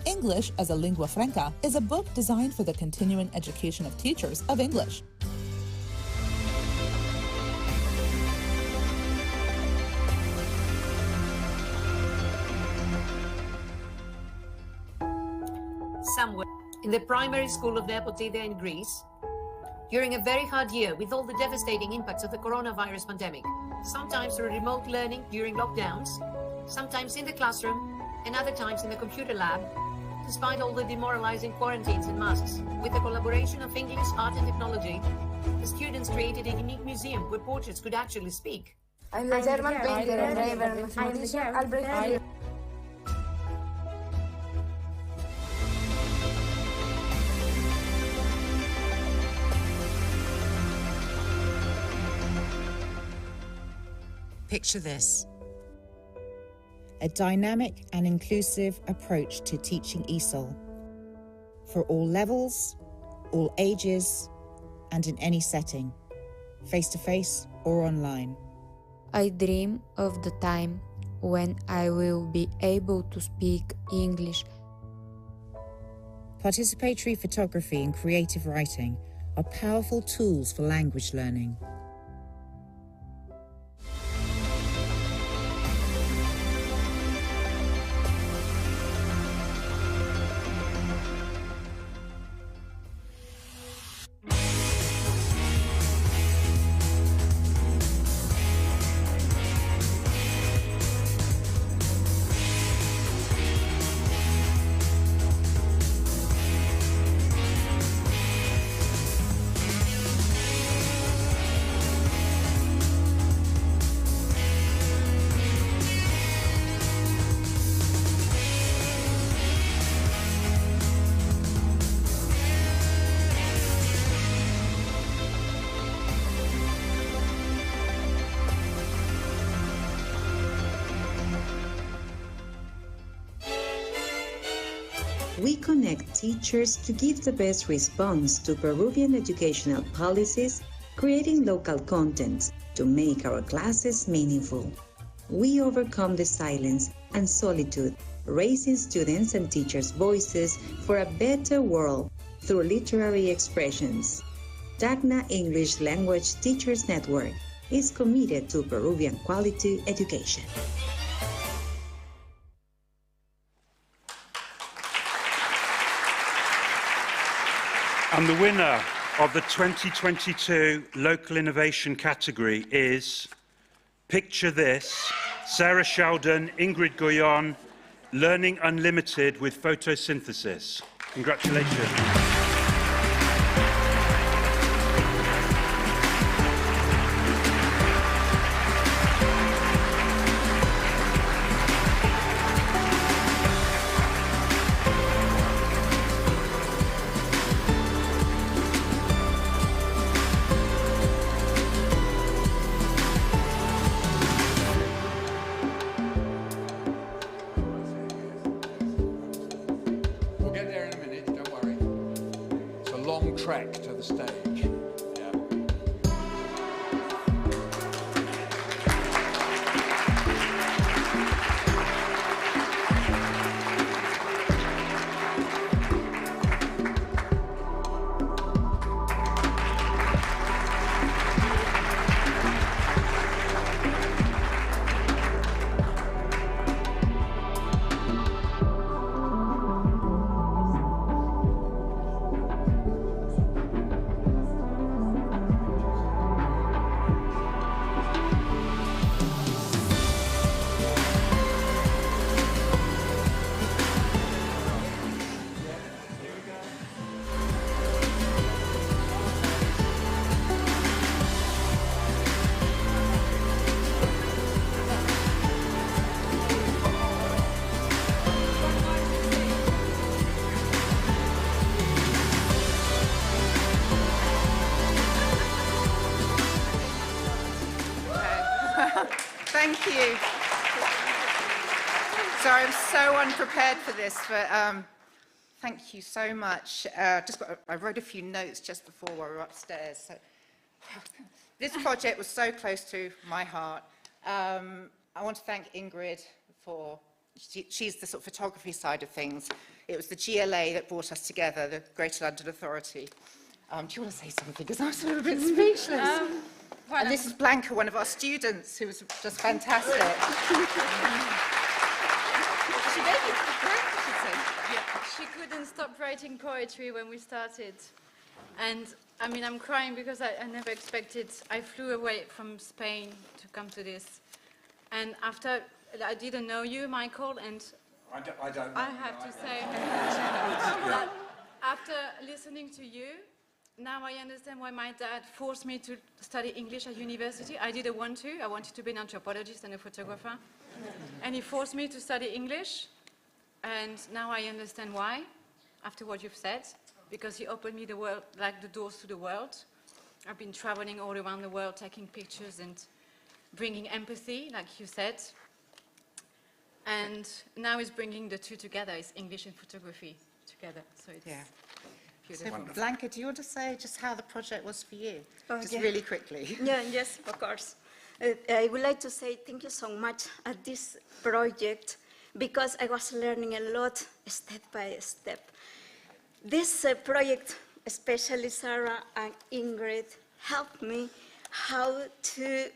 English as a lingua franca is a book designed for the continuing education of teachers of English. Somewhere in the primary school of Nepotida in Greece, during a very hard year with all the devastating impacts of the coronavirus pandemic, sometimes through remote learning during lockdowns, sometimes in the classroom, and other times in the computer lab, despite all the demoralizing quarantines and masks, with the collaboration of English, art and technology, the students created a unique museum where portraits could actually speak. I'm a German painter and driver, mathematician Albrecht. Picture this: a dynamic and inclusive approach to teaching ESOL for all levels, all ages, and in any setting, face-to-face or online. I dream of the time when I will be able to speak English. Participatory photography and creative writing are powerful tools for language learning. we connect teachers to give the best response to Peruvian educational policies, creating local content to make our classes meaningful. We overcome the silence and solitude, raising students and teachers' voices for a better world through literary expressions. Dogma English Language Teachers Network is committed to Peruvian quality education. And the winner of the 2022 Local Innovation category is, picture this, Sarah Sheldon, Ingrid Guyon, Learning Unlimited with Photosynthesis. Congratulations. Trek to the stage. Thank you. Sorry, I'm so unprepared for this, but thank you so much. I wrote a few notes just before we were upstairs. So, this project was so close to my heart. I want to thank Ingrid for, she's the sort of photography side of things. It was the GLA that brought us together, the Greater London Authority. Do you want to say something? Because I'm sort of a bit speechless. And this is Blanca, one of our students, who was just fantastic. She couldn't stop writing poetry when we started. And I mean, I'm crying because I never expected. I flew away from Spain to come to this. And after, I didn't know you, Michael, and I don't know. I have to say that after listening to you, now I understand why my dad forced me to study English at university. I didn't want to. I wanted to be an anthropologist and a photographer. And he forced me to study English. And now I understand why, after what you've said, because he opened me the world, like the doors to the world. I've been traveling all around the world, taking pictures and bringing empathy, like you said. And now he's bringing the two together. It's English and photography together. So it's beautiful. So, Blanca, do you want to say just how the project was for you? Just really quickly. Yes, of course. I would like to say thank you so much at this project, because I was learning a lot step by step. This project, especially Sarah and Ingrid, helped me how to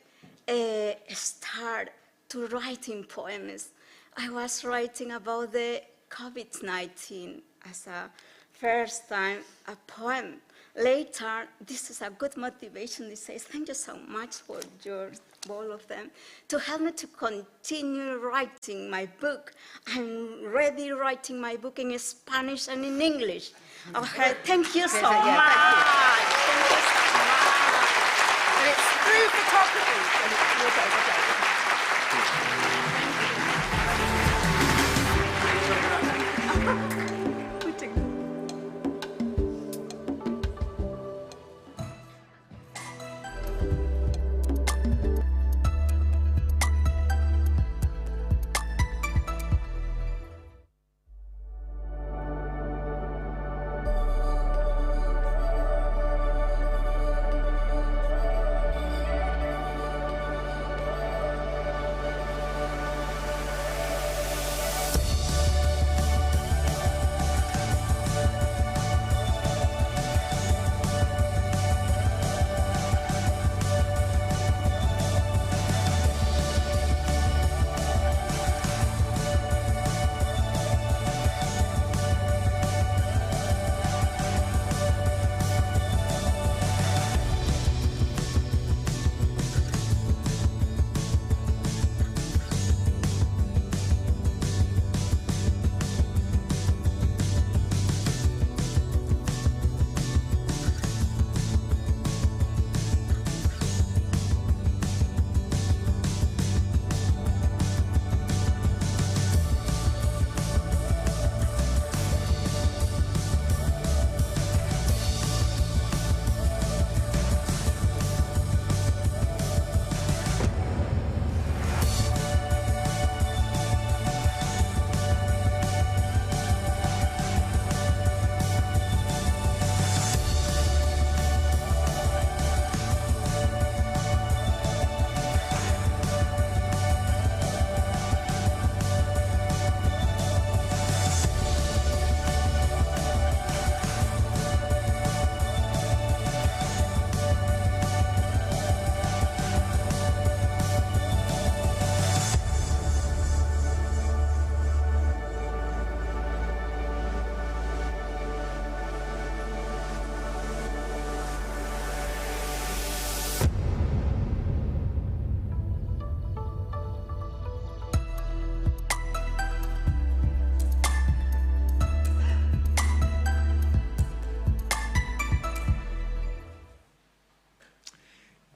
start to writing poems. I was writing about the COVID-19 as a first time a poem. Later, this is a good motivation. It says, thank you so much for all of them, to help me to continue writing my book. I'm ready writing my book in Spanish and in English. Okay, thank you so much. Thank you so much. And it's through photography.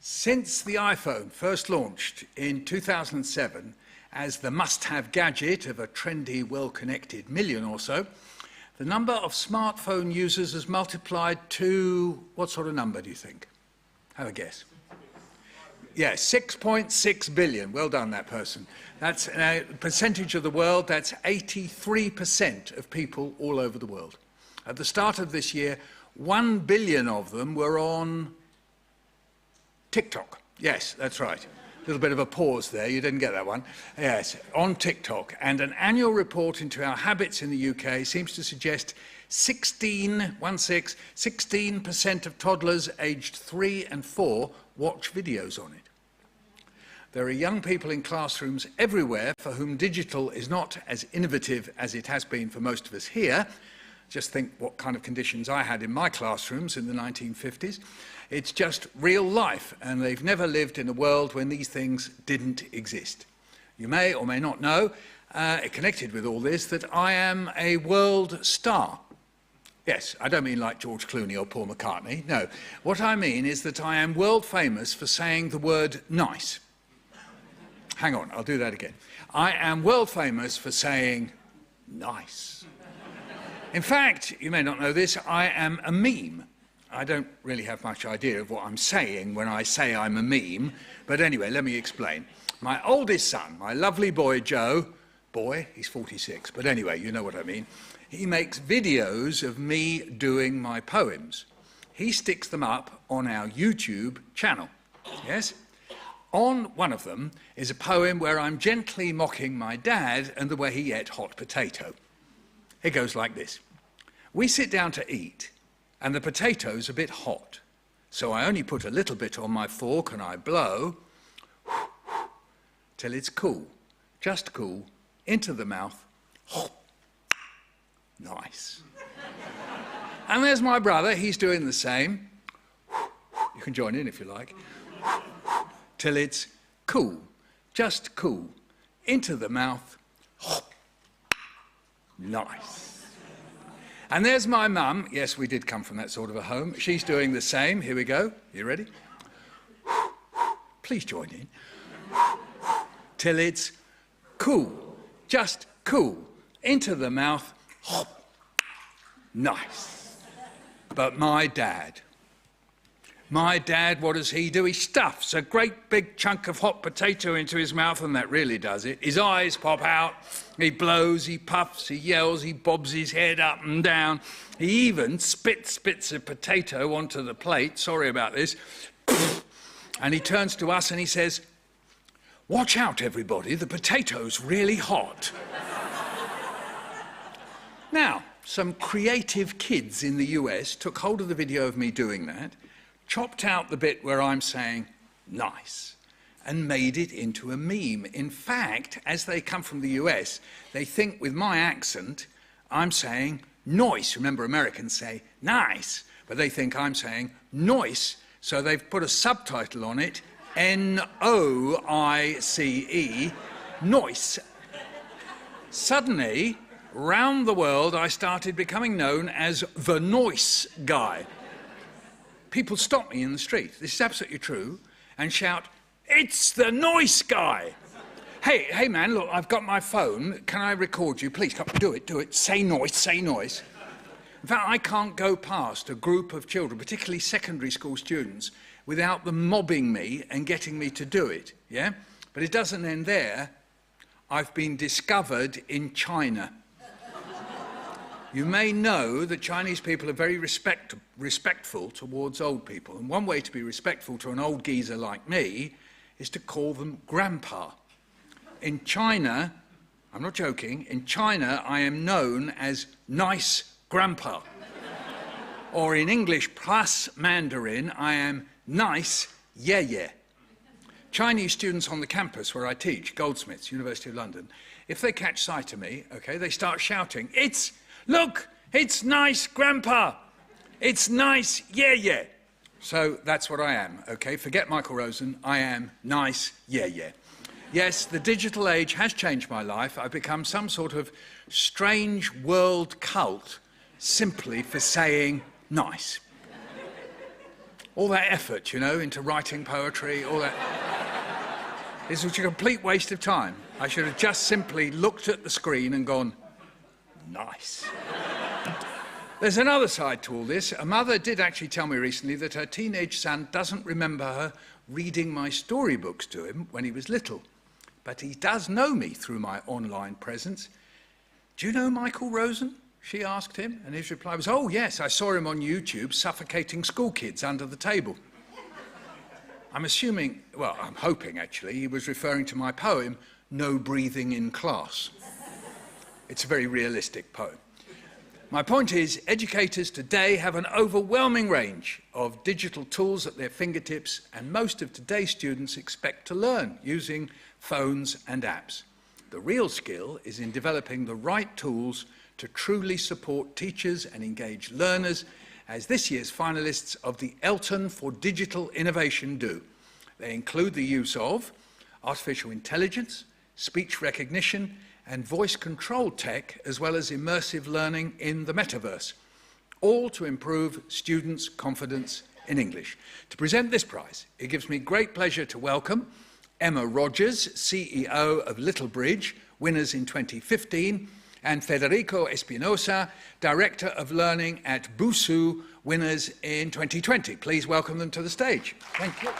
Since the iPhone first launched in 2007 as the must-have gadget of a trendy, well-connected million or so, the number of smartphone users has multiplied to what sort of number do you think? Have a guess. Yeah, 6.6 billion. Well done, that person. That's a percentage of the world, that's 83% of people all over the world. At the start of this year, 1 billion of them were on TikTok. Yes, that's right. A little bit of a pause there, you didn't get that one. Yes, on TikTok. And an annual report into our habits in the UK seems to suggest 16% of toddlers aged 3 and 4 watch videos on it. There are young people in classrooms everywhere for whom digital is not as innovative as it has been for most of us here. Just think what kind of conditions I had in my classrooms in the 1950s. It's just real life, and they've never lived in a world when these things didn't exist. You may or may not know, connected with all this, that I am a world star. Yes, I don't mean like George Clooney or Paul McCartney, no. What I mean is that I am world famous for saying the word nice. Hang on, I'll do that again. I am world famous for saying nice. In fact, you may not know this, I am a meme. I don't really have much idea of what I'm saying when I say I'm a meme, but anyway, let me explain. My oldest son, my lovely boy Joe, he's 46, but anyway, you know what I mean, he makes videos of me doing my poems. He sticks them up on our YouTube channel, yes? On one of them is a poem where I'm gently mocking my dad and the way he ate hot potato. It goes like this. We sit down to eat, and the potato's a bit hot, so I only put a little bit on my fork and I blow till it's cool, just cool, into the mouth. Nice. And there's my brother, he's doing the same. You can join in if you like. Till it's cool, just cool, into the mouth. Nice. And there's my mum. Yes, we did come from that sort of a home. She's doing the same. Here we go. You ready? Please join in. Till it's cool, just cool, into the mouth. Nice. But my dad, what does he do? He stuffs a great big chunk of hot potato into his mouth, and that really does it. His eyes pop out, he blows, he puffs, he yells, he bobs his head up and down. He even spits bits of potato onto the plate, sorry about this, and he turns to us and he says, "Watch out, everybody, the potato's really hot." Now, some creative kids in the US took hold of the video of me doing that, chopped out the bit where I'm saying nice, and made it into a meme. In fact, as they come from the US, they think with my accent, I'm saying noise. Remember, Americans say nice, but they think I'm saying noise, so they've put a subtitle on it, N-O-I-C-E, noise. Suddenly, round the world, I started becoming known as the noise guy. People stop me in the street, this is absolutely true, and shout, "It's the noise guy!" Hey man, look, I've got my phone, can I record you? Please, come, do it, say noise, say noise. In fact, I can't go past a group of children, particularly secondary school students, without them mobbing me and getting me to do it, yeah? But it doesn't end there. I've been discovered in China. You may know that Chinese people are very respectful towards old people, and one way to be respectful to an old geezer like me is to call them grandpa. In China, I'm not joking, in China I am known as nice grandpa. Or in English plus Mandarin, I am nice yeah. Chinese students on the campus where I teach, Goldsmiths, University of London, if they catch sight of me, okay, they start shouting, "Look, it's nice grandpa, it's nice yeah." So that's what I am, okay? Forget Michael Rosen, I am nice yeah. Yes, the digital age has changed my life. I've become some sort of strange world cult simply for saying nice. All that effort, you know, into writing poetry, all that. This was a complete waste of time. I should have just simply looked at the screen and gone, nice. There's another side to all this. A mother did actually tell me recently that her teenage son doesn't remember her reading my storybooks to him when he was little. But he does know me through my online presence. Do you know Michael Rosen? She asked him, and his reply was, oh yes, I saw him on YouTube suffocating school kids under the table. I'm assuming, well, I'm hoping actually, he was referring to my poem, No Breathing in Class. It's a very realistic poem. My point is, educators today have an overwhelming range of digital tools at their fingertips, and most of today's students expect to learn using phones and apps. The real skill is in developing the right tools to truly support teachers and engage learners, as this year's finalists of the ELTons for Digital Innovation do. They include the use of artificial intelligence, speech recognition, and voice-controlled tech, as well as immersive learning in the metaverse, all to improve students' confidence in English. To present this prize, it gives me great pleasure to welcome Emma Rogers, CEO of Littlebridge, winners in 2015, and Federico Espinosa, Director of Learning at Busu, winners in 2020. Please welcome them to the stage. Thank you.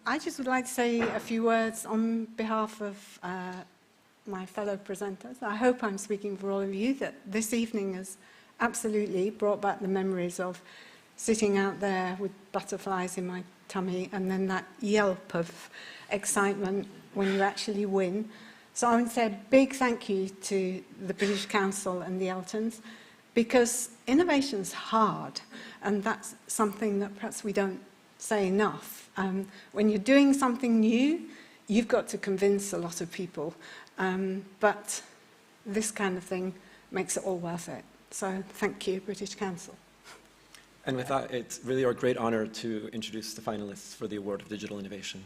I just would like to say a few words on behalf of my fellow presenters. I hope I'm speaking for all of you that this evening has absolutely brought back the memories of sitting out there with butterflies in my tummy and then that yelp of excitement when you actually win. So I want to say a big thank you to the British Council and the ELTons, because innovation's hard, and that's something that perhaps we don't say enough. When you're doing something new, you've got to convince a lot of people, but this kind of thing makes it all worth it. So thank you, British Council. And with that, it's really our great honour to introduce the finalists for the Award of Digital Innovation.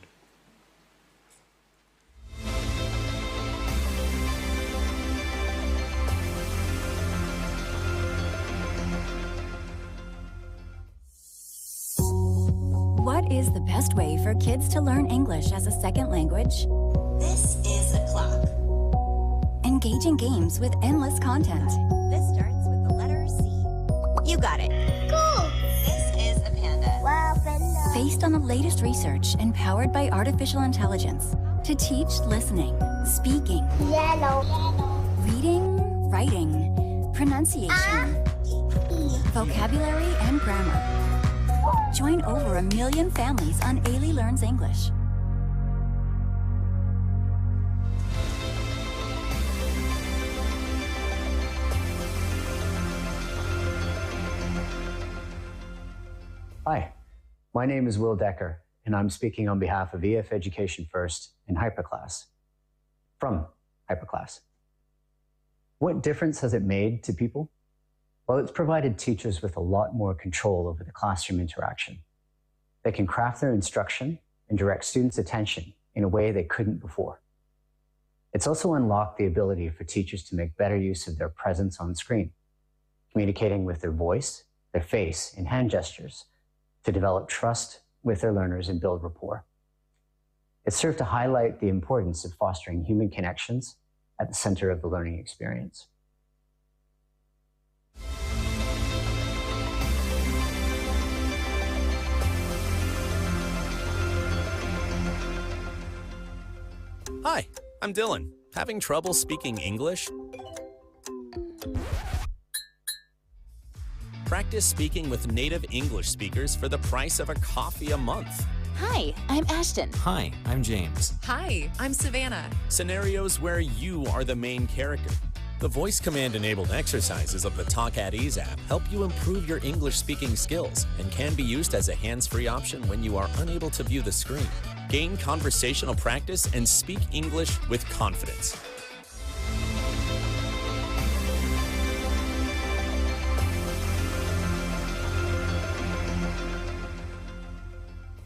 What is the best way for kids to learn English as a second language? This is a clock. Engaging games with endless content. This starts with the letter C. You got it. Cool. This is a panda. Wow, panda. Based on the latest research and powered by artificial intelligence to teach listening, speaking, Yellow. reading, writing, pronunciation, vocabulary, and grammar. Join over 1 million families on Ailey Learns English. Hi, my name is Will Decker, and I'm speaking on behalf of EF Education First and Hyperclass. From Hyperclass. What difference has it made to people? Well, it's provided teachers with a lot more control over the classroom interaction. They can craft their instruction and direct students' attention in a way they couldn't before. It's also unlocked the ability for teachers to make better use of their presence on screen, communicating with their voice, their face, and hand gestures to develop trust with their learners and build rapport. It served to highlight the importance of fostering human connections at the center of the learning experience. Hi, I'm Dylan. Having trouble speaking English? Practice speaking with native English speakers for the price of a coffee a month. Hi, I'm Ashton. Hi, I'm James. Hi, I'm Savannah. Scenarios where you are the main character. The voice command-enabled exercises of the Talk at Ease app help you improve your English speaking skills and can be used as a hands-free option when you are unable to view the screen. gain conversational practice, and speak English with confidence.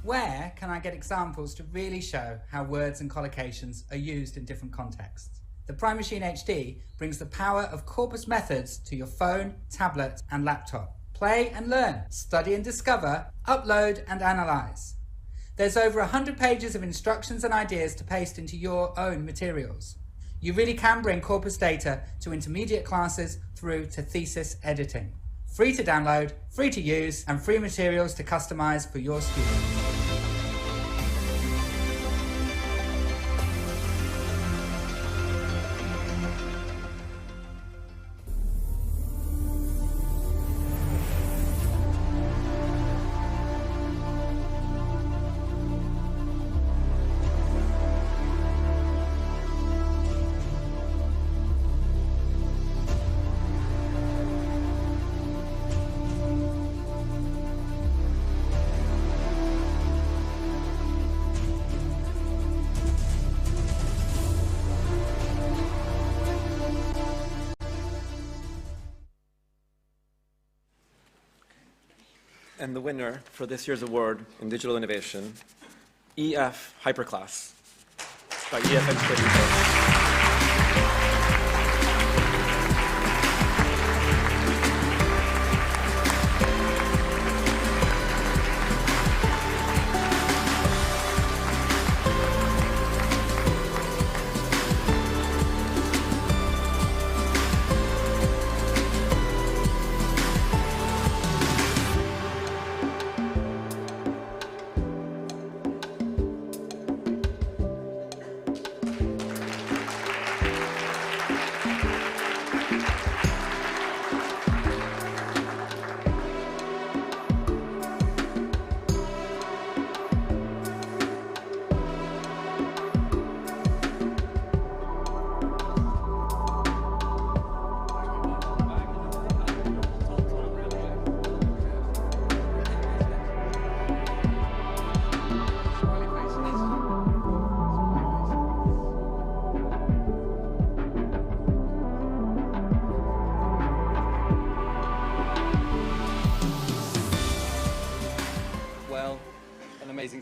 Where can I get examples to really show how words and collocations are used in different contexts? The Prime Machine HD brings the power of corpus methods to your phone, tablet, and laptop. Play and learn, study and discover, upload and analyze. There's over 100 pages of instructions and ideas to paste into your own materials. You really can bring corpus data to intermediate classes through to thesis editing. Free to download, free to use, and free materials to customize for your students. And the winner for this year's award in digital innovation, EF Hyperclass by EF Education First.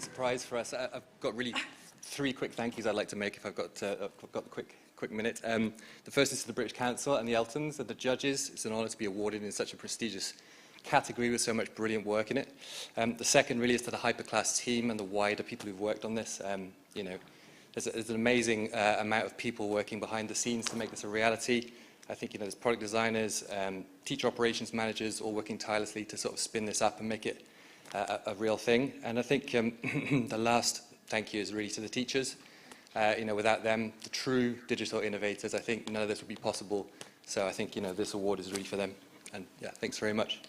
Surprise for us. I've got really three quick thank yous I'd like to make if I've got the quick minute. The first is to the British Council and the ELTons and the judges. It's an honour to be awarded in such a prestigious category with so much brilliant work in it. The second really is to the Hyperclass team and the wider people who've worked on this. You know, there's an amazing amount of people working behind the scenes to make this a reality. I think, you know, there's product designers, teacher operations managers, all working tirelessly to sort of spin this up and make it a real thing. And I think the last thank you is really to the teachers. You know, without them, the true digital innovators, I think none of this would be possible. So I think, you know, this award is really for them. And yeah, thanks very much.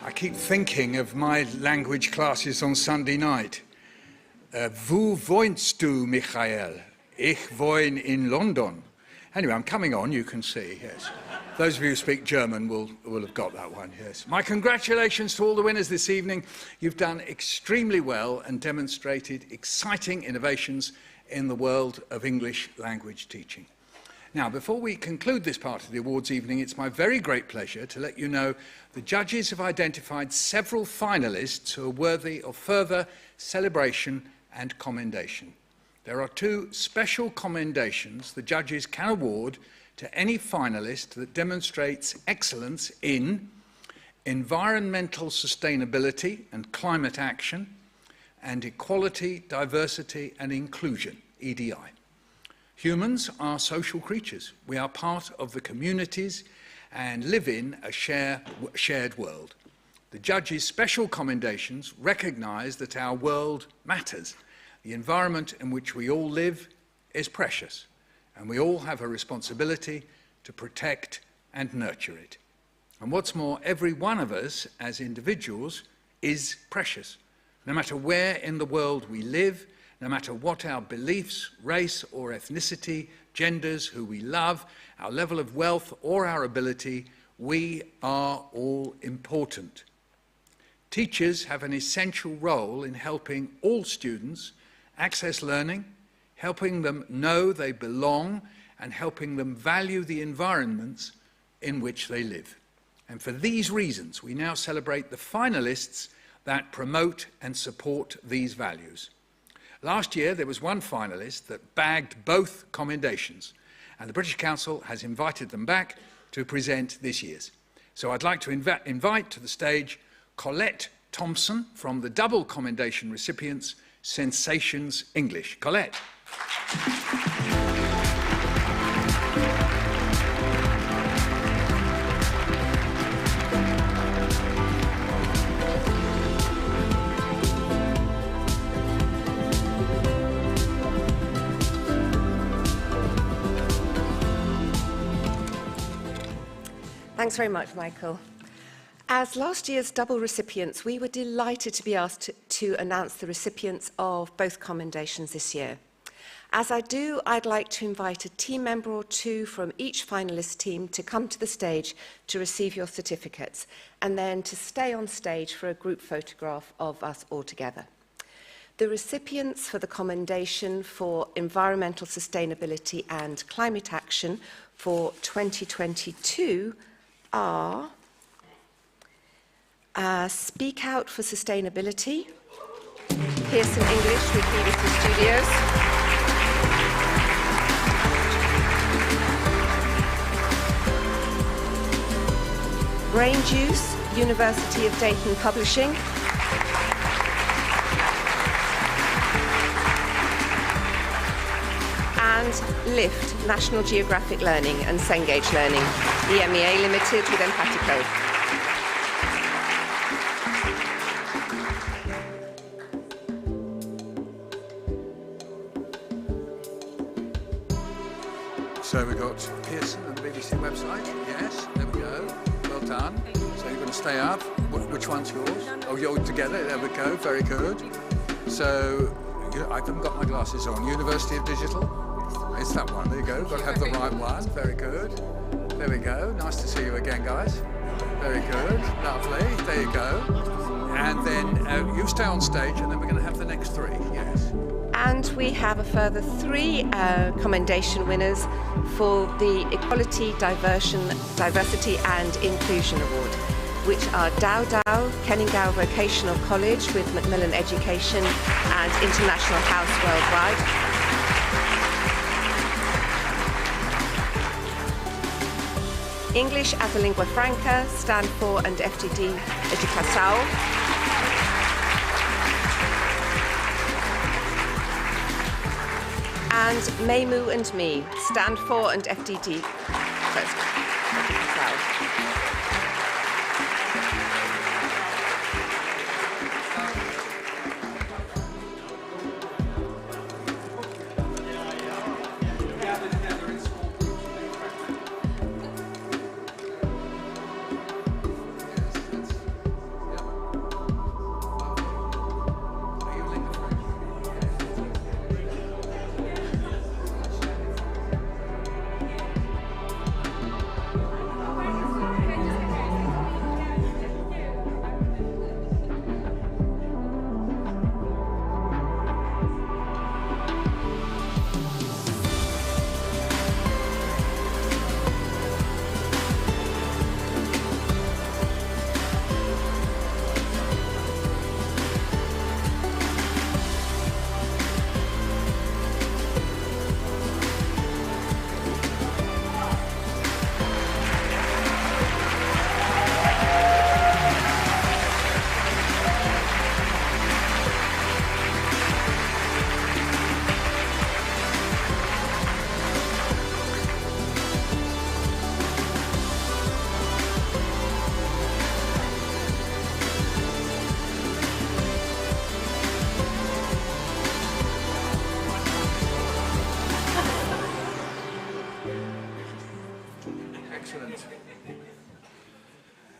I keep thinking of my language classes on Sunday night. Wo wohnst du, Michael? Ich wohne in London. Anyway, I'm coming on, you can see, yes. Those of you who speak German will have got that one, yes. My congratulations to all the winners this evening. You've done extremely well and demonstrated exciting innovations in the world of English language teaching. Now, before we conclude this part of the awards evening, it's my very great pleasure to let you know the judges have identified several finalists who are worthy of further celebration and commendation. There are two special commendations the judges can award to any finalist that demonstrates excellence in environmental sustainability and climate action, and equality, diversity and inclusion, EDI. Humans are social creatures. We are part of the communities and live in a shared world. The judges' special commendations recognise that our world matters. The environment in which we all live is precious, and we all have a responsibility to protect and nurture it. And what's more, every one of us as individuals is precious. No matter where in the world we live, no matter what our beliefs, race or ethnicity, genders, who we love, our level of wealth or our ability, we are all important. Teachers have an essential role in helping all students access learning, helping them know they belong, and helping them value the environments in which they live. And for these reasons, we now celebrate the finalists that promote and support these values. Last year, there was one finalist that bagged both commendations, and the British Council has invited them back to present this year's. So I'd like to invite to the stage Colette Thompson from the double commendation recipients, Sensations English. Colette. Thanks very much, Michael. As last year's double recipients, we were delighted to be asked to announce the recipients of both commendations this year. As I do, I'd like to invite a team member or two from each finalist team to come to the stage to receive your certificates, and then to stay on stage for a group photograph of us all together. The recipients for the commendation for environmental sustainability and climate action for 2022 are Speak Out for Sustainability, Pearson English with BBC Studios, Brain Juice, University of Dayton Publishing, and LIFT, National Geographic Learning and Cengage Learning, EMEA Limited with Empatico. So we've got Pearson and the BBC website. Yes, there we go. Well done. So you're going to stay up. Which one's yours? Oh, you're together. There we go. Very good. So I haven't got my glasses on. University of Digital. It's that one. There you go. Got to have the right one. Very good. There we go. Nice to see you again, guys. Very good. Lovely. There you go. And then you stay on stage, and then we're going to have the next three. Yes. And we have a further 3 commendation winners for the Equality, Diversity and Inclusion Award, which are Dow Dow, Kenningow Vocational College with Macmillan Education and International House Worldwide. English as a Lingua Franca, Stanford and FTD Educação. And Meimu and Me, Stand For and FDD.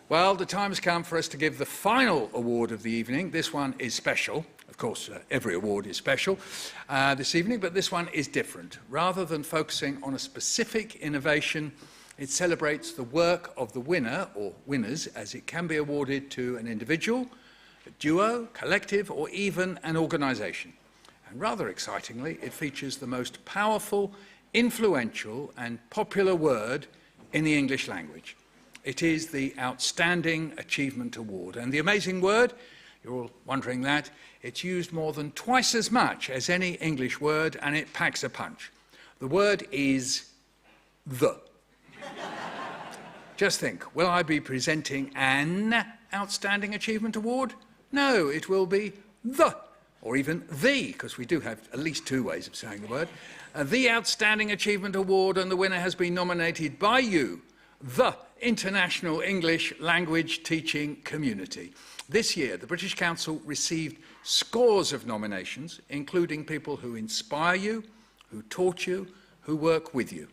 Well, the time has come for us to give the final award of the evening. This one is special. Of course, every award is special this evening, but this one is different. Rather than focusing on a specific innovation, it celebrates the work of the winner, or winners, as it can be awarded to an individual, a duo, collective, or even an organisation. And rather excitingly, it features the most powerful, influential, and popular word in the English language. It is the Outstanding Achievement Award. And the amazing word, you're all wondering that, it's used more than twice as much as any English word, and it packs a punch. The word is the. Just think, will I be presenting an Outstanding Achievement Award? No, it will be the, or even the, because we do have at least two ways of saying the word. The Outstanding Achievement Award, and the winner has been nominated by you, the International English Language Teaching Community. This year, the British Council received scores of nominations, including people who inspire you, who taught you, who work with you.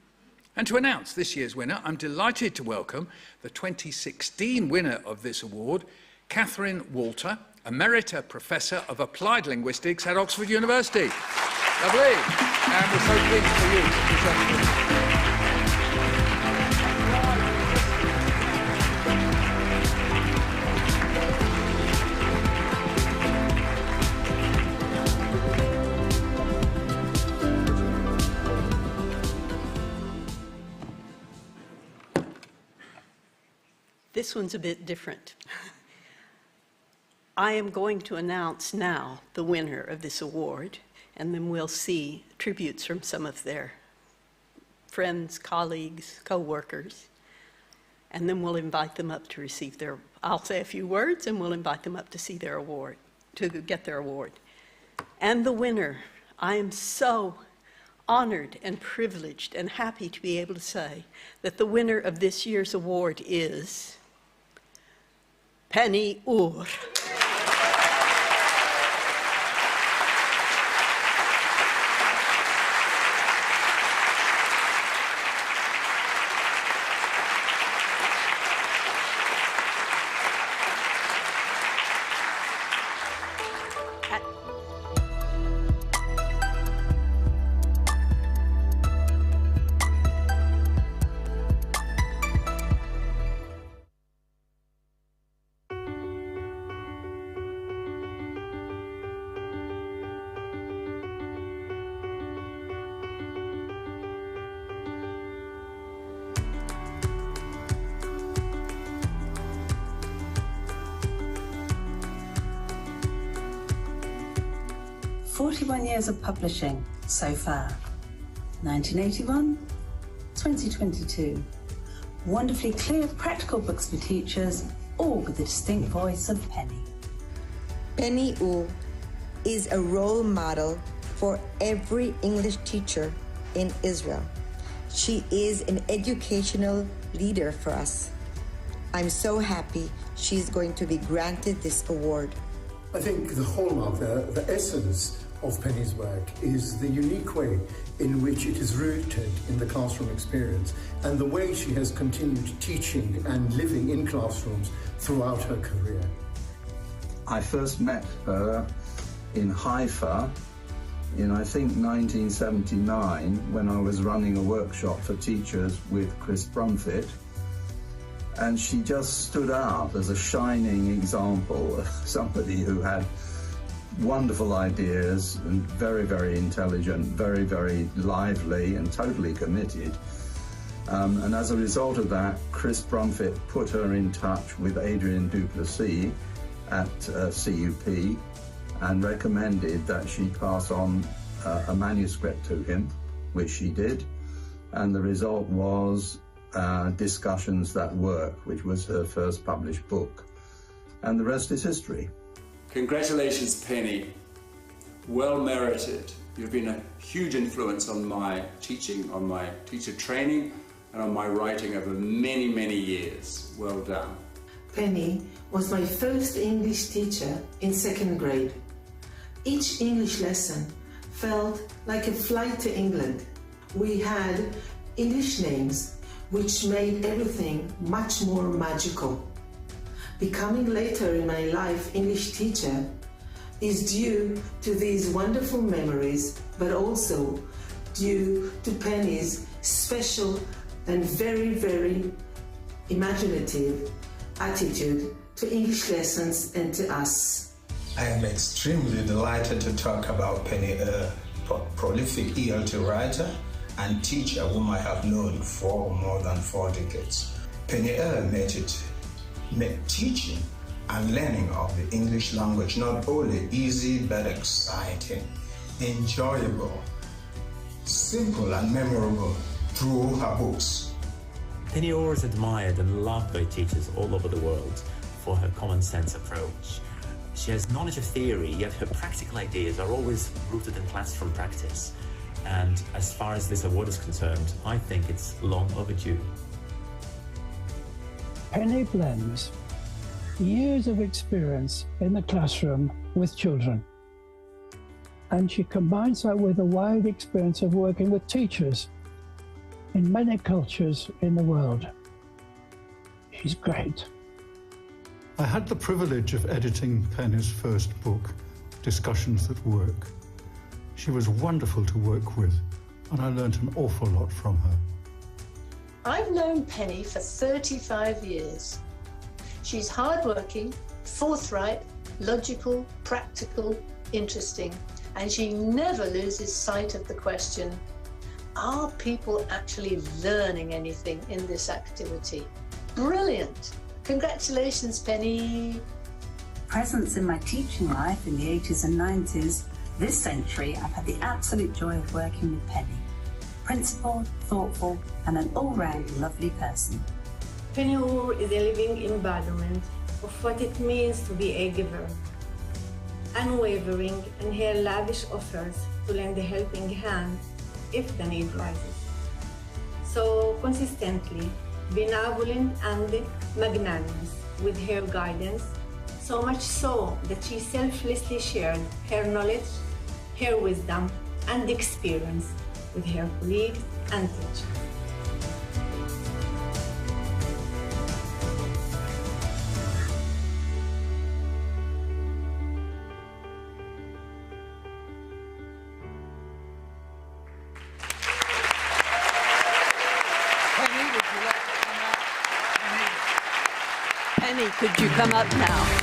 And to announce this year's winner, I'm delighted to welcome the 2016 winner of this award, Catherine Walter, Emerita Professor of Applied Linguistics at Oxford University. Lovely. And we're so pleased for you to present this. This one's a bit different. I am going to announce now the winner of this award, and then we'll see tributes from some of their friends, colleagues, co-workers, and then we'll invite them up to receive their, I'll say a few words, and we'll invite them up to see their award, to get their award. And the winner, I am so honored and privileged and happy to be able to say that the winner of this year's award is Penny Ur. Years of publishing so far. 1981, 2022. Wonderfully clear, practical books for teachers, all with the distinct voice of Penny. Penny Wu is a role model for every English teacher in Israel. She is an educational leader for us. I'm so happy she's going to be granted this award. I think the hallmark, the essence of Penny's work is the unique way in which it is rooted in the classroom experience and the way she has continued teaching and living in classrooms throughout her career. I first met her in Haifa in, I think, 1979 when I was running a workshop for teachers with Chris Brumfitt, and she just stood out as a shining example of somebody who had wonderful ideas and very, very intelligent, very, very lively and totally committed. And as a result of that, Chris Brumfitt put her in touch with Adrian Duplessis at CUP and recommended that she pass on a manuscript to him, which she did. And the result was Discussions That Work, which was her first published book. And the rest is history. Congratulations, Penny. Well merited. You've been a huge influence on my teaching, on my teacher training, and on my writing over many, many years. Well done. Penny was my first English teacher in second grade. Each English lesson felt like a flight to England. We had English names, which made everything much more magical. Becoming later in my life English teacher is due to these wonderful memories, but also due to Penny's special and very, very imaginative attitude to English lessons and to us. I am extremely delighted to talk about Penny prolific ELT writer and teacher whom I have known for more than 4 decades. Penny made teaching and learning of the English language not only easy but exciting, enjoyable, simple and memorable through her books. Penny always admired and loved great teachers all over the world for her common sense approach. She has knowledge of theory, yet her practical ideas are always rooted in classroom practice. And as far as this award is concerned, I think it's long overdue. Penny blends years of experience in the classroom with children, and she combines that with a wide experience of working with teachers in many cultures in the world. She's great. I had the privilege of editing Penny's first book, Discussions at Work. She was wonderful to work with, and I learnt an awful lot from her. I've known Penny for 35 years. She's hardworking, forthright, logical, practical, interesting, and she never loses sight of the question, are people actually learning anything in this activity? Brilliant! Congratulations, Penny. Presence in my teaching life in the 80s and 90s, this century I've had the absolute joy of working with Penny. Principled, thoughtful, and an all-round lovely person. Penny is a living embodiment of what it means to be a giver. Unwavering in her lavish offers to lend a helping hand if the need rises. So consistently, benevolent and magnanimous with her guidance, so much so that she selflessly shared her knowledge, her wisdom, and experience with her colleagues and teachers. Penny, could you come up now?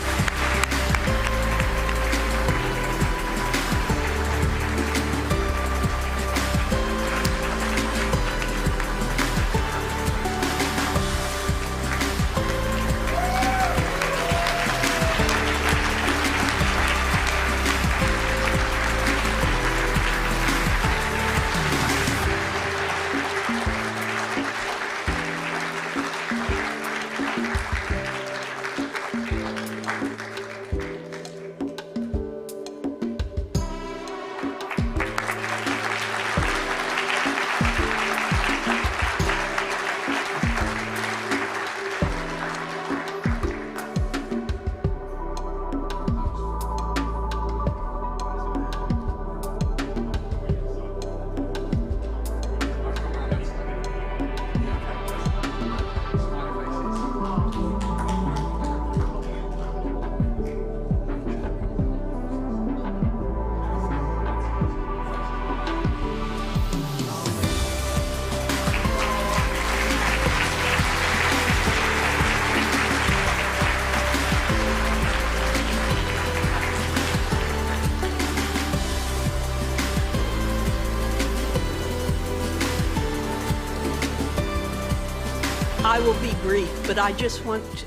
I will be brief, but I just want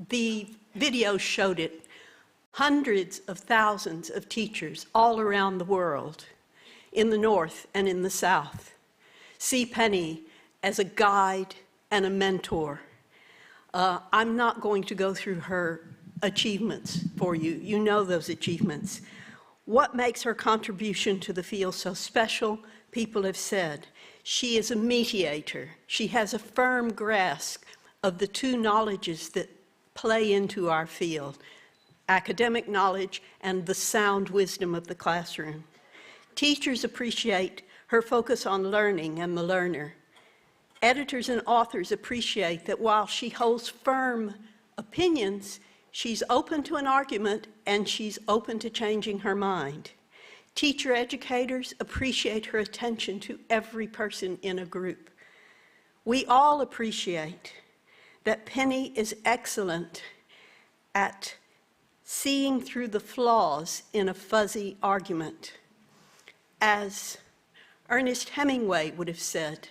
the video showed it. Hundreds of thousands of teachers all around the world, in the North and in the South, see Penny as a guide and a mentor. I'm not going to go through her achievements for you. You know those achievements. What makes her contribution to the field so special? People have said she is a mediator. She has a firm grasp of the two knowledges that play into our field, academic knowledge and the sound wisdom of the classroom. Teachers appreciate her focus on learning and the learner. Editors and authors appreciate that while she holds firm opinions, she's open to an argument and she's open to changing her mind. Teacher educators appreciate her attention to every person in a group. We all appreciate that Penny is excellent at seeing through the flaws in a fuzzy argument. As Ernest Hemingway would have said,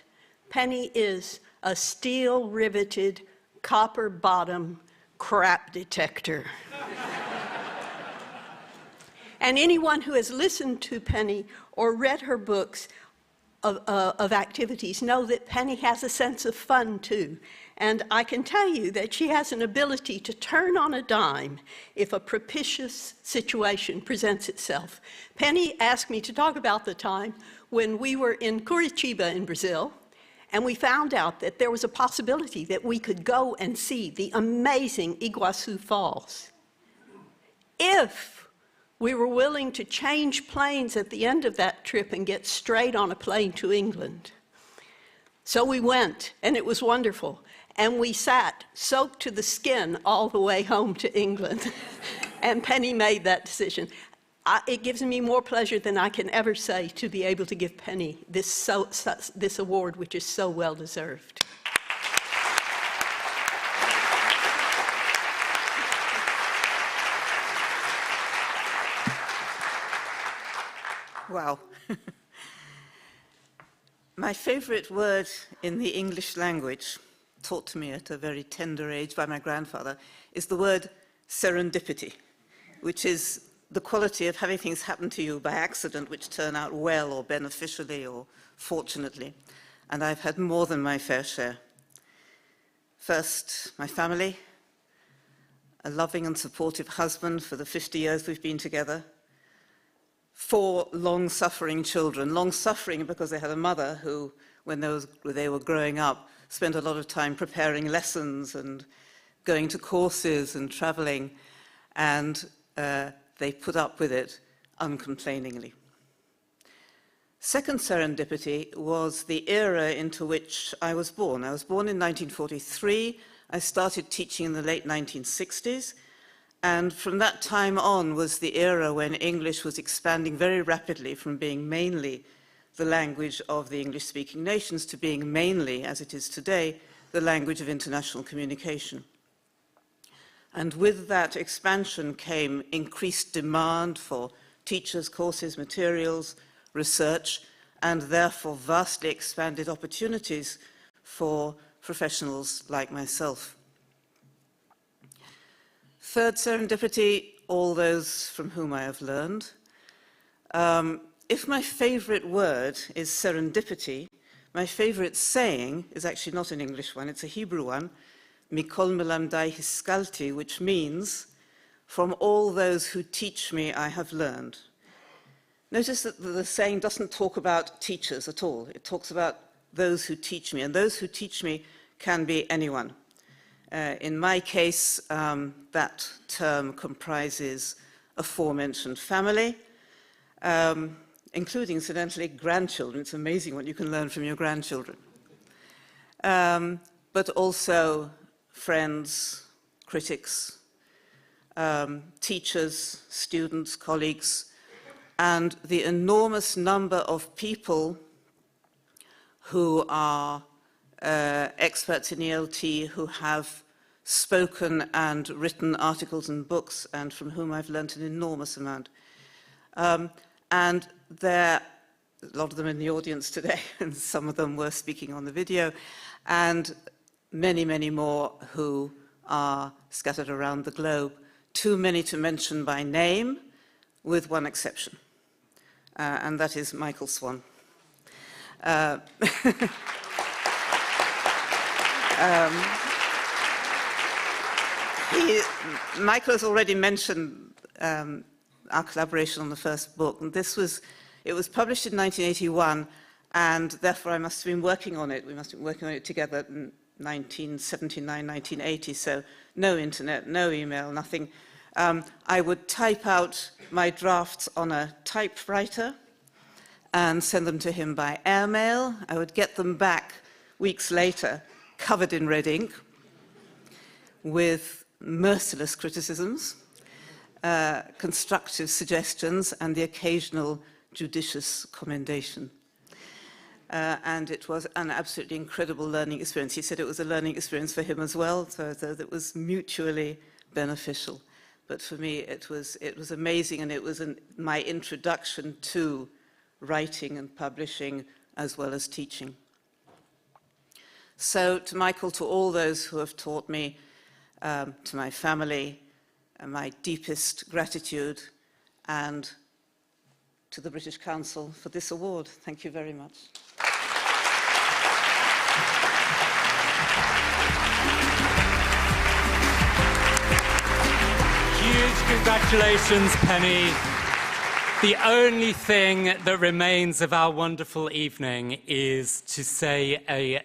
Penny is a steel-riveted, copper-bottom crap detector. And anyone who has listened to Penny or read her books of activities know that Penny has a sense of fun too. And I can tell you that she has an ability to turn on a dime if a propitious situation presents itself. Penny asked me to talk about the time when we were in Curitiba in Brazil, and we found out that there was a possibility that we could go and see the amazing Iguaçu Falls if we were willing to change planes at the end of that trip and get straight on a plane to England. So we went, and it was wonderful. And we sat soaked to the skin all the way home to England. And Penny made that decision. It gives me more pleasure than I can ever say to be able to give Penny this award, which is so well deserved. Wow. My favorite word in the English language, taught to me at a very tender age by my grandfather, is the word serendipity, which is the quality of having things happen to you by accident which turn out well or beneficially or fortunately. And I've had more than my fair share. First, my family, a loving and supportive husband for the 50 years we've been together, 4 long-suffering children, long-suffering because they had a mother who, when they were growing up, spent a lot of time preparing lessons and going to courses and traveling, and they put up with it uncomplainingly. Second serendipity was the era into which I was born. I was born in 1943. I started teaching in the late 1960s. And from that time on was the era when English was expanding very rapidly from being mainly the language of the English-speaking nations to being mainly, as it is today, the language of international communication. And with that expansion came increased demand for teachers, courses, materials, research, and therefore vastly expanded opportunities for professionals like myself. Third serendipity, all those from whom I have learned. If my favorite word is serendipity, my favorite saying is actually not an English one, it's a Hebrew one, mikol melamdai hiskalti, which means, from all those who teach me, I have learned. Notice that the saying doesn't talk about teachers at all. It talks about those who teach me, and those who teach me can be anyone. In my case, that term comprises aforementioned family, including, incidentally, grandchildren. It's amazing what you can learn from your grandchildren. But also friends, critics, teachers, students, colleagues, and the enormous number of people who are experts in ELT who have spoken and written articles and books and from whom I've learnt an enormous amount. And there are a lot of them in the audience today, and some of them were speaking on the video, and many, many more who are scattered around the globe. Too many to mention by name, with one exception, and that is Michael Swan. Michael has already mentioned our collaboration on the first book, and it was published in 1981, and therefore I must have been working on it. We must have been working on it together in 1979, 1980, so no internet, no email, nothing. I would type out my drafts on a typewriter and send them to him by airmail. I would get them back weeks later, covered in red ink, with merciless criticisms. constructive suggestions and the occasional judicious commendation. And it was an absolutely incredible learning experience. He said it was a learning experience for him as well, so it was mutually beneficial. But for me, it was amazing, and it was my introduction to writing and publishing as well as teaching. So to Michael, to all those who have taught me, to my family, my deepest gratitude, and to the British Council for this award. Thank you very much. Huge congratulations, Penny. The only thing that remains of our wonderful evening is to say a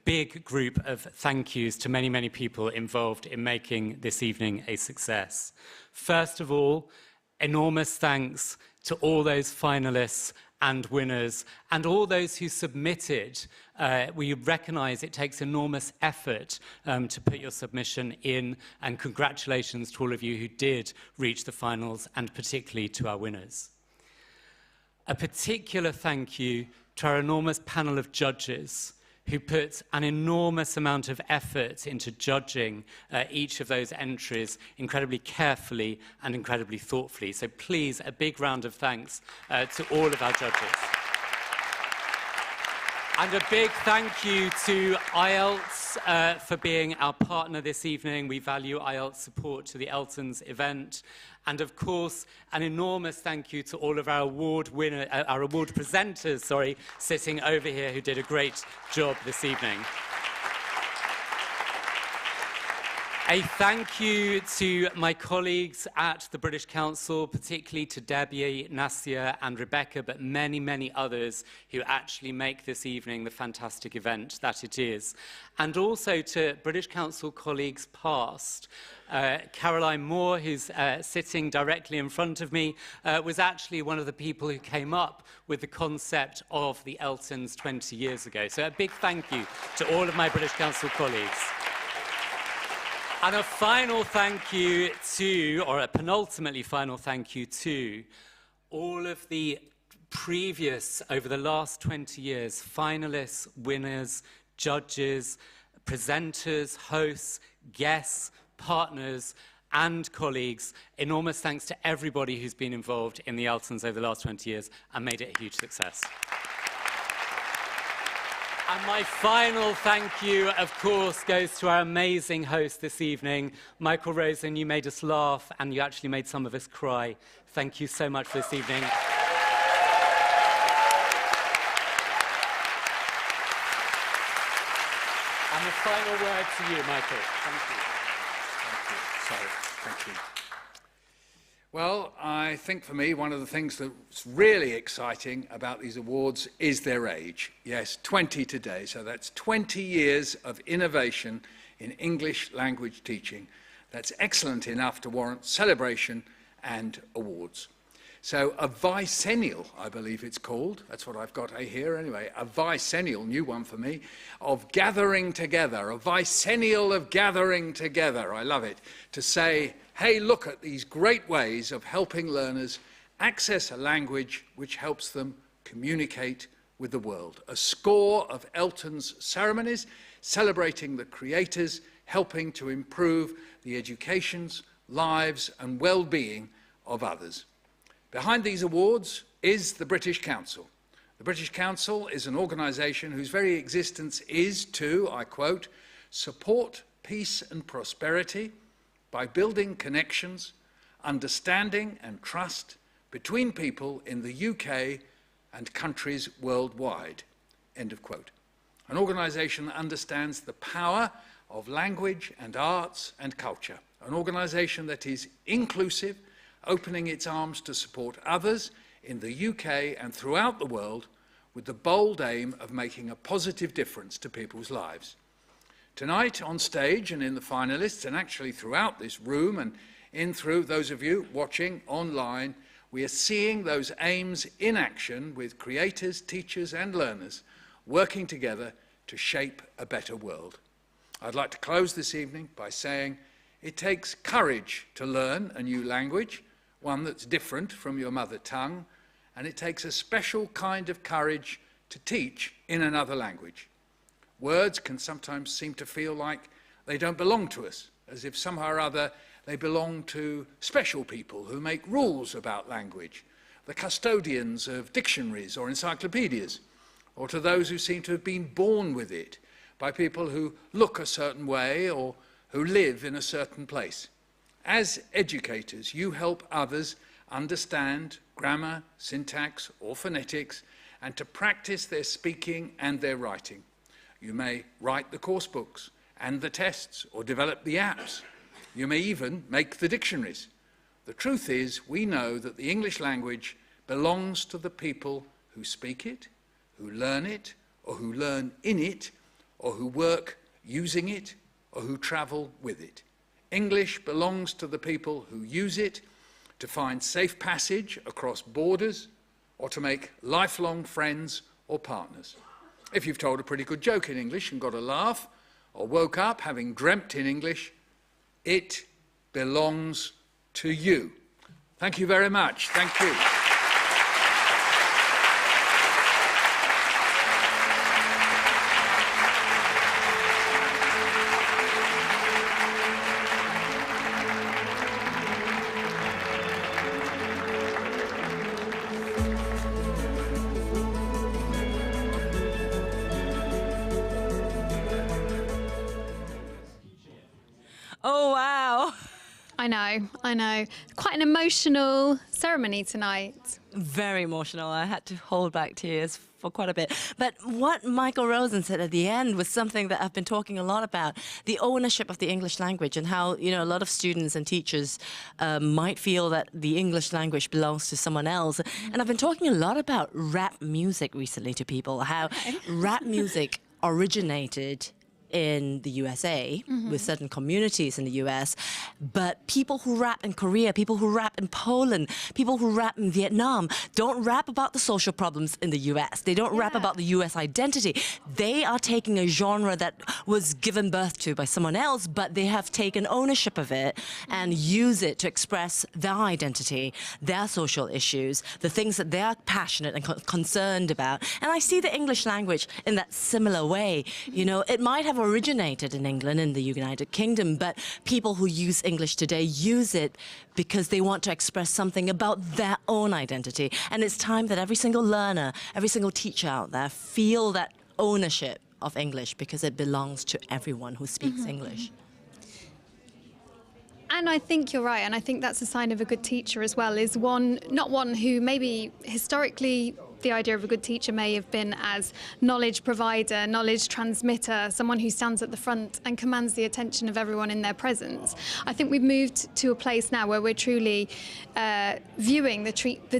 big group of thank yous to many, many people involved in making this evening a success. First of all, enormous thanks to all those finalists and winners and all those who submitted. We recognise it takes enormous effort to put your submission in, and congratulations to all of you who did reach the finals, and particularly to our winners. A particular thank you to our enormous panel of judges who put an enormous amount of effort into judging each of those entries incredibly carefully and incredibly thoughtfully. So please, a big round of thanks to all of our judges. And a big thank you to IELTS for being our partner this evening. We value IELTS support to the ELTons event. And of course, an enormous thank you to all of our award presenters, sitting over here, who did a great job this evening. A thank you to my colleagues at the British Council, particularly to Debbie, Nastia and Rebecca, but many, many others who actually make this evening the fantastic event that it is. And also to British Council colleagues past. Caroline Moore, who's sitting directly in front of me, was actually one of the people who came up with the concept of the ELTons 20 years ago. So a big thank you to all of my British Council colleagues. And a final thank you to, or a penultimately final thank you to, all of the previous, over the last 20 years, finalists, winners, judges, presenters, hosts, guests, partners, and colleagues. Enormous thanks to everybody who's been involved in the ELTons over the last 20 years and made it a huge success. And my final thank you, of course, goes to our amazing host this evening, Michael Rosen. You made us laugh, and you actually made some of us cry. Thank you so much for this evening. And the final word to you, Michael. Thank you. Thank you. Well, I think for me, one of the things that's really exciting about these awards is their age. Yes, 20 today, so that's 20 years of innovation in English language teaching. That's excellent enough to warrant celebration and awards. So a bicentennial, I believe it's called, that's what I've got here anyway, a bicentennial, new one for me, of gathering together, a bicentennial of gathering together, I love it, to say, hey, look at these great ways of helping learners access a language which helps them communicate with the world. A score of ELTons ceremonies celebrating the creators, helping to improve the educations, lives and well-being of others. Behind these awards is the British Council. The British Council is an organisation whose very existence is to, I quote, support peace and prosperity by building connections, understanding and trust between people in the UK and countries worldwide, end of quote. An organisation that understands the power of language and arts and culture. An organisation that is inclusive, opening its arms to support others in the UK and throughout the world with the bold aim of making a positive difference to people's lives. Tonight on stage and in the finalists, and actually throughout this room and in through those of you watching online, we are seeing those aims in action with creators, teachers and learners working together to shape a better world. I'd like to close this evening by saying It takes courage to learn a new language, one that's different from your mother tongue, and it takes a special kind of courage to teach in another language. Words can sometimes seem to feel like they don't belong to us, as if somehow or other they belong to special people who make rules about language, the custodians of dictionaries or encyclopedias, or to those who seem to have been born with it by people who look a certain way or who live in a certain place. As educators, you help others understand grammar, syntax, or phonetics, and to practice their speaking and their writing. You may write the course books and the tests, or develop the apps. You may even make the dictionaries. The truth is, we know that the English language belongs to the people who speak it, who learn it, or who learn in it, or who work using it, or who travel with it. English belongs to the people who use it to find safe passage across borders, or to make lifelong friends or partners. If you've told a pretty good joke in English and got a laugh, or woke up having dreamt in English, it belongs to you. Thank you very much. Thank you. Oh, wow. I know. Quite an emotional ceremony tonight. Very emotional. I had to hold back tears for quite a bit. But what Michael Rosen said at the end was something that I've been talking a lot about, the ownership of the English language, and how, you know, a lot of students and teachers might feel that the English language belongs to someone else. And I've been talking a lot about rap music recently to people, how rap music originated in the USA, with certain communities in the US, but people who rap in Korea, people who rap in Poland, people who rap in Vietnam don't rap about the social problems in the US. They don't rap about the US identity. They are taking a genre that was given birth to by someone else, but they have taken ownership of it and use it to express their identity, their social issues, the things that they're passionate and concerned about. And I see the English language in that similar way. You know, it might have originated in England, in the United Kingdom, but people who use English today use it because they want to express something about their own identity. And it's time that every single learner, every single teacher out there feel that ownership of English, because it belongs to everyone who speaks English. And I think you're right, and I think that's a sign of a good teacher as well, is not one who maybe historically the idea of a good teacher may have been as knowledge provider, knowledge transmitter, someone who stands at the front and commands the attention of everyone in their presence. I think we've moved to a place now where we're truly viewing the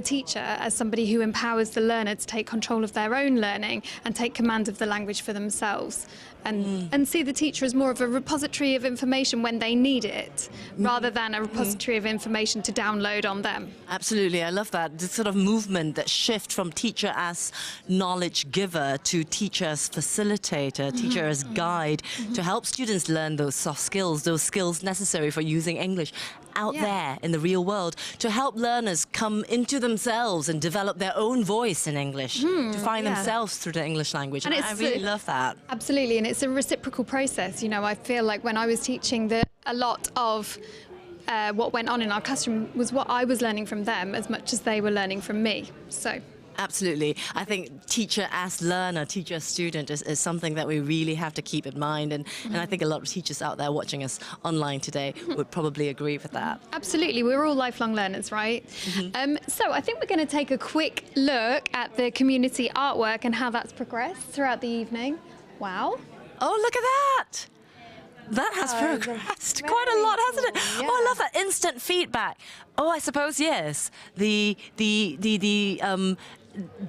teacher as somebody who empowers the learner to take control of their own learning and take command of the language for themselves. And see the teacher as more of a repository of information when they need it, rather than a repository of information to download on them. Absolutely, I love that. The sort of movement, that shift from teacher as knowledge giver to teacher as facilitator, teacher as guide, to help students learn those soft skills, those skills necessary for using English out there in the real world, to help learners come into themselves and develop their own voice in English, to find themselves through the English language. And I really love that. Absolutely, and it's a reciprocal process. You know, I feel like when I was teaching, a lot of what went on in our classroom was what I was learning from them as much as they were learning from me. So. Absolutely. I think teacher as learner, teacher as student is something that we really have to keep in mind. And I think a lot of teachers out there watching us online today would probably agree with that. Absolutely. We're all lifelong learners, right? So I think we're going to take a quick look at the community artwork and how that's progressed throughout the evening. Wow. Oh, look at that. That has progressed quite a lot, hasn't it? Yeah. Oh, I love that instant feedback. Oh, I suppose, yes. The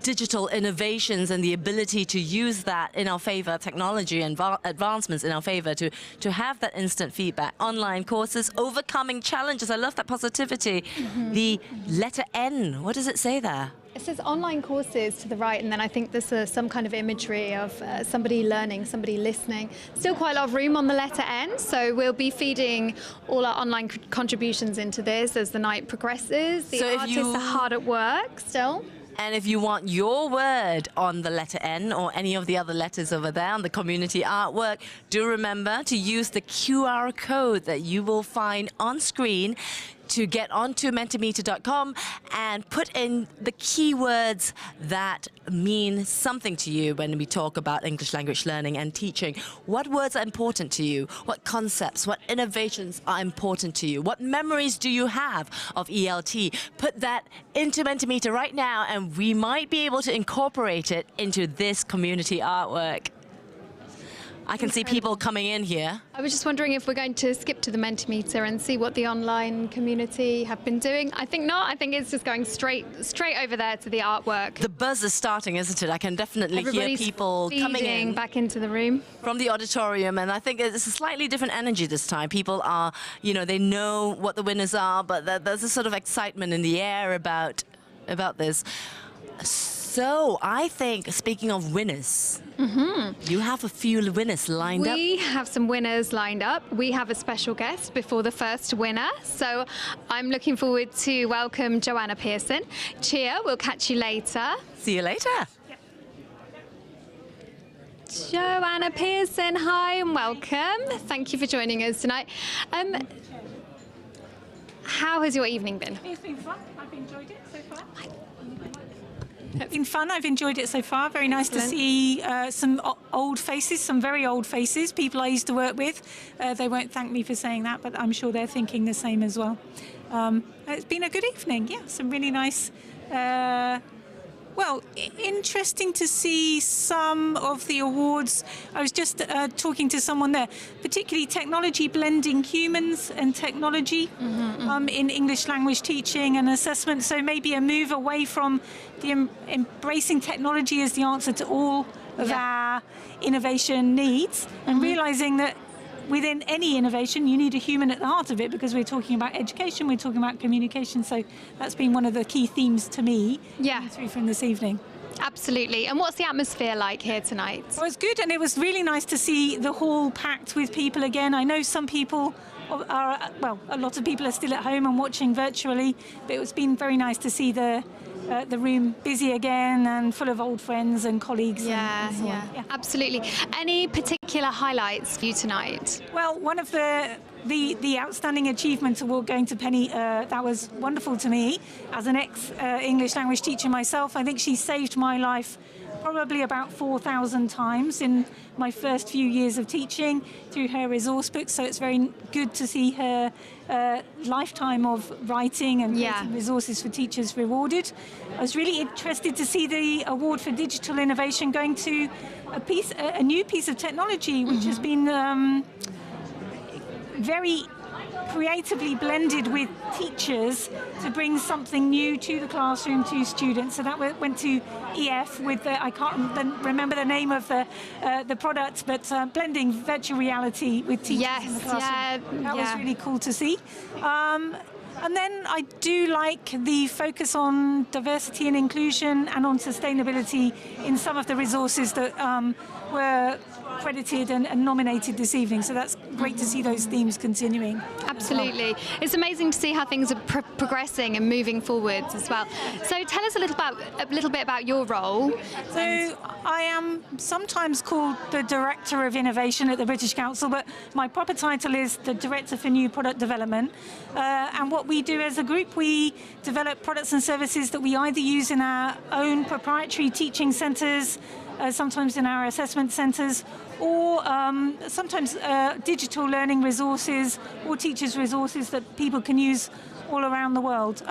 digital innovations and the ability to use that in our favor, technology and advancements in our favor, to have that instant feedback. Online courses, overcoming challenges. I love that positivity. The letter N, what does it say there? It says online courses to the right, and then I think there's some kind of imagery of somebody learning, somebody listening. Still quite a lot of room on the letter N, so we'll be feeding all our online contributions into this as the night progresses. The artists are hard at work still. And if you want your word on the letter N or any of the other letters over there on the community artwork, do remember to use the QR code that you will find on screen to get onto mentimeter.com and put in the keywords that mean something to you when we talk about English language learning and teaching. What words are important to you? What concepts, what innovations are important to you? What memories do you have of ELT? Put that into Mentimeter right now and we might be able to incorporate it into this community artwork. I can see people coming in here. I was just wondering if we're going to skip to the Mentimeter and see what the online community have been doing. I think not. I think it's just going straight over there to the artwork. The buzz is starting, isn't it? I can definitely hear people coming in back into the room from the auditorium, and I think it's a slightly different energy this time. People are, you know, they know what the winners are, but there's a sort of excitement in the air about this. So I think, speaking of winners, you have a few winners lined up. We have some winners lined up. We have a special guest before the first winner. So I'm looking forward to welcome Joanna Pearson. Cheer, we'll catch you later. See you later. Yep. Joanna Pearson, hi and welcome. Thank you for joining us tonight. How has your evening been? It's been fun. I've enjoyed it so far. It's been fun. I've enjoyed it so far. Very nice to see some old faces, some very old faces, people I used to work with. They won't thank me for saying that, but I'm sure they're thinking the same as well. It's been a good evening. Yeah, some really nice, interesting to see some of the awards. I was just talking to someone there, particularly technology blending humans and technology in English language teaching and assessment. So maybe a move away from the embracing technology as the answer to all of our innovation needs, and realizing that within any innovation, you need a human at the heart of it, because we're talking about education, we're talking about communication. So that's been one of the key themes to me through from this evening. Absolutely. And what's the atmosphere like here tonight? Well, it was good, and it was really nice to see the hall packed with people again. I know some people are, a lot of people are still at home and watching virtually, but it's been very nice to see the room busy again and full of old friends and colleagues. Yeah, absolutely. Any particular highlights for you tonight? Well, one of the Outstanding Achievement Award going to Penny, that was wonderful to me. As an ex-English language teacher myself, I think she saved my life probably about 4,000 times in my first few years of teaching through her resource books. So it's very good to see her lifetime of writing and creating resources for teachers rewarded. I was really interested to see the award for digital innovation going to a new piece of technology, which has been very creatively blended with teachers to bring something new to the classroom, to students. So that went to EF with I can't remember the name of the product, but blending virtual reality with teachers in the classroom. That was really cool to see. And then I do like the focus on diversity and inclusion and on sustainability in some of the resources that were credited and nominated this evening. So that's great to see those themes continuing. Absolutely. It's amazing to see how things are progressing and moving forwards as well. So tell us a little bit about your role. So I am sometimes called the Director of Innovation at the British Council, but my proper title is the Director for New Product Development. And what we do as a group, we develop products and services that we either use in our own proprietary teaching centres, sometimes in our assessment centres, or sometimes digital learning resources or teachers' resources that people can use all around the world.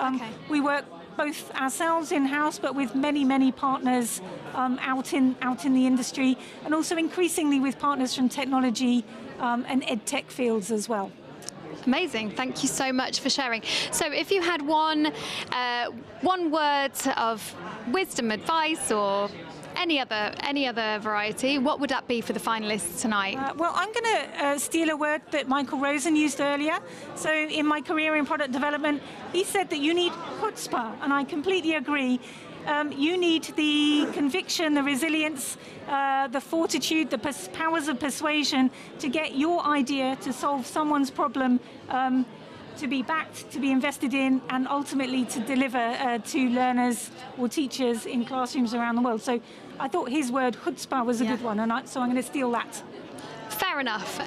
We work both ourselves in-house, but with many partners out in the industry, and also increasingly with partners from technology and ed-tech fields as well. Amazing. Thank you so much for sharing. So if you had one word of wisdom, advice, or any other variety, what would that be for the finalists tonight? Well, I'm going to steal a word that Michael Rosen used earlier. So in my career in product development, he said that you need chutzpah, and I completely agree. You need the conviction, the resilience, the fortitude, the powers of persuasion to get your idea to solve someone's problem, to be backed, to be invested in, and ultimately to deliver to learners or teachers in classrooms around the world. So I thought his word, chutzpah, was a good one, and so I'm going to steal that. Fair enough.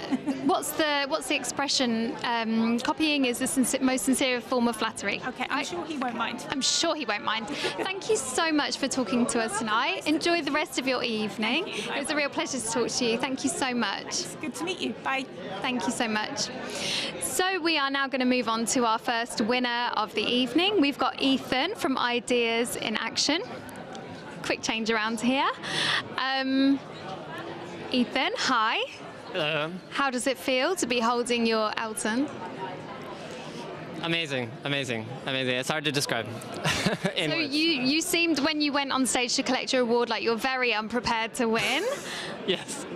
What's the expression? Copying is the most sincere form of flattery. Okay, I'm sure he won't mind. I'm sure he won't mind. Thank you so much for talking to us tonight. Enjoy the rest of your evening. It was a real pleasure to talk to you. Thank you so much. It's good to meet you. Bye. Thank you so much. So we are now going to move on to our first winner of the evening. We've got Ethan from Ideas in Action. Quick change around here. Ethan, hi. Hello. How does it feel to be holding your ELTon? Amazing, amazing, amazing. It's hard to describe. So you seemed, when you went on stage to collect your award, like you're very unprepared to win. Yes.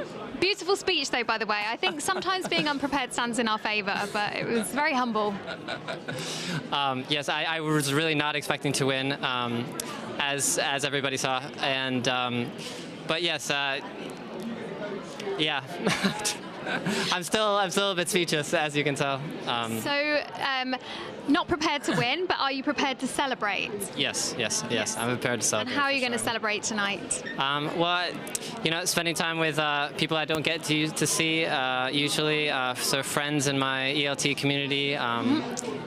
Beautiful speech, though, by the way. I think sometimes being unprepared stands in our favour, but it was very humble. Yes, I was really not expecting to win, as everybody saw, and but yes, yeah. I'm still a bit speechless, as you can tell. Not prepared to win, but are you prepared to celebrate? Yes. I'm prepared to celebrate. And how are you going to celebrate tonight? Well, spending time with people I don't get to see usually, so friends in my ELT community,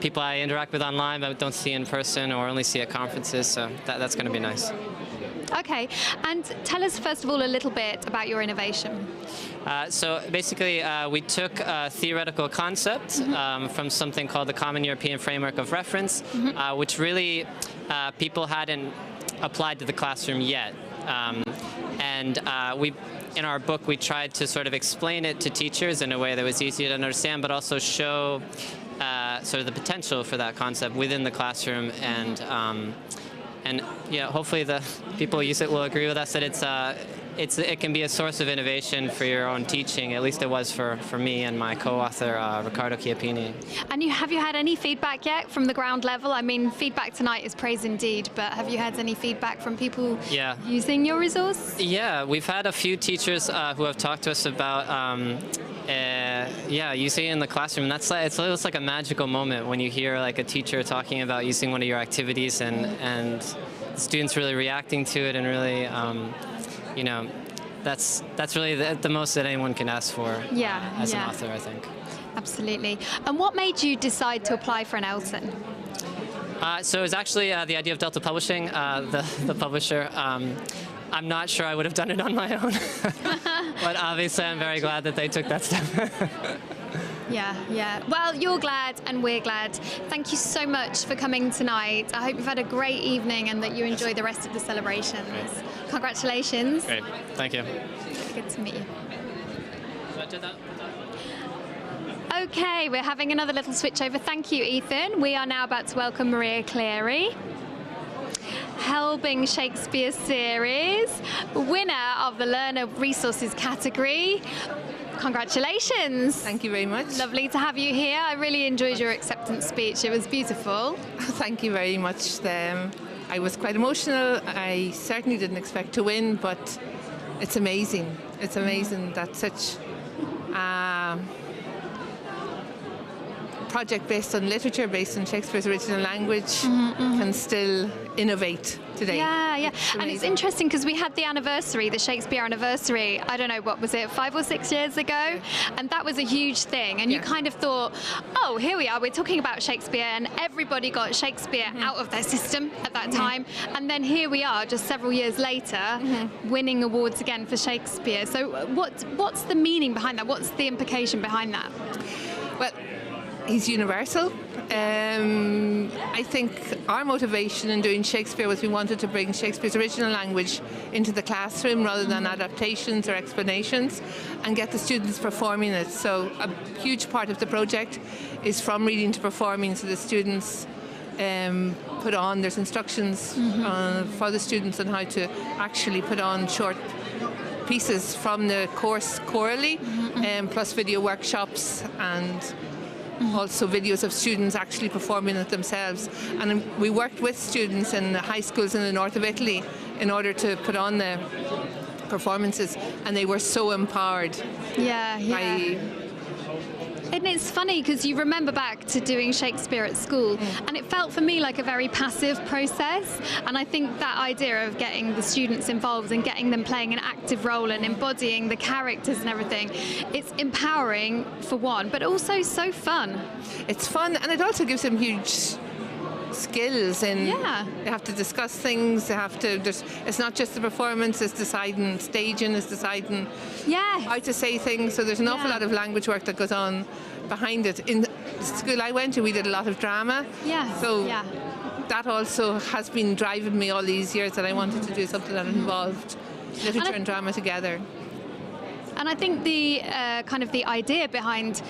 people I interact with online but don't see in person or only see at conferences. So that's going to be nice. Okay, and tell us first of all a little bit about your innovation. So basically, we took a theoretical concept from something called the Common European Framework of Reference, which really people hadn't applied to the classroom yet. And in our book, we tried to sort of explain it to teachers in a way that was easy to understand, but also show sort of the potential for that concept within the classroom. And yeah, hopefully the people who use it will agree with us that it can be a source of innovation for your own teaching. At least it was for me and my co-author, Riccardo Chiappini. And have you had any feedback yet from the ground level? I mean, feedback tonight is praise indeed, but have you had any feedback from people using your resource? Yeah, we've had a few teachers who have talked to us about using it in the classroom. It's like a magical moment when you hear like a teacher talking about using one of your activities and students really reacting to it and really, that's really the most that anyone can ask for as an author, I think. Absolutely. And what made you decide to apply for an ELTon? So it was actually the idea of Delta Publishing, the publisher. I'm not sure I would have done it on my own, but obviously I'm very glad that they took that step. Yeah. Well, you're glad and we're glad. Thank you so much for coming tonight. I hope you've had a great evening and that you enjoy the rest of the celebrations. Great. Congratulations. Great. Thank you. Good to meet you. Okay, we're having another little switch over. Thank you, Ethan. We are now about to welcome Maria Cleary, Helbing Shakespeare Series, winner of the Learner Resources category. Congratulations. Thank you very much. Lovely to have you here. I really enjoyed your acceptance speech. It was beautiful. Thank you very much. I was quite emotional. I certainly didn't expect to win, but it's amazing. It's amazing that such a project based on literature, based on Shakespeare's original language, can still innovate today. Yeah. And it's interesting because we had the anniversary, the Shakespeare anniversary, I don't know, what was it, 5 or 6 years ago? And that was a huge thing. And you kind of thought, oh, here we are, we're talking about Shakespeare, and everybody got Shakespeare out of their system at that time. And then here we are, just several years later, winning awards again for Shakespeare. So what's the meaning behind that? What's the implication behind that? Well, he's universal. I think our motivation in doing Shakespeare was we wanted to bring Shakespeare's original language into the classroom rather than adaptations or explanations, and get the students performing it. So a huge part of the project is from reading to performing, so the students put on, there's instructions for the students on how to actually put on short pieces from the course chorally, plus video workshops and also videos of students actually performing it themselves. And we worked with students in the high schools in the north of Italy in order to put on the performances, and they were so empowered. Yeah. And it's funny because you remember back to doing Shakespeare at school, and it felt for me like a very passive process. And I think that idea of getting the students involved and getting them playing an active role and embodying the characters and everything, it's empowering for one, but also so fun. It's fun, and it also gives them huge skills, and they have to discuss things. They have to. It's not just the performance; it's deciding staging, it's deciding how to say things. So there's an awful lot of language work that goes on behind it. In the school I went to, we did a lot of drama. So that also has been driving me all these years, that I wanted to do something that involved literature and drama together. And I think the kind of the idea behind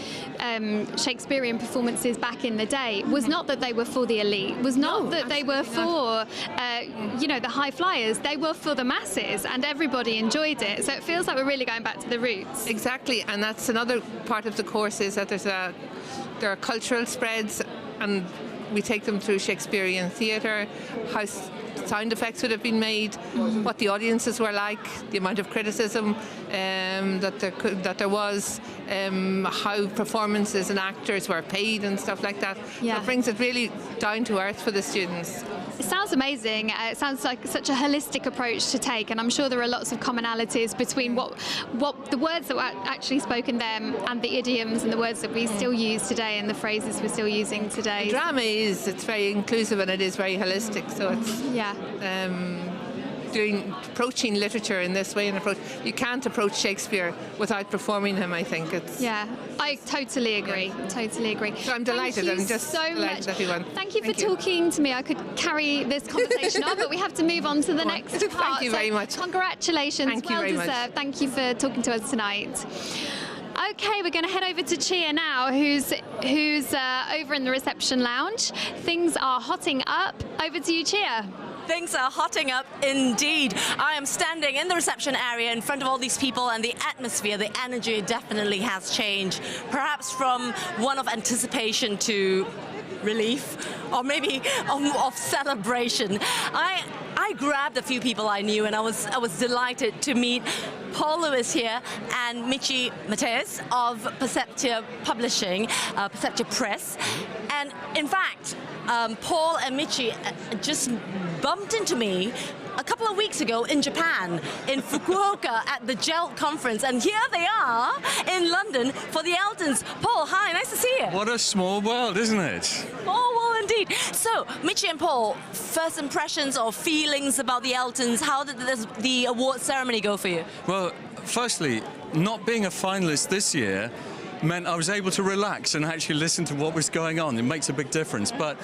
Shakespearean performances back in the day was not that they were for the elite, was not that they were for, the high flyers. They were for the masses, and everybody enjoyed it. So it feels like we're really going back to the roots. Exactly, and that's another part of the course, is that there are cultural spreads, and we take them through Shakespearean theatre, how sound effects would have been made, what the audiences were like, the amount of criticism that there was, how performances and actors were paid and stuff like that. So it brings it really down to earth for the students. It sounds amazing. It sounds like such a holistic approach to take, and I'm sure there are lots of commonalities between what the words that were actually spoken then and the idioms and the words that we still use today and the phrases we're still using today. The drama it's very inclusive, and it is very holistic. So it's approaching literature in this way, and you can't approach Shakespeare without performing him. I think it's I totally agree. Totally agree. So I'm delighted. I'm just so delighted, everyone. Thank you for talking to me. I could carry this conversation on, but we have to move on to the next part. Thank you very much. Congratulations. Thank you very much. Well deserved. Thank you for talking to us tonight. Okay, we're going to head over to Chia now, who's over in the reception lounge. Things are hotting up. Over to you, Chia. Things are hotting up indeed. I am standing in the reception area in front of all these people, and the atmosphere, the energy definitely has changed. Perhaps from one of anticipation to relief, or maybe of celebration. I grabbed a few people I knew, and I was delighted to meet Paul Lewis here and Michi Mateus of Perceptia Publishing, Perceptia Press. And in fact, Paul and Michi just bumped into me a couple of weeks ago in Japan, in Fukuoka at the GELT conference, and here they are in London for the ELTons. Paul, hi, nice to see you. What a small world, isn't it? Small world indeed. So, Michi and Paul, first impressions or feelings about the ELTons, how did the award ceremony go for you? Well, firstly, not being a finalist this year meant I was able to relax and actually listen to what was going on. It makes a big difference, but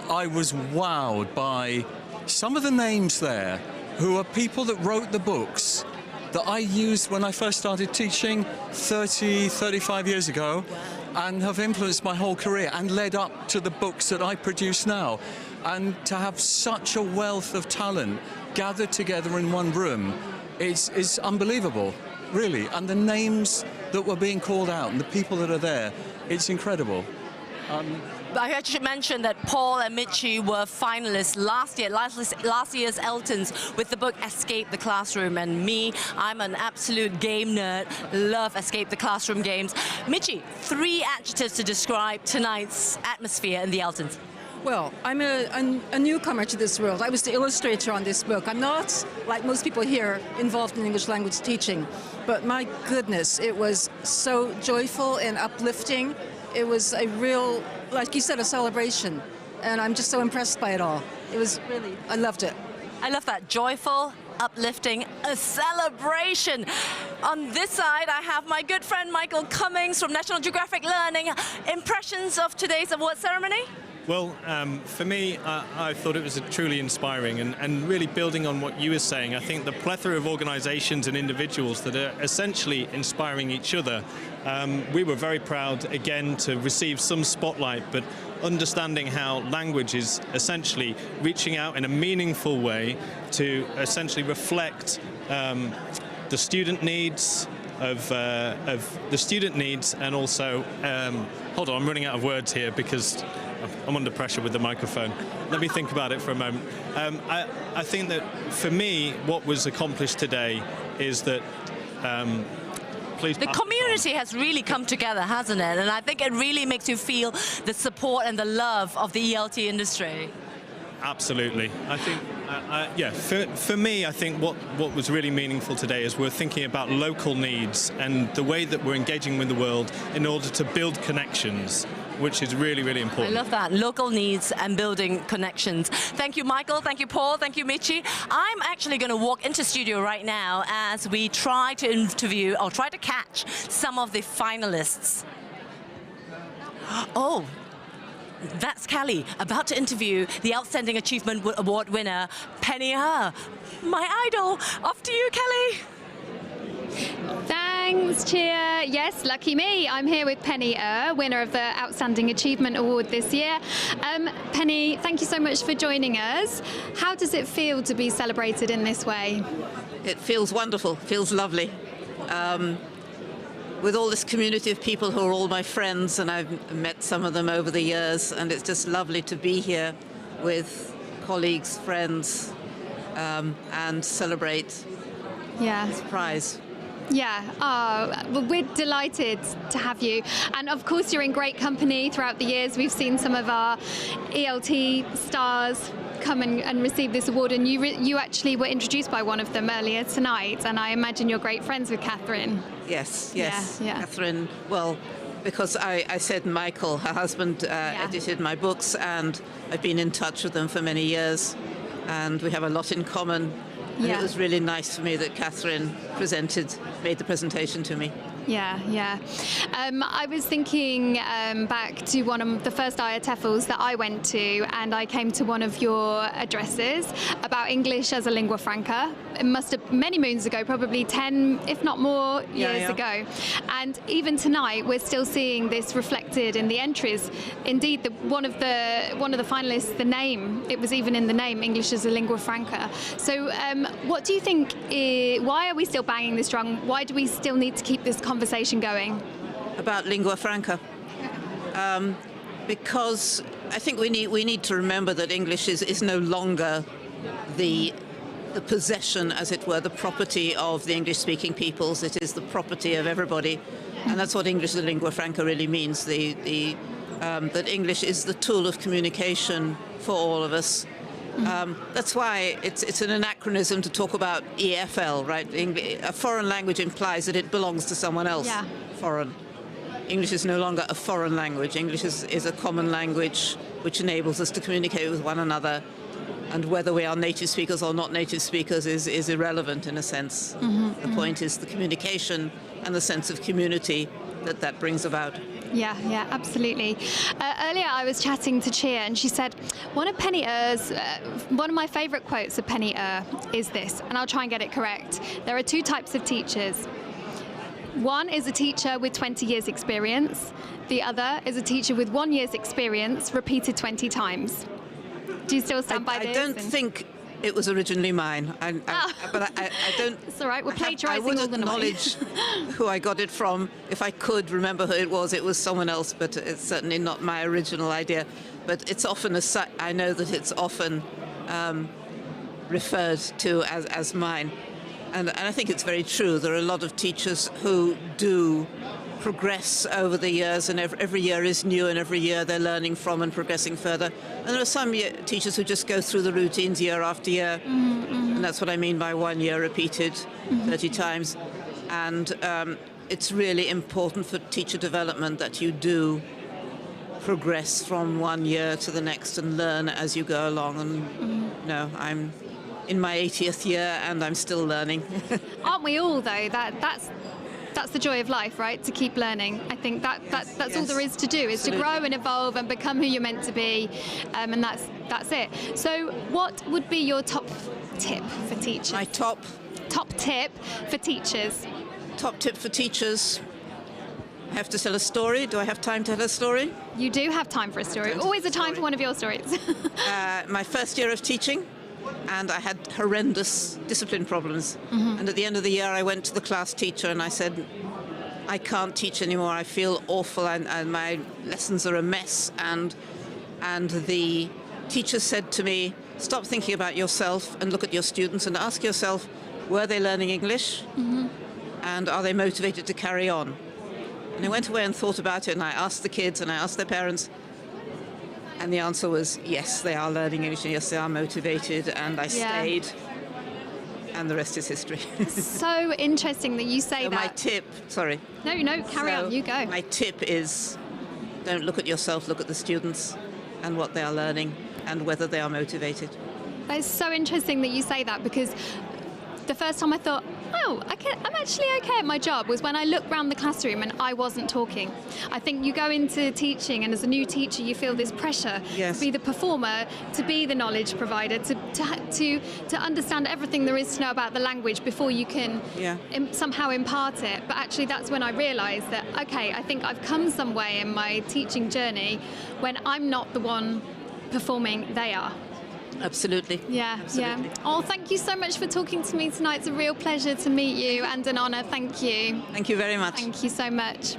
I was wowed by some of the names there who are people that wrote the books that I used when I first started teaching 35 years ago, and have influenced my whole career and led up to the books that I produce now. And to have such a wealth of talent gathered together in one room, it's unbelievable, really. And the names that were being called out and the people that are there, it's incredible. I should mention that Paul and Michi were finalists last year's ELTons with the book Escape the Classroom, and me, I'm an absolute game nerd, love Escape the Classroom games. Michi, 3 adjectives to describe tonight's atmosphere in the ELTons. Well, I'm a newcomer to this world. I was the illustrator on this book. I'm not, like most people here, involved in English language teaching, but my goodness, it was so joyful and uplifting. It was a real, like you said, a celebration, and I'm just so impressed by it all. It was really, I loved it. I love that, joyful, uplifting, a celebration. On this side, I have my good friend Michael Cummings from National Geographic Learning. Impressions of today's award ceremony? Well, for me, I thought it was truly inspiring, and really building on what you were saying, I think the plethora of organisations and individuals that are essentially inspiring each other, we were very proud, again, to receive some spotlight, but understanding how language is essentially reaching out in a meaningful way to essentially reflect the student needs, of the student needs, and also, hold on, I'm running out of words here because I'm under pressure with the microphone. Let me think about it for a moment. I think that for me, what was accomplished today is that the community has really come together, hasn't it? And I think it really makes you feel the support and the love of the ELT industry. Absolutely. I think, yeah, for me, I think what was really meaningful today is we're thinking about local needs and the way that we're engaging with the world in order to build connections, which is really, really important. I love that. Local needs and building connections. Thank you, Michael. Thank you, Paul. Thank you, Michi. I'm actually going to walk into studio right now as we try to interview or try to catch some of the finalists. Oh, that's Kelly, about to interview the Outstanding Achievement Award winner, Penny Er, my idol. Off to you, Kelly. Thanks, Cheer. Yes, lucky me. I'm here with Penny Er, winner of the Outstanding Achievement Award this year. Penny, thank you so much for joining us. How does it feel to be celebrated in this way? It feels wonderful, feels lovely. With all this community of people who are all my friends, and I've met some of them over the years, and it's just lovely to be here with colleagues, friends, and celebrate this prize. Yeah, well, we're delighted to have you. And of course, you're in great company throughout the years. We've seen some of our ELT stars come and receive this award, and you actually were introduced by one of them earlier tonight, and I imagine you're great friends with Catherine. Yes. Yeah. Catherine, well, because I said Michael, her husband, edited my books, and I've been in touch with them for many years, and we have a lot in common. And it was really nice for me that Catherine made the presentation to me. Yeah. I was thinking back to one of the first IATEFLs that I went to, and I came to one of your addresses about English as a lingua franca. It must have many moons ago, probably 10, if not more, years ago. And even tonight, we're still seeing this reflected in the entries. Indeed, one of the finalists, the name, it was even in the name, English as a lingua franca. So what do you think, why are we still banging this drum? Why do we still need to keep this conversation going? About lingua franca. Because I think we need to remember that English is no longer the possession, as it were, the property of the English-speaking peoples. It is the property of everybody, and that's what English as a lingua franca really means. That English is the tool of communication for all of us. That's why it's an anachronism to talk about EFL, right? A foreign language implies that it belongs to someone else. Foreign. English is no longer a foreign language. English is a common language which enables us to communicate with one another. And whether we are native speakers or not native speakers is irrelevant in a sense. The point is the communication and the sense of community that brings about. Yeah, absolutely. Earlier I was chatting to Cheer, and she said one of Penny Er's, one of my favourite quotes of Penny Er is this, and I'll try and get it correct. There are two types of teachers. One is a teacher with 20 years experience. The other is a teacher with 1 year's experience repeated 20 times. Do you still stand by this? I don't think it was originally mine, but I don't. It's all right. We're plagiarising all the I would acknowledge who I got it from. If I could remember who it was someone else, but it's certainly not my original idea. But it's often I know that it's often referred to as mine, and I think it's very true. There are a lot of teachers who do progress over the years, and every year is new, and every year they're learning from and progressing further. And there are some teachers who just go through the routines year after year, and that's what I mean by 1 year repeated 30 times. And it's really important for teacher development that you do progress from 1 year to the next and learn as you go along. And no, I'm in my 80th year and I'm still learning. Aren't we all, though? That's the joy of life, right? To keep learning. I think that's all there is to do, is to grow and evolve and become who you're meant to be, and that's it. So what would be your top tip for teachers? My top tip for teachers. Top tip for teachers. I have to tell a story. Do I have time to tell a story? You do have time for a story. Always a time for one of your stories. My first year of teaching, and I had horrendous discipline problems. And at the end of the year, I went to the class teacher and I said, I can't teach anymore. I feel awful, and my lessons are a mess. And the teacher said to me, stop thinking about yourself and look at your students and ask yourself, were they learning English? And are they motivated to carry on? And I went away and thought about it, and I asked the kids and I asked their parents, and the answer was yes, they are learning English, and yes, they are motivated, and I stayed, and the rest is history. So interesting that you say so that. My tip, sorry. No, carry on, you go. My tip is don't look at yourself, look at the students and what they are learning and whether they are motivated. It's so interesting that you say that, because the first time I thought, oh, I'm actually okay at my job was when I looked around the classroom and I wasn't talking. I think you go into teaching, and as a new teacher you feel this pressure to be the performer, to be the knowledge provider, to understand everything there is to know about the language before you can somehow impart it. But actually that's when I realised that, okay, I think I've come some way in my teaching journey when I'm not the one performing, they are. Absolutely. Yeah. Oh, thank you so much for talking to me tonight. It's a real pleasure to meet you and an honour. Thank you. Thank you very much. Thank you so much.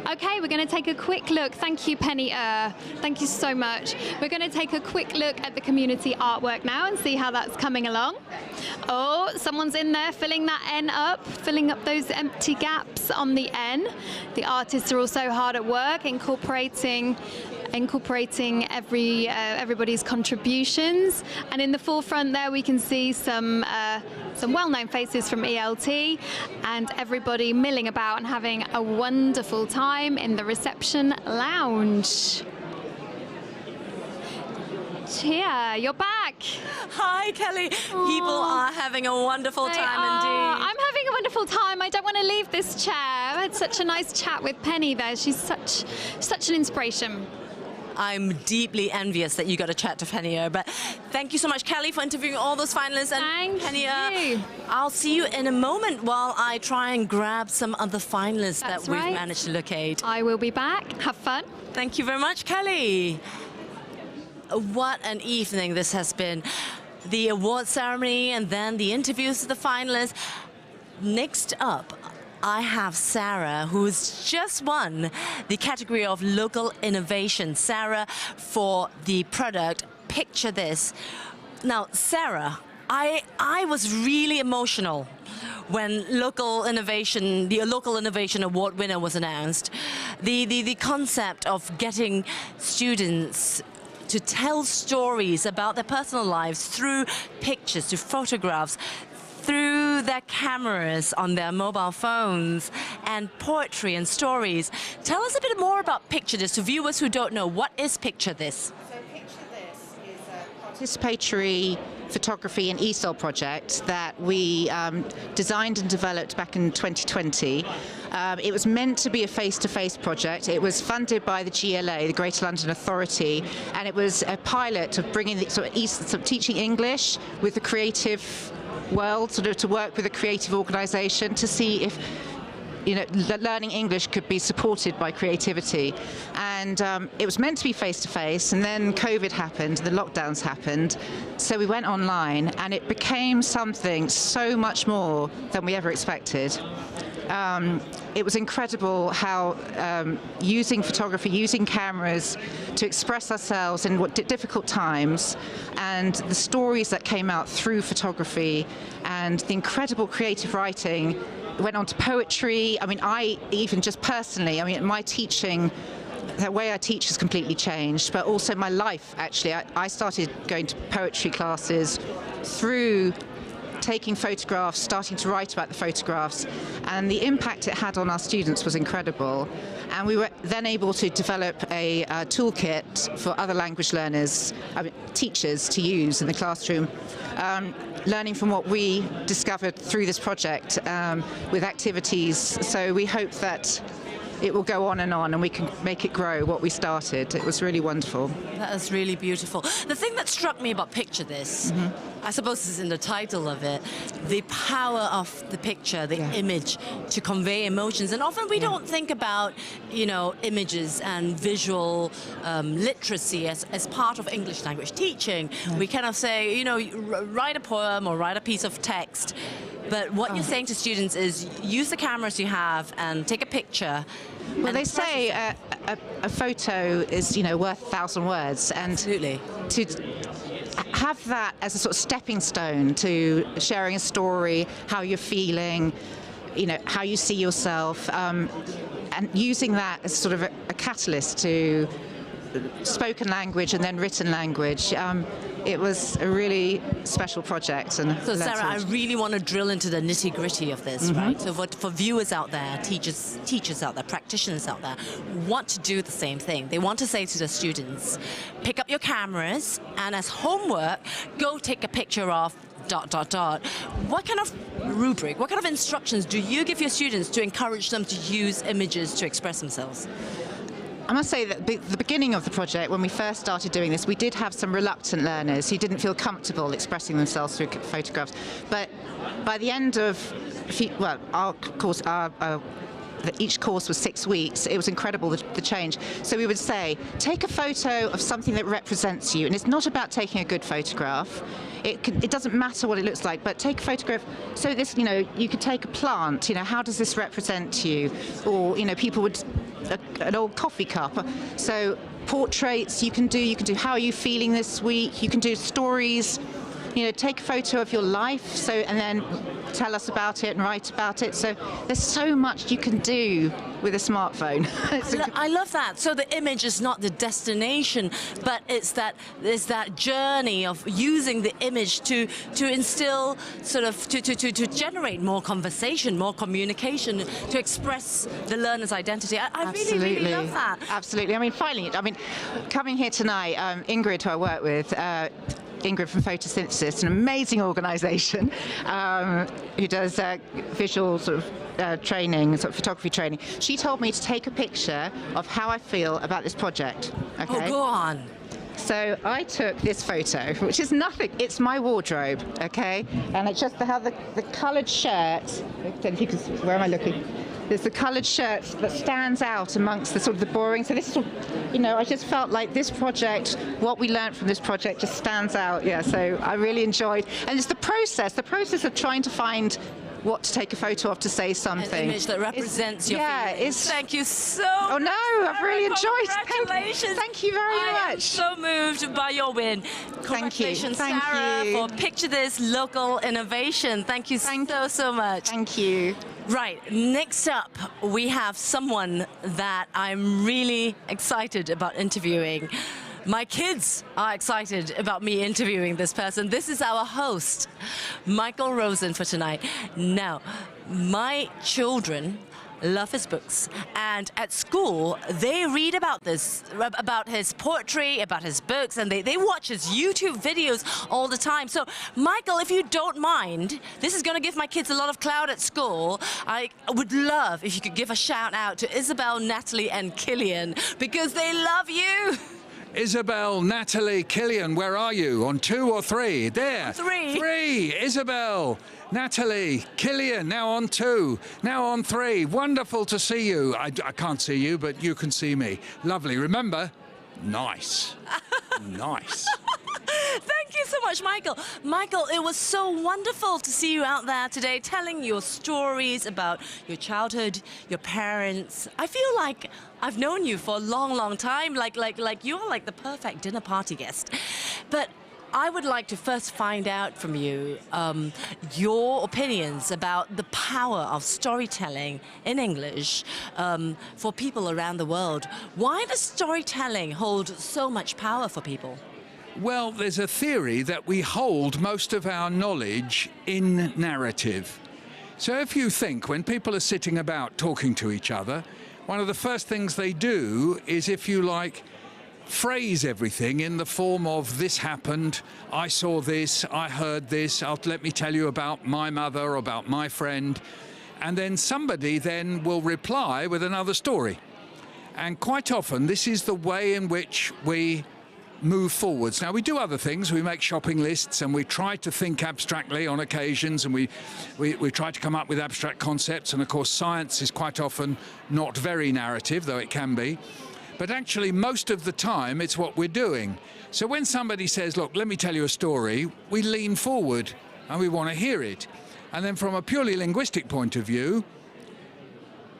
Okay, we're going to take a quick look. Thank you, Penny. Thank you so much. We're going to take a quick look at the community artwork now and see how that's coming along. Oh, someone's in there filling that N up, filling up those empty gaps on the N. The artists are also hard at work, incorporating everybody's contributions. And in the forefront there we can see some well-known faces from ELT, and everybody milling about and having a wonderful time in the reception lounge. Chia, you're back. Hi, Kelly. People are having a wonderful time indeed. I'm having a wonderful time. I don't want to leave this chair. I had such a nice chat with Penny there. She's such an inspiration. I'm deeply envious that you got a chat to Penny. But thank you so much, Kelly, for interviewing all those finalists. And Penny, I'll see you in a moment while I try and grab some other finalists that we've managed to locate. I will be back. Have fun. Thank you very much, Kelly. What an evening this has been. The award ceremony and then the interviews of the finalists. Next up, I have Sarah, who's just won the category of local innovation. Sarah, for the product Picture This. Now, Sarah, I was really emotional when the Local Innovation Award winner was announced. The concept of getting students to tell stories about their personal lives through pictures, through photographs, through their cameras on their mobile phones, and poetry and stories. Tell us a bit more about Picture This to viewers who don't know. What is Picture This? So Picture This is a participatory photography and ESOL project that we designed and developed back in 2020. It was meant to be a face-to-face project. It was funded by the GLA, the Greater London Authority, and it was a pilot of bringing teaching English with the creative world, to work with a creative organisation to see if learning English could be supported by creativity. And it was meant to be face-to-face, and then COVID happened, the lockdowns happened, so we went online, and it became something so much more than we ever expected. It was incredible how using photography, using cameras to express ourselves in difficult times, and the stories that came out through photography and the incredible creative writing went on to poetry. I mean, I even just personally, my teaching, the way I teach has completely changed, but also my life, actually. I started going to poetry classes through taking photographs, starting to write about the photographs, and the impact it had on our students was incredible. And we were then able to develop a toolkit for other language learners, teachers, to use in the classroom, learning from what we discovered through this project with activities. So we hope that it will go on, and we can make it grow what we started. It was really wonderful. That is really beautiful. The thing that struck me about Picture This, I suppose is in the title of it, the power of the picture, the image to convey emotions. And often we don't think about, you know, images and visual literacy as part of English language teaching. We kind of say, you know, write a poem or write a piece of text. But what you're saying to students is use the cameras you have and take a picture. Well, they say a photo is, you know, worth 1,000 words. And absolutely. To have that as a sort of stepping stone to sharing a story, how you're feeling, you know, how you see yourself, and using that as sort of a catalyst to spoken language and then written language. It was a really special project. And so, Sarah, I really want to drill into the nitty-gritty of this, right? So for viewers out there, teachers out there, practitioners out there, want to do the same thing. They want to say to the students, pick up your cameras and as homework, go take a picture of ... What kind of rubric, what kind of instructions do you give your students to encourage them to use images to express themselves? I must say that the beginning of the project, when we first started doing this, we did have some reluctant learners who didn't feel comfortable expressing themselves through photographs. But by the end of, our course, each course was 6 weeks. It was incredible, the change. So we would say, take a photo of something that represents you. And it's not about taking a good photograph. It doesn't matter what it looks like, but take a photograph. So this, you know, you could take a plant, you know, how does this represent you? Or, you know, people would, an old coffee cup. So portraits you can do how are you feeling this week? You can do stories. You know, take a photo of your life, and then tell us about it and write about it. So there's so much you can do with a smartphone. I love that. So the image is not the destination, but it's that journey of using the image to instill sort of to generate more conversation, more communication, to express the learner's identity. I really love that. Absolutely. I mean, finally, coming here tonight, Ingrid, who I work with. Ingrid from Photosynthesis, an amazing organisation who does visual sort of training, sort of photography training. She told me to take a picture of how I feel about this project. Okay? Oh, go on. So I took this photo, which is nothing. It's my wardrobe, okay? And it's just how the coloured shirt. Where am I looking? There's the coloured shirt that stands out amongst the sort of the boring. So this is, you know, I just felt like this project, what we learned from this project just stands out. Yeah, so I really enjoyed. And it's the process of trying to find what to take a photo of to say something. An image that represents your feelings. Thank you so much. Oh no, I've really enjoyed it. Congratulations. Thank you very much. I am so moved by your win. Congratulations, Thank Sarah, you. for Picture This Local Innovation. Thank you so much. Thank you. Right, next up, we have someone that I'm really excited about interviewing. My kids are excited about me interviewing this person. This is our host, Michael Rosen, for tonight. Now, my children love his books, and at school they read about his poetry, about his books, and they watch his YouTube videos all the time. So Michael, if you don't mind, this is going to give my kids a lot of clout at school. I would love if you could give a shout out to Isabel, Natalie and Killian, because they love you. Isabel, Natalie, Killian, where are you? On 2 or 3? There. On 3. 3. Isabel, Natalie, Killian, now on 2, now on 3. Wonderful to see you. I can't see you, but you can see me. Lovely. Remember, nice. Nice. Thank you so much, Michael. Michael, it was so wonderful to see you out there today telling your stories about your childhood, your parents. I feel like I've known you for a long, long time, like you're like the perfect dinner party guest. But I would like to first find out from you your opinions about the power of storytelling in English for people around the world. Why does storytelling hold so much power for people? Well, there's a theory that we hold most of our knowledge in narrative. So if you think when people are sitting about talking to each other, one of the first things they do is, if you like, phrase everything in the form of this happened, I saw this, I heard this, let me tell you about my mother or about my friend. and then somebody then will reply with another story. And quite often, this is the way in which we move forwards. Now, we do other things. We make shopping lists, and we try to think abstractly on occasions, and we try to come up with abstract concepts. And of course, science is quite often not very narrative, though it can be. But actually, most of the time, it's what we're doing. So when somebody says, look, let me tell you a story, we lean forward and we want to hear it. And then from a purely linguistic point of view,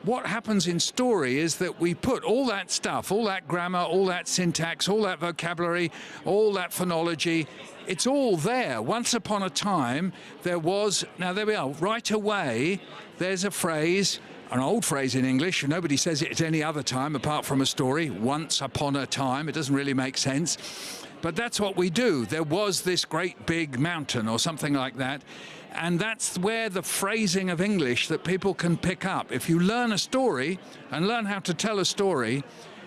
what happens in story is that we put all that stuff, all that grammar, all that syntax, all that vocabulary, all that phonology, it's all there. Once upon a time, there was, now there we are, right away, there's a phrase, an old phrase in English, nobody says it at any other time apart from a story, once upon a time, it doesn't really make sense. But that's what we do. There was this great big mountain or something like that. And that's where the phrasing of English that people can pick up. If you learn a story and learn how to tell a story,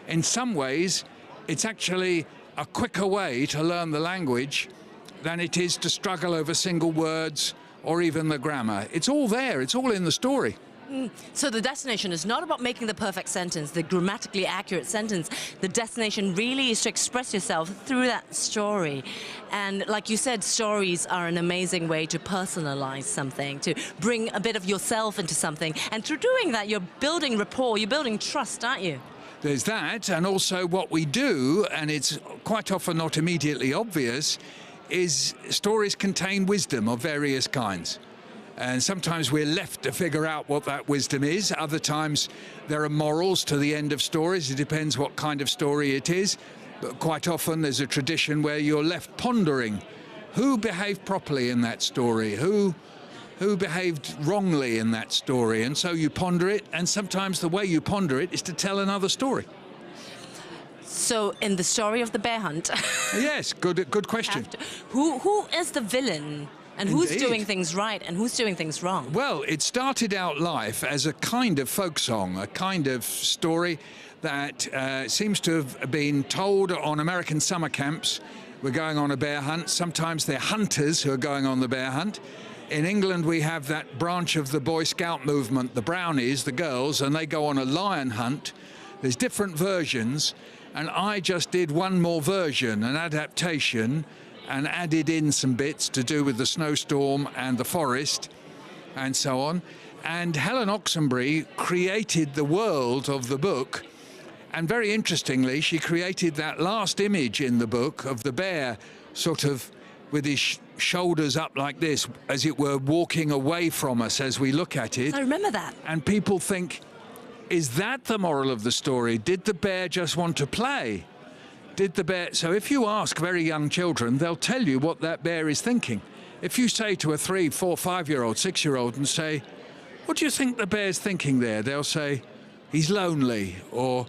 in some ways, it's actually a quicker way to learn the language than it is to struggle over single words or even the grammar. It's all there. It's all in the story. So the destination is not about making the perfect sentence, the grammatically accurate sentence. The destination really is to express yourself through that story. And like you said, stories are an amazing way to personalize something, to bring a bit of yourself into something. And through doing that, you're building rapport, you're building trust, aren't you? There's that, and also what we do, and it's quite often not immediately obvious, is stories contain wisdom of various kinds. And sometimes we're left to figure out what that wisdom is. Other times there are morals to the end of stories. It depends what kind of story it is. But quite often there's a tradition where you're left pondering who behaved properly in that story, who behaved wrongly in that story. And so you ponder it, and sometimes the way you ponder it is to tell another story. So in the story of the bear hunt... Yes, good question. Who is the villain? And who's Indeed. doing things right and who's doing things wrong? Well, it started out life as a kind of folk song, a kind of story that seems to have been told on American summer camps. We're going on a bear hunt. Sometimes they're hunters who are going on the bear hunt. In England, we have that branch of the Boy Scout movement, the Brownies, the girls, and they go on a lion hunt. There's different versions, and I just did one more version, an adaptation, and added in some bits to do with the snowstorm and the forest and so on. And Helen Oxenbury created the world of the book, and very interestingly, she created that last image in the book of the bear sort of with his shoulders up like this, as it were, walking away from us as we look at it. I remember that. And people think, is that the moral of the story? Did the bear just want to play? Did the bear... So if you ask very young children, they'll tell you what that bear is thinking. If you say to a 3-, 4-, 5-year-old, 6-year-old and say, what do you think the bear's thinking there? They'll say, he's lonely, or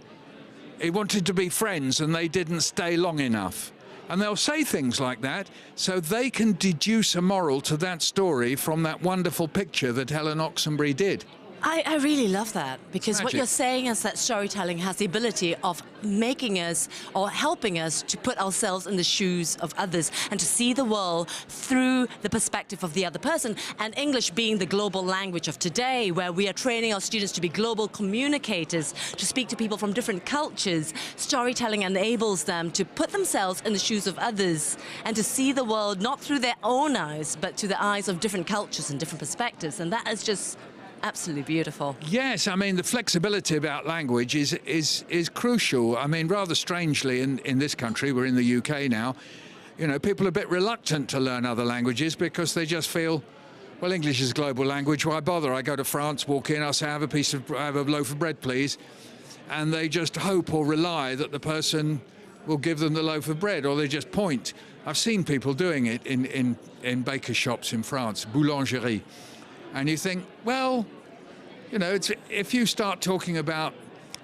he wanted to be friends and they didn't stay long enough. And they'll say things like that so they can deduce a moral to that story from that wonderful picture that Helen Oxenbury did. I really love that, because what Magic. you're saying is that storytelling has the ability of making us or helping us to put ourselves in the shoes of others and to see the world through the perspective of the other person. And English being the global language of today, where we are training our students to be global communicators, to speak to people from different cultures, storytelling enables them to put themselves in the shoes of others and to see the world not through their own eyes, but to the eyes of different cultures and different perspectives. And that is just absolutely beautiful. Yes, I mean, the flexibility about language is crucial. I mean, rather strangely, in this country, we're in the UK now, you know, people are a bit reluctant to learn other languages because they just feel, well, English is a global language, why bother? I go to France, walk in, I'll say, have a loaf of bread, please. And they just hope or rely that the person will give them the loaf of bread, or they just point. I've seen people doing it in baker shops in France, boulangerie. And you think, well, you know, if you start talking about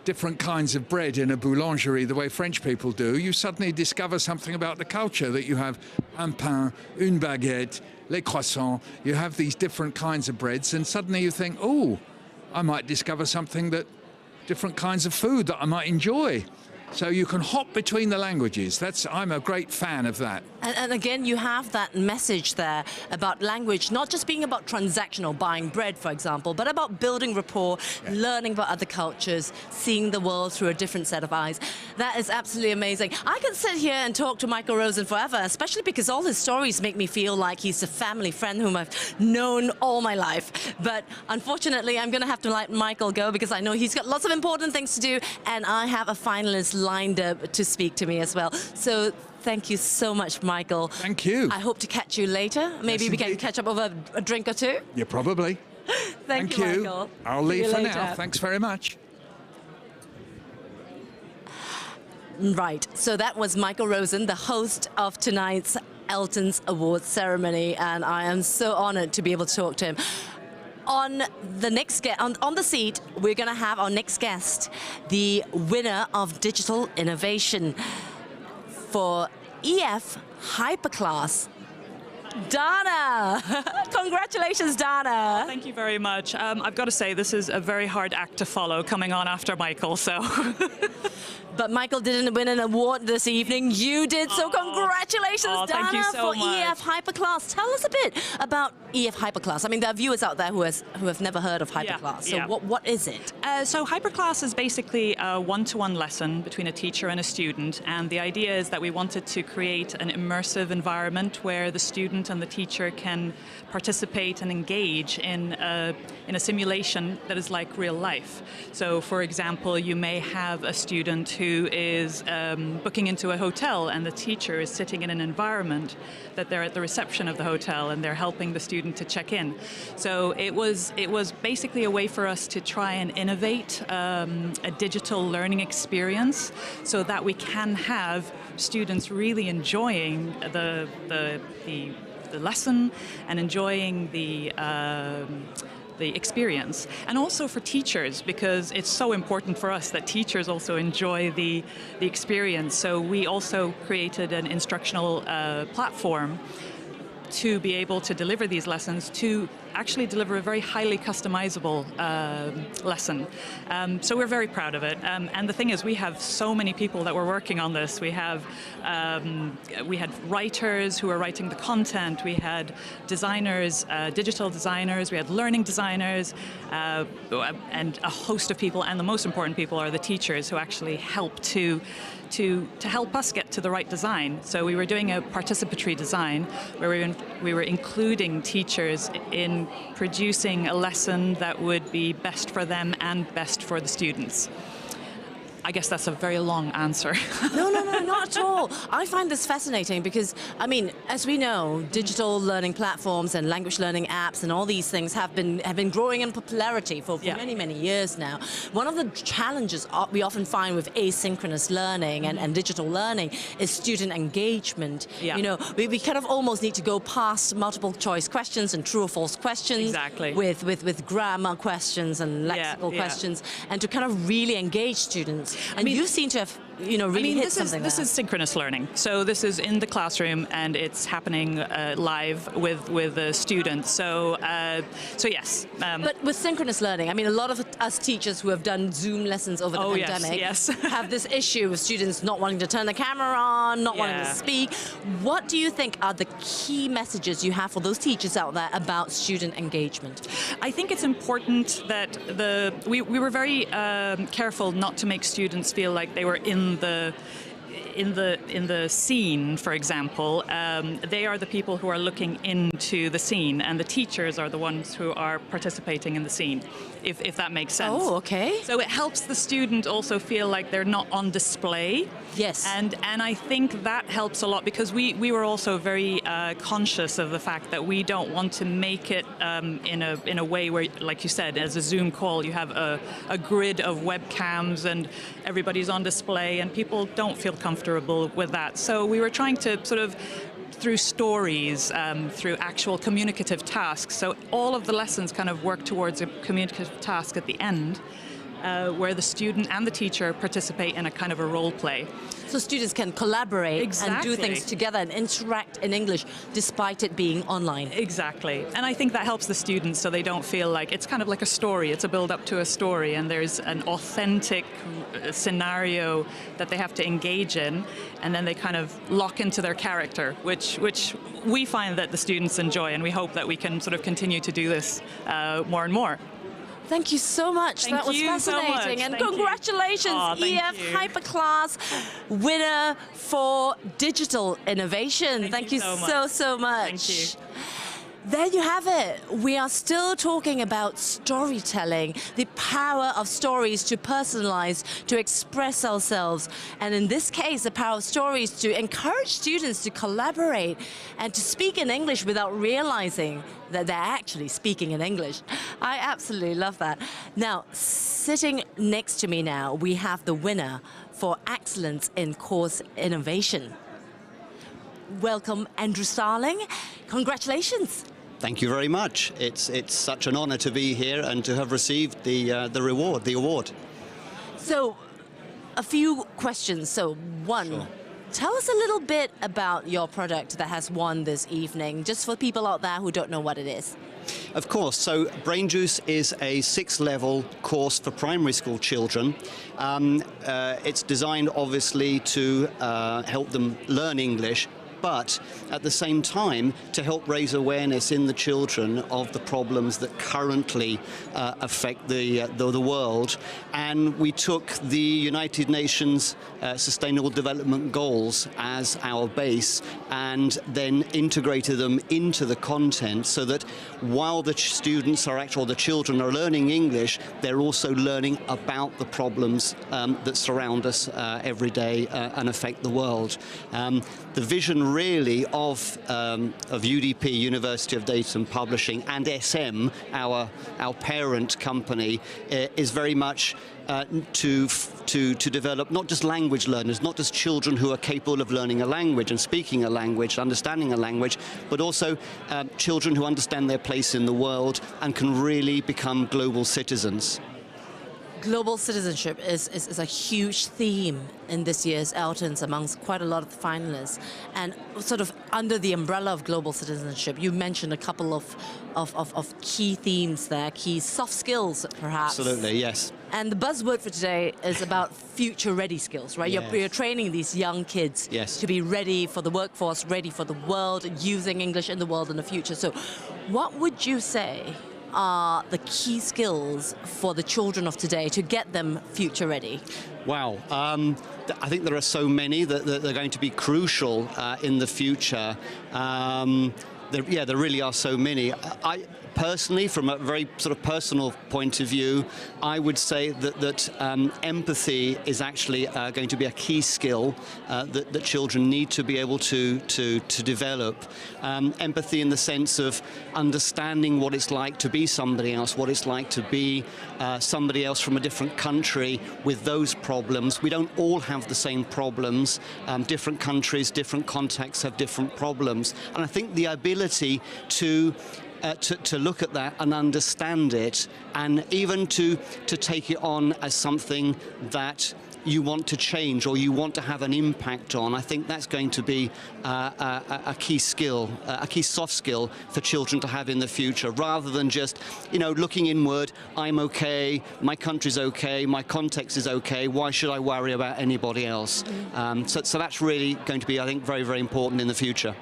different kinds of bread in a boulangerie the way French people do, you suddenly discover something about the culture, that you have un pain, une baguette, les croissants, you have these different kinds of breads, and suddenly you think, oh, I might discover something that, different kinds of food that I might enjoy. So you can hop between the languages. I'm a great fan of that. And again, you have that message there about language, not just being about transactional, buying bread, for example, but about building rapport, learning about other cultures, seeing the world through a different set of eyes. That is absolutely amazing. I could sit here and talk to Michael Rosen forever, especially because all his stories make me feel like he's a family friend whom I've known all my life. But unfortunately, I'm going to have to let Michael go because I know he's got lots of important things to do, and I have a finalist lined up to speak to me as well. So thank you so much, Michael. Thank you. I hope to catch you later. Maybe we can catch up over a drink or two. Yeah, probably. Thank you, Michael. I'll leave for now. Thanks very much. Right, so that was Michael Rosen, the host of tonight's ELTons Awards ceremony, and I am so honored to be able to talk to him. On the next on the seat, we're going to have our next guest, the winner of Digital Innovation for EF Hyperclass, Dana. Congratulations, Dana. Thank you very much. I've got to say, this is a very hard act to follow, coming on after Michael, so... But Michael didn't win an award this evening. You did, so congratulations, Dana, thank you so for much. EF Hyperclass. Tell us a bit about EF Hyperclass. I mean, there are viewers out there who have never heard of Hyperclass. So what is it? So Hyperclass is basically a one-to-one lesson between a teacher and a student, and the idea is that we wanted to create an immersive environment where the student and the teacher can participate and engage in a simulation that is like real life. So, for example, you may have a student who is booking into a hotel, and the teacher is sitting in an environment that they're at the reception of the hotel and they're helping the student to check in. So it was basically a way for us to try and innovate a digital learning experience so that we can have students really enjoying the lesson and enjoying the experience, and also for teachers, because it's so important for us that teachers also enjoy the experience. So we also created an instructional platform to be able to deliver these lessons, to actually deliver a very highly customizable lesson. So we're very proud of it. And the thing is, we have so many people that were working on this. We had writers who were writing the content. We had designers, digital designers. We had learning designers, and a host of people. And the most important people are the teachers who actually help to help us get to the right design. So we were doing a participatory design where we were including teachers in producing a lesson that would be best for them and best for the students. I guess that's a very long answer. No, not at all. I find this fascinating because, I mean, as we know, digital learning platforms and language learning apps and all these things have been growing in popularity for many, many years now. One of the challenges we often find with asynchronous learning and digital learning is student engagement. Yeah. You know, we kind of almost need to go past multiple choice questions and true or false questions. Exactly. With grammar questions and lexical questions, and to kind of really engage students. And you seem to have, really hit something this is synchronous learning. So this is in the classroom, and it's happening live with the students. So yes. But with synchronous learning, I mean, a lot of us teachers who have done Zoom lessons over the pandemic have this issue with students not wanting to turn the camera on, not wanting to speak. What do you think are the key messages you have for those teachers out there about student engagement? I think it's important that we were very careful not to make students feel like they were in the scene, for example. They are the people who are looking into the scene, and the teachers are the ones who are participating in the scene, if that makes sense. Oh, okay. So it helps the student also feel like they're not on display. Yes. And I think that helps a lot, because we were also very conscious of the fact that we don't want to make it in a way where, like you said, as a Zoom call, you have a grid of webcams and everybody's on display, and people don't feel comfortable with that. So we were trying to sort of, through stories, through actual communicative tasks. So all of the lessons kind of work towards a communicative task at the end, where the student and the teacher participate in a kind of a role play. So students can collaborate and do things together and interact in English despite it being online. Exactly. And I think that helps the students so they don't feel like it's kind of like a story. It's a build-up to a story, and there's an authentic scenario that they have to engage in, and then they kind of lock into their character, which we find that the students enjoy, and we hope that we can sort of continue to do this more and more. Thank you so much. Thank that was you fascinating. so much. And Thank congratulations, you. EF Hyperclass winner for digital innovation. Thank you so much. Thank you. There you have it. We are still talking about storytelling, the power of stories to personalize, to express ourselves. And in this case, the power of stories to encourage students to collaborate and to speak in English without realizing that they're actually speaking in English. I absolutely love that. Now, sitting next to me now, we have the winner for excellence in course innovation. Welcome, Andrew Starling. Congratulations. Thank you very much. It's such an honor to be here and to have received the award. So, a few questions. So, one, tell us a little bit about your product that has won this evening, just for people out there who don't know what it is. Of course. So Brain Juice is a 6-level course for primary school children. It's designed, obviously, to help them learn English, but at the same time to help raise awareness in the children of the problems that currently affect the world. And we took the United Nations Sustainable Development Goals as our base and then integrated them into the content so that while the students are or the children are learning English, they're also learning about the problems that surround us every day and affect the world. The vision really of UDP, University of Data and Publishing, and SM, our parent company, is very much to develop not just language learners, not just children who are capable of learning a language and speaking a language, understanding a language, but also children who understand their place in the world and can really become global citizens. Global citizenship is a huge theme in this year's ELTons amongst quite a lot of the finalists. And sort of under the umbrella of global citizenship, you mentioned a couple of key themes there, key soft skills perhaps. Absolutely, yes. And the buzzword for today is about future-ready skills, right? Yes. You're training these young kids to be ready for the workforce, ready for the world, using English in the world in the future. So what would you say are the key skills for the children of today to get them future ready? Wow. I think there are so many that are going to be crucial in the future. There really are so many. Personally, from a very sort of personal point of view, I would say that empathy is actually going to be a key skill that children need to be able to develop. Empathy in the sense of understanding what it's like to be somebody else, what it's like to be somebody else from a different country with those problems. We don't all have the same problems. Different countries, different contexts have different problems. And I think the ability to look at that and understand it, and even to take it on as something that you want to change or you want to have an impact on. I think that's going to be a key skill, a key soft skill for children to have in the future, rather than just, looking inward, I'm okay, my country's okay, my context is okay, why should I worry about anybody else? So that's really going to be, I think, very, very important in the future.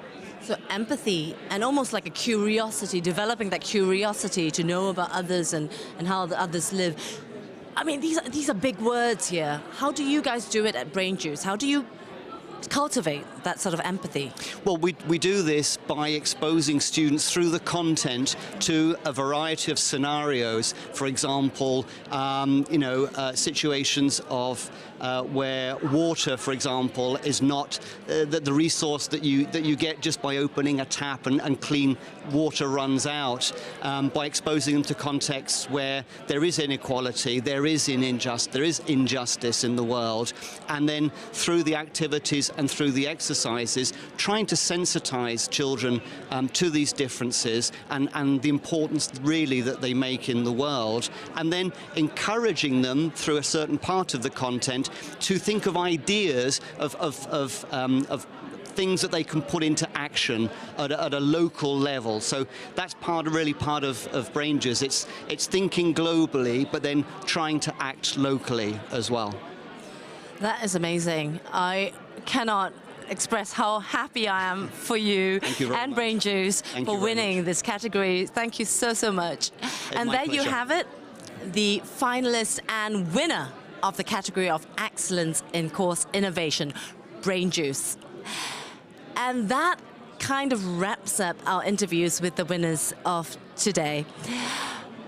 So empathy and almost like a curiosity, developing that curiosity to know about others and how the others live. I mean, these are big words here. How do you guys do it at Brain Juice? How do you cultivate that sort of empathy? Well, we do this by exposing students through the content to a variety of scenarios. For example, situations of where water, for example, is not the resource that you get just by opening a tap and clean water runs out. By exposing them to contexts where there is inequality, there is injustice in the world, and then through the activities and through the exercises, trying to sensitize children to these differences and the importance really that they make in the world, and then encouraging them through a certain part of the content to think of ideas of things that they can put into action at a local level. So that's really part of Brain Juice. It's thinking globally, but then trying to act locally as well. That is amazing. I cannot express how happy I am for you and Brain Juice for winning this category. Thank you so much. And there you have it, the finalist and winner of the category of Excellence in Course Innovation, Brain Juice. And that kind of wraps up our interviews with the winners of today.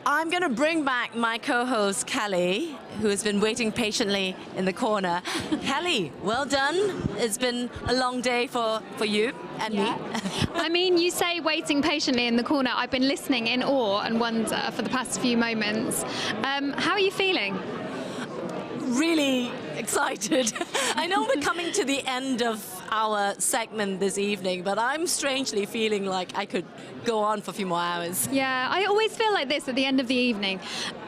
I'm going to bring back my co-host, Kelly, who has been waiting patiently in the corner. Kelly, well done. It's been a long day for you and me. I mean, you say waiting patiently in the corner. I've been listening in awe and wonder for the past few moments. How are you feeling? Really excited. I know we're coming to the end of our segment this evening, but I'm strangely feeling like I could go on for a few more hours. Yeah, I always feel like this at the end of the evening,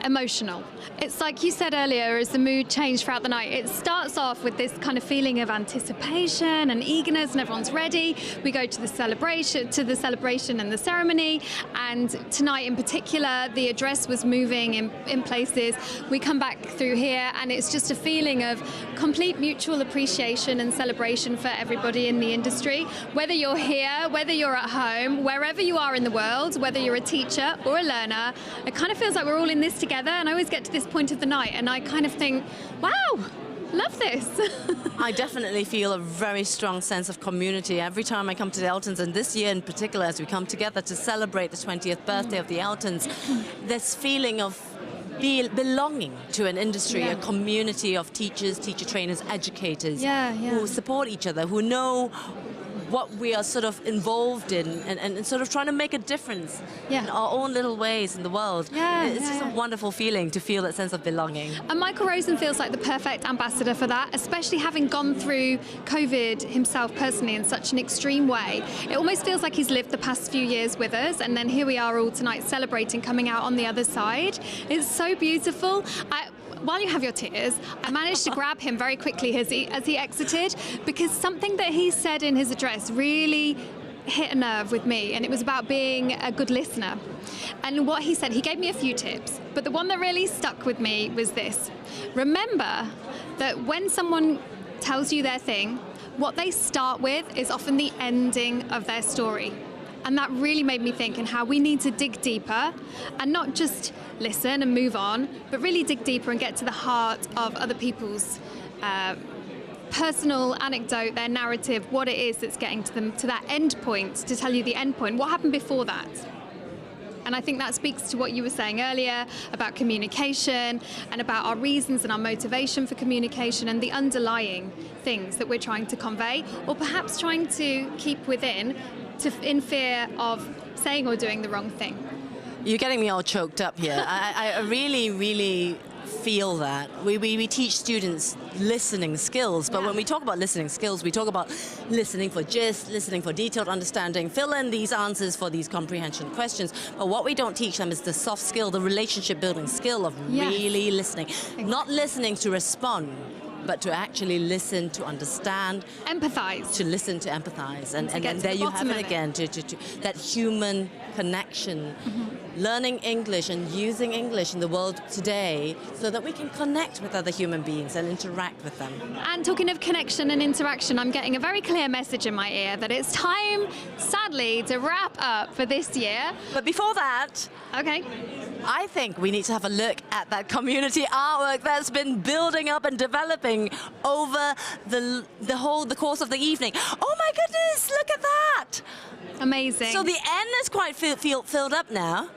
emotional. It's like you said earlier, as the mood changed throughout the night, it starts off with this kind of feeling of anticipation and eagerness, and everyone's ready. We go to the celebration and the ceremony, and tonight in particular, the address was moving in places. We come back through here, and it's just a feeling of complete mutual appreciation and celebration for everybody in the industry. Whether you're here, whether you're at home, wherever you are in the world, whether you're a teacher or a learner, it kind of feels like we're all in this together. And I always get to this point of the night and I kind of think, wow, love this. I definitely feel a very strong sense of community every time I come to the ELTons, and this year in particular, as we come together to celebrate the 20th birthday of the ELTons, this feeling of belonging to an industry, a community of teachers, teacher trainers, educators who support each other, who know what we are sort of involved in and sort of trying to make a difference in our own little ways in the world. It's just a wonderful feeling to feel that sense of belonging. And Michael Rosen feels like the perfect ambassador for that, especially having gone through COVID himself personally in such an extreme way. It almost feels like he's lived the past few years with us, and then here we are all tonight celebrating, coming out on the other side. It's so beautiful. While you have your tears, I managed to grab him very quickly as he exited, because something that he said in his address really hit a nerve with me, and it was about being a good listener. And what he said, he gave me a few tips, but the one that really stuck with me was this. Remember that when someone tells you their thing, what they start with is often the ending of their story. And that really made me think in how we need to dig deeper and not just listen and move on, but really dig deeper and get to the heart of other people's personal anecdote, their narrative, what it is that's getting to them to that end point, to tell you the end point, what happened before that. And I think that speaks to what you were saying earlier about communication and about our reasons and our motivation for communication and the underlying things that we're trying to convey, or perhaps trying to keep within in fear of saying or doing the wrong thing. You're getting me all choked up here. I really, really feel that. We teach students listening skills, but when we talk about listening skills, we talk about listening for gist, listening for detailed understanding, fill in these answers for these comprehension questions. But what we don't teach them is the soft skill, the relationship building skill of really listening. Not listening to respond, but to actually listen, to understand. Empathize. To listen, to empathize. And there you have it again, to that human connection. Learning English and using English in the world today so that we can connect with other human beings and interact with them. And talking of connection and interaction, I'm getting a very clear message in my ear that it's time, sadly, to wrap up for this year. But before that, I think we need to have a look at that community artwork that's been building up and developing over the course of the evening. Oh my goodness, look at that! Amazing. So the end is quite filled up now.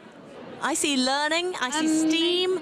I see learning, I see STEAM,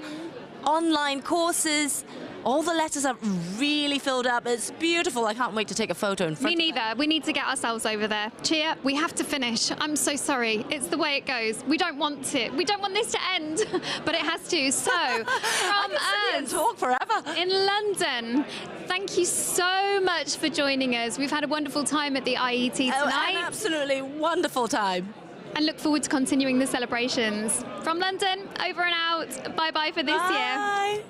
online courses, All the letters are really filled up. It's beautiful. I can't wait to take a photo in front of Me neither. We need to get ourselves over there. Cheer, we have to finish. I'm so sorry. It's the way it goes. We don't want it. We don't want this to end, but it has to. So, from us talk forever in London, thank you so much for joining us. We've had a wonderful time at the IET tonight. An absolutely wonderful time. And look forward to continuing the celebrations. From London, over and out. Bye-bye for this year.